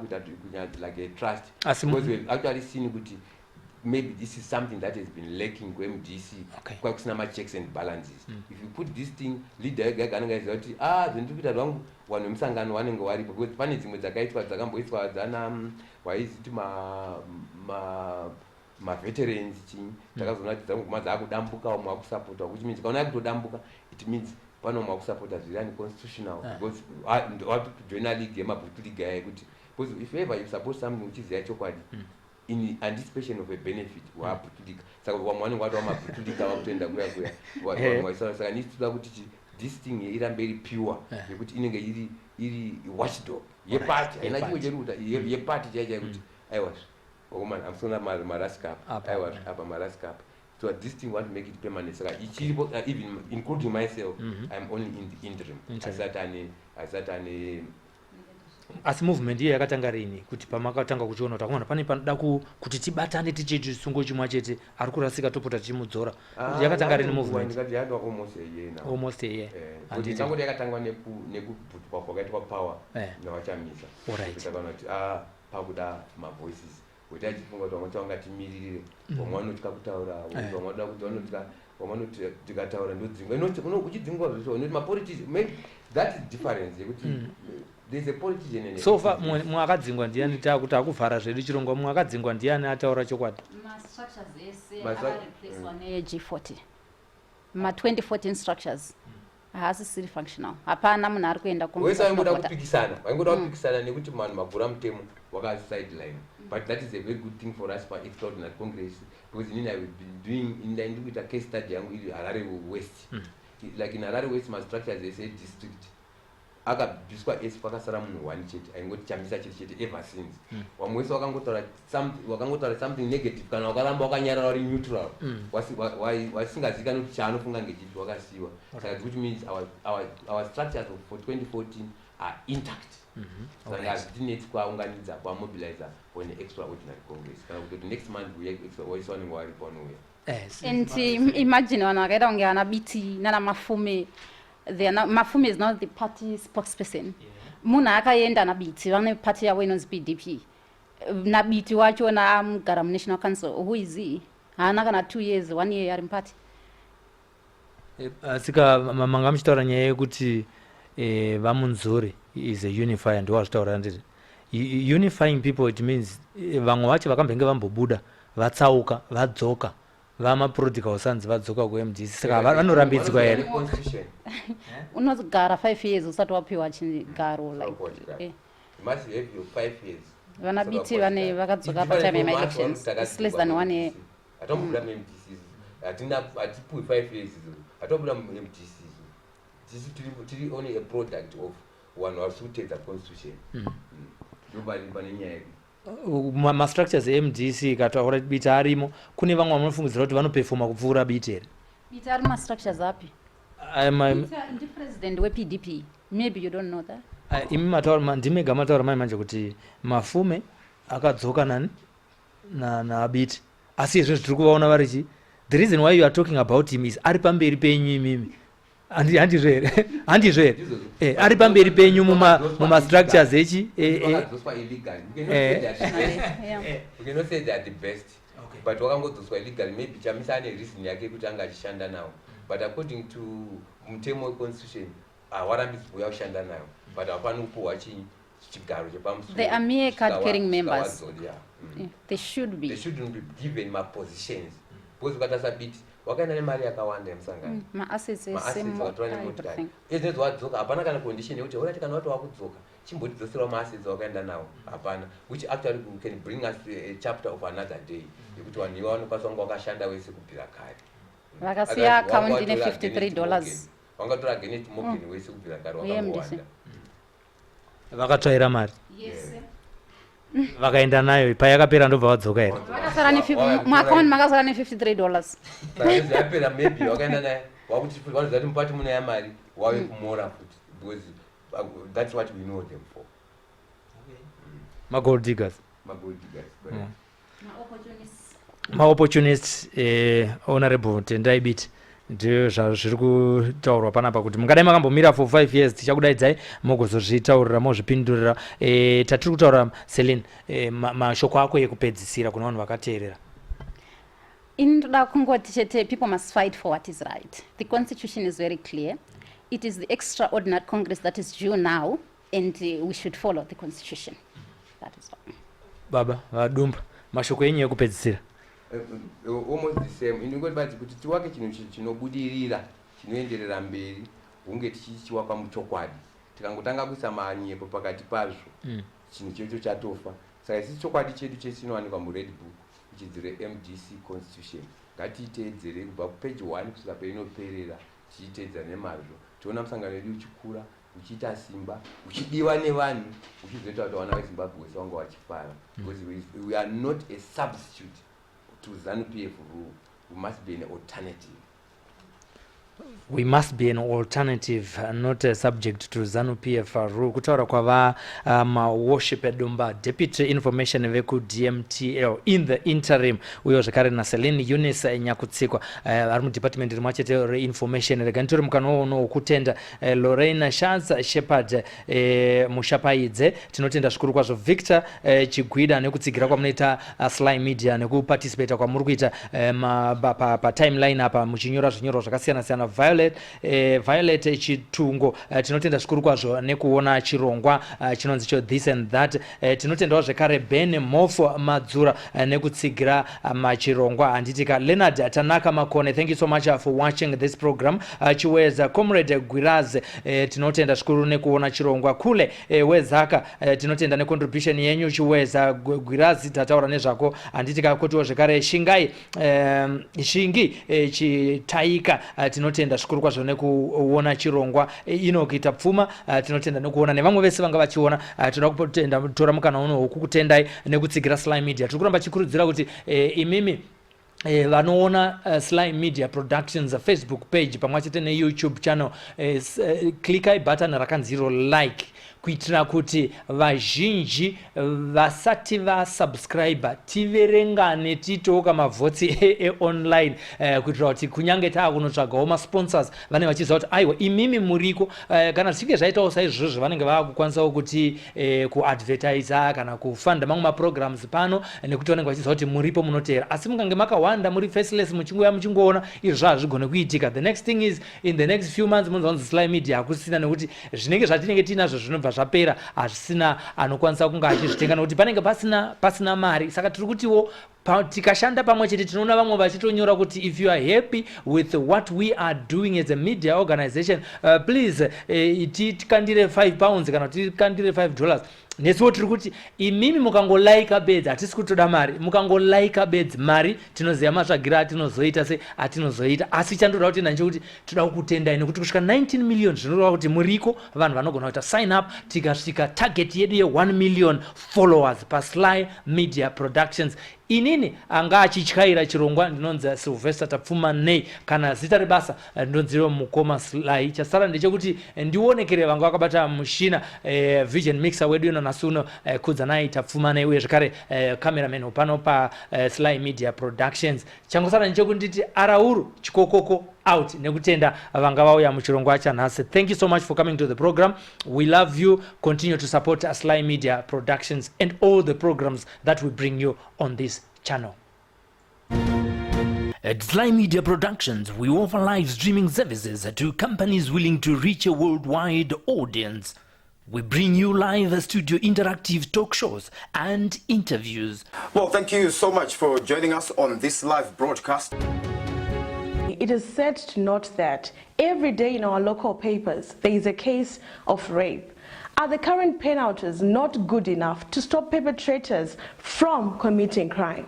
[SPEAKER 9] like a trust because we've actually seen maybe this is something that has been lacking with MDC. Kwa kusina checks and balances. If you put this thing, leader gananga is zoti zindipita zvangu vanhu vemusangano vanenge varipo because pane dzimwe dzakaitwa dzakamboiswa dzana waiziti veterans chinyi takazona kuti dzangoma dzakudambuka vamwe vakusapota which means kana yakutodambuka it means pano vamwe vakusapota zviri unconstitutional because watojoina league yemabhutu league aya kuti because if ever you support something uchiziva chokwadi in anticipation of a benefit wabhutulika saka vamwe vanenge vati vamabhutulika vakutoenda kuya saka nititoda kuti this thing irambe iri pure yekuti inenge iri watchdog yeparty haina chimwe cherikuta yeparty chaichai kuti aiwa wakomana amusona marascap aiwa apa marascap So this thing want to make it permanent. So even including myself, I'm only in the interim.
[SPEAKER 4] Asi movement hiyo yakatanga rini kuti pamakatanga kuchiona kuti akomana pane panoda kuti tibatane tichiti chisungo chimwe chete ari kurasika topota tichimudzora yakatanga rini movement
[SPEAKER 9] ndikati yadwa almost a year now.
[SPEAKER 4] Almost a year.
[SPEAKER 9] And ndangoti yakatangwa nekubhutwa kwakaitwa power nawachamisa.
[SPEAKER 4] Alright.
[SPEAKER 9] Kuti pakuda ma voices kuti achifunga kuti vamwe vangatimirire vamwe vanotya kutaura vamwe vanoda kuti vanotya vamwe vanoti tikataura ndodzinga uchidzingwa zvesho noti mapolitician that is difference yekuti there's a politician.
[SPEAKER 4] So far mwakadzingwa ndiani takuti akuvhara zvedu chirongwa mwakadzingwa ndiani ataura chokwadi
[SPEAKER 8] structures ese akareplacewa neG40 ma 2014 structures haasisiri functional hapana munhu ari kuenda
[SPEAKER 9] wese vaingoda kupikisana nekuti vanhu magura mutemo wakasideline. But that is a very good thing for us for extraordinary congress because I will be doing in the case study yangu iri Harare West. Like in Harare West my structures they say district akabviswa esi pakasara munhu one chete aingoti Chamisa chete ever since wamwese wakangotaura something negative kana wakaramba wakanyarara uri neutral wasingazikanwi kuti chaanofunga ngechiti wakasiyiwa saka which means our structures for 2014 are intact. Saka hazvitinetsi kwaunganidza kwamobilizer when extraordinary congress kana kuti next month waiswa nenguva varipo vanouya.
[SPEAKER 8] And imagine vanhu vakaita kunge vana biti nana mafume. Mafume is not the party spokesperson. Munhu akaenda nabiti vane party yavo inonzi PDP. Nabiti wacho amugara munational council. Who is he? Haana kana 2 years, 1 year ari mupati.
[SPEAKER 4] Sika manga muchitaura nyaya yekuti vamunzuri is a unifier ndo wazvitaura ndiri. Unifying people it means vamwe vacho vakambenge vambobuda vatsauka vadzoka vamapolitical sons vadzoka kuMDC saka vanorambidzwa here.
[SPEAKER 8] Unogara 5 years usati wapiwa chigaro like
[SPEAKER 9] you must have your 5 years.
[SPEAKER 8] Vana biti vane vakadzoka pa time elections it's less than 1 year.
[SPEAKER 9] Atombula MDC atipuwi 5 years atombula MDC tiri only a product of one who suited the constitution. Nobody banenya
[SPEAKER 4] ma structures MDC kataura bita arimo kune vamwe vanofungidzira kuti vanoperforma kupfuura biti here.
[SPEAKER 8] Bita ari ma structures api? Ndi president we PDP. Maybe you don't know that.
[SPEAKER 4] Imi mataura ndimega mataura manje kuti mafume akadzoka nani na biti. Asi izvo tiri kuvaona varichi. The reason why you are talking about him is ari pamberi penyu imimi. Handizvere ari pamberi penyu muma structures echi
[SPEAKER 9] wakadzoswa illegal. You cannot say they are the best. But wakangodzoswa illegal maybe Chamisa ane reason yake kuti anga achishanda nawo. But according to mutemo constitution warambidzwa kushanda nayo. But hapana kupuwa chigaro chepamusoro.
[SPEAKER 8] They are mere card carrying members. They shouldn't be
[SPEAKER 9] given my positions. Because ukatasa biti wakaenda nemari yakawanda yemusangano
[SPEAKER 8] maassets
[SPEAKER 9] everything izvinezvo wadzoka hapana kana condition yekuti urati kana wati wakudzoka chimbotidzosera maassets wakaenda nawo hapana, which actually can bring us a chapter of another day yekuti vanhu ivo vanokwanisa kunge wakashanda wese kubvira kare
[SPEAKER 8] vakasiya account ine $53
[SPEAKER 9] vangatora Genet Morgan wese kubvira kare wakawanda
[SPEAKER 4] vakatsvaira mari vakaenda nayo payakapera ndobva vadzoka here
[SPEAKER 8] muaccount makasara ne$53
[SPEAKER 9] saka yapera maybe wakaenda naye wakuti vanoziva kuti mupati muna yamari wave kumora futi because that's what we know them for.
[SPEAKER 4] Gold diggers ma-opportunists honorable Tendai Bit ndio zviri kutaurwa panapa kuti mungadai makambomira for 5 years tichakudaidzai mogozozvitaurira mozvipindurira tatiri kutaura Celine mashoko ako ekupedzisira kuna vanhu vakateerera.
[SPEAKER 8] Indoda kungoti chete people must fight for what is right. The constitution is very clear. It is the extraordinary congress that is due now and we should follow the constitution. That is all.
[SPEAKER 4] Baba vadumba mashoko enyu ekupedzisira.
[SPEAKER 9] Almost the same. Inongoti bati kuti tiwake chinhu chinobudirira chinoenderera mberi hunge tichichiwaka muchokwadi tikangotanga kuisa manyepo pakati pazvo chinhu checho chatofa. Saka isi chokwadi chedu chesinowanikwa mured book chidzire MDC constitution ngatiiteedzere kubva kupage 1 kusvika peinoperera tichiteedza nemazvo tiona musangano wedu uchikura uchiita simba uchidiwa nevanhu uchizoita kuti vana veZimbabwe wese vanga vachifara because we are not a substitute to ZANU-PF rule. we must be an alternative.
[SPEAKER 4] We must be an alternative, not subject to ZANU-PF rule. Kutaura kwava worship Dumba, Deputy Information Veku DMTL in the interim. We also carry Naseline Eunice Nyakutsikwa, Army Department Machete Information, Regantur Mukano Kutenda, Lorraine Shaz Shepherd Mushapaidze, Tinotenda Shukuru kwazo Victor Chiguida Nekutsigira kwa mneta SlyMedia neku participate kwa Murukuita pa timeline hapa muchinyora zvinyoro zvakasiyana siyana Violet Chitungo tinotenda zvikuru kwazvo nekuona chirongwa chinonzi cho this and that tinotendawo zvekare Ben Mofo Madzura nekutsigira machirongwa handitika Leonard Tanaka Makone. Thank you so much for watching this program. Chiweza Comrade Gwiraz tinotenda zvikuru nekuona chirongwa kule wezaka tinotenda necontribution yenyu chiweza Gwiraz tataura nezvako handitika kotiwo zvekare Shingai Shingi chitaika tinotenda zvikuru kwazvo nekuona chirongwa inokuita pfuma tinotenda nekuona nevamwe vese vanga vachiona tinoda kutenda tora mukana uno wokukutendai nekutsigira SlyMedia. Tiri kuramba chikurudzira kuti imimi vanoona SlyMedia Productions Facebook page pamwachete neYouTube channel clickai button rakanzi like kuitira kuti vazhinji vasati vasubscriber tiverengane titoka mavhotsi online kuitira kuti kunyange taakunotsvagawo masponsors vane vachiziva kuti aiwa imimi muriko kana zvichinge zvaitawo saizvozvo vanenge vakukwanisawo kuti kuadvertisa kana kufanda mamwe maprograms pano nekuti vanenge vachiziva kuti muripo munotera. Asi mukange makawanda muri faceless muchingoya muchingoona izvo zvazvigone kuitika. The next thing is in the next few months munzonzi SlyMedia hakusina nekuti zvinenge zvatinenge tinazvo zvinobva zvapera hazvisina anokwanisa kunge achizvitenga nekuti panenge pasina mari. Saka tiri kutiwo tikashanda pamwe chete tinoona vamwe vachitonyora kuti if you are happy with what we are doing as a media organization please tikandire £5 kana tikandire $5. Nesuwo tiri kuti imimi mukangolaika bedzi hatisi kutoda mari, mukangolaika bedzi mari tinoziva matsvagira atinozoita se atinozoita. Asi chandoda kuti nanche toda kukutendai nekuti kusvika 19 million zvinoreva kuti muriko vanhu vanogona kuita sign up tikasvika target yedu ye 1 million followers pa SlyMedia Productions. Inini anga achityaira chirongwa ndinonzi Silvester tapfuma nei kana zita rebasa ndinonziro mukoma Sly. Chasara ndechekuti ndionekere vanga vakabata mushina vision mixer wedu nasuno kudza naye tapfuma nei uye zvakare cameraman pano pa SlyMedia Productions. Changosara ndechekuti nditi arauru chikokoko out nekutenda vanga vauya muchirongwa chanhasi. Thank you so much for coming to the program. We love you. Continue to support SlyMedia Productions and all the programs that we bring you on this channel.
[SPEAKER 1] At SlyMedia Productions, we offer live streaming services to companies willing to reach a worldwide audience. We bring you live studio interactive talk shows and interviews.
[SPEAKER 2] Well, thank you so much for joining us on this live broadcast.
[SPEAKER 3] It is said to note that every day in our local papers there is a case of rape. Are the current penalties not good enough to stop perpetrators from committing crime?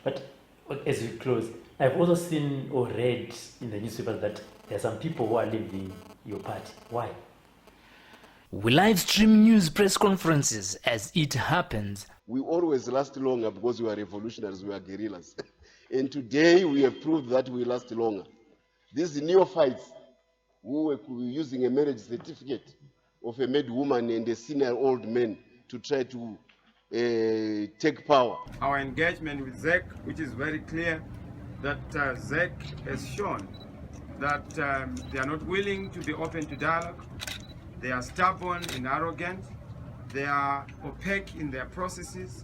[SPEAKER 10] But as we close, I've also seen or read in the newspapers that there are some people who are leaving your party. Why?
[SPEAKER 1] We live stream news press conferences as it happens.
[SPEAKER 5] We always last longer because we are revolutionaries, we are guerrillas. And today we have proved that we last longer. These neophytes who were using a marriage certificate of a married woman and a senior old man to try to take power.
[SPEAKER 6] Our engagement with ZEC, which is very clear, that ZEC has shown that they are not willing to be open to dialogue. They are stubborn and arrogant. They are opaque in their processes.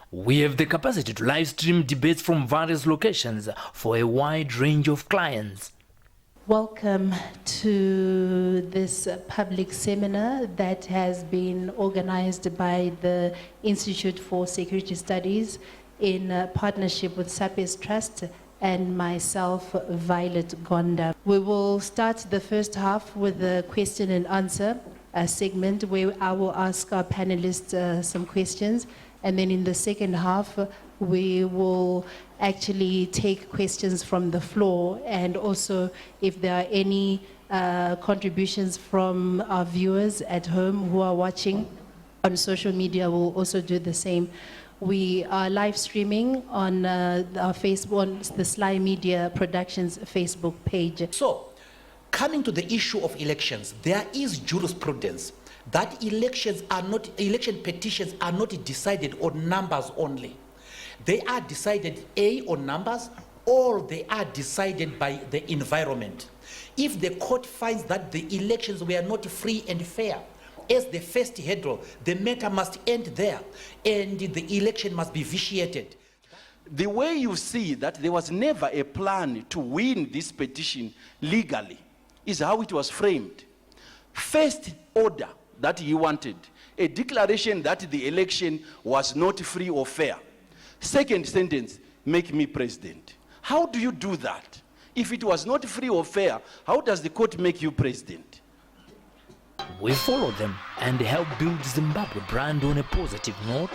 [SPEAKER 1] We have the capacity to live stream debates from various locations for a wide range of clients.
[SPEAKER 7] Welcome to this public seminar that has been organized by the Institute for Security Studies in partnership with SAPES Trust and myself, Violet Gonda. We will start the first half with a question and answer segment where I will ask our panelists some questions, and then in the second half we will actually take questions from the floor, and also if there are any contributions from our viewers at home who are watching on social media, we'll also do the same. We are live streaming on our Facebook, on the SlyMedia Productions Facebook page.
[SPEAKER 11] So, coming to the issue of elections, there is jurisprudence that election petitions are not decided on numbers only. They are decided on numbers, or they are decided by the environment. If the court finds that the elections were not free and fair, as the first hurdle, the matter must end there, and the election must be vitiated.
[SPEAKER 12] The way you see that there was never a plan to win this petition legally is how it was framed. First order that he wanted, a declaration that the election was not free or fair. Second sentence, make me president. How do you do that? If it was not free or fair, how does the court make you president?
[SPEAKER 1] We follow them and help build Zimbabwe brand on a positive note.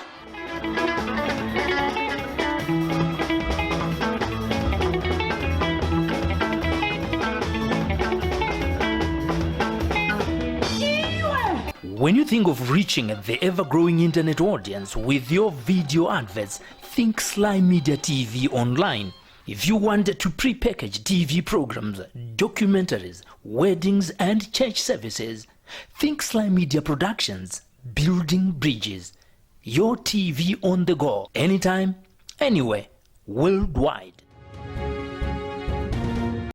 [SPEAKER 1] When you think of reaching the ever-growing internet audience with your video adverts, think SlyMedia TV Online. If you want to pre-package TV programs, documentaries, weddings and church services, think SlyMedia Productions, building bridges. Your TV on the go, anytime, anywhere, worldwide.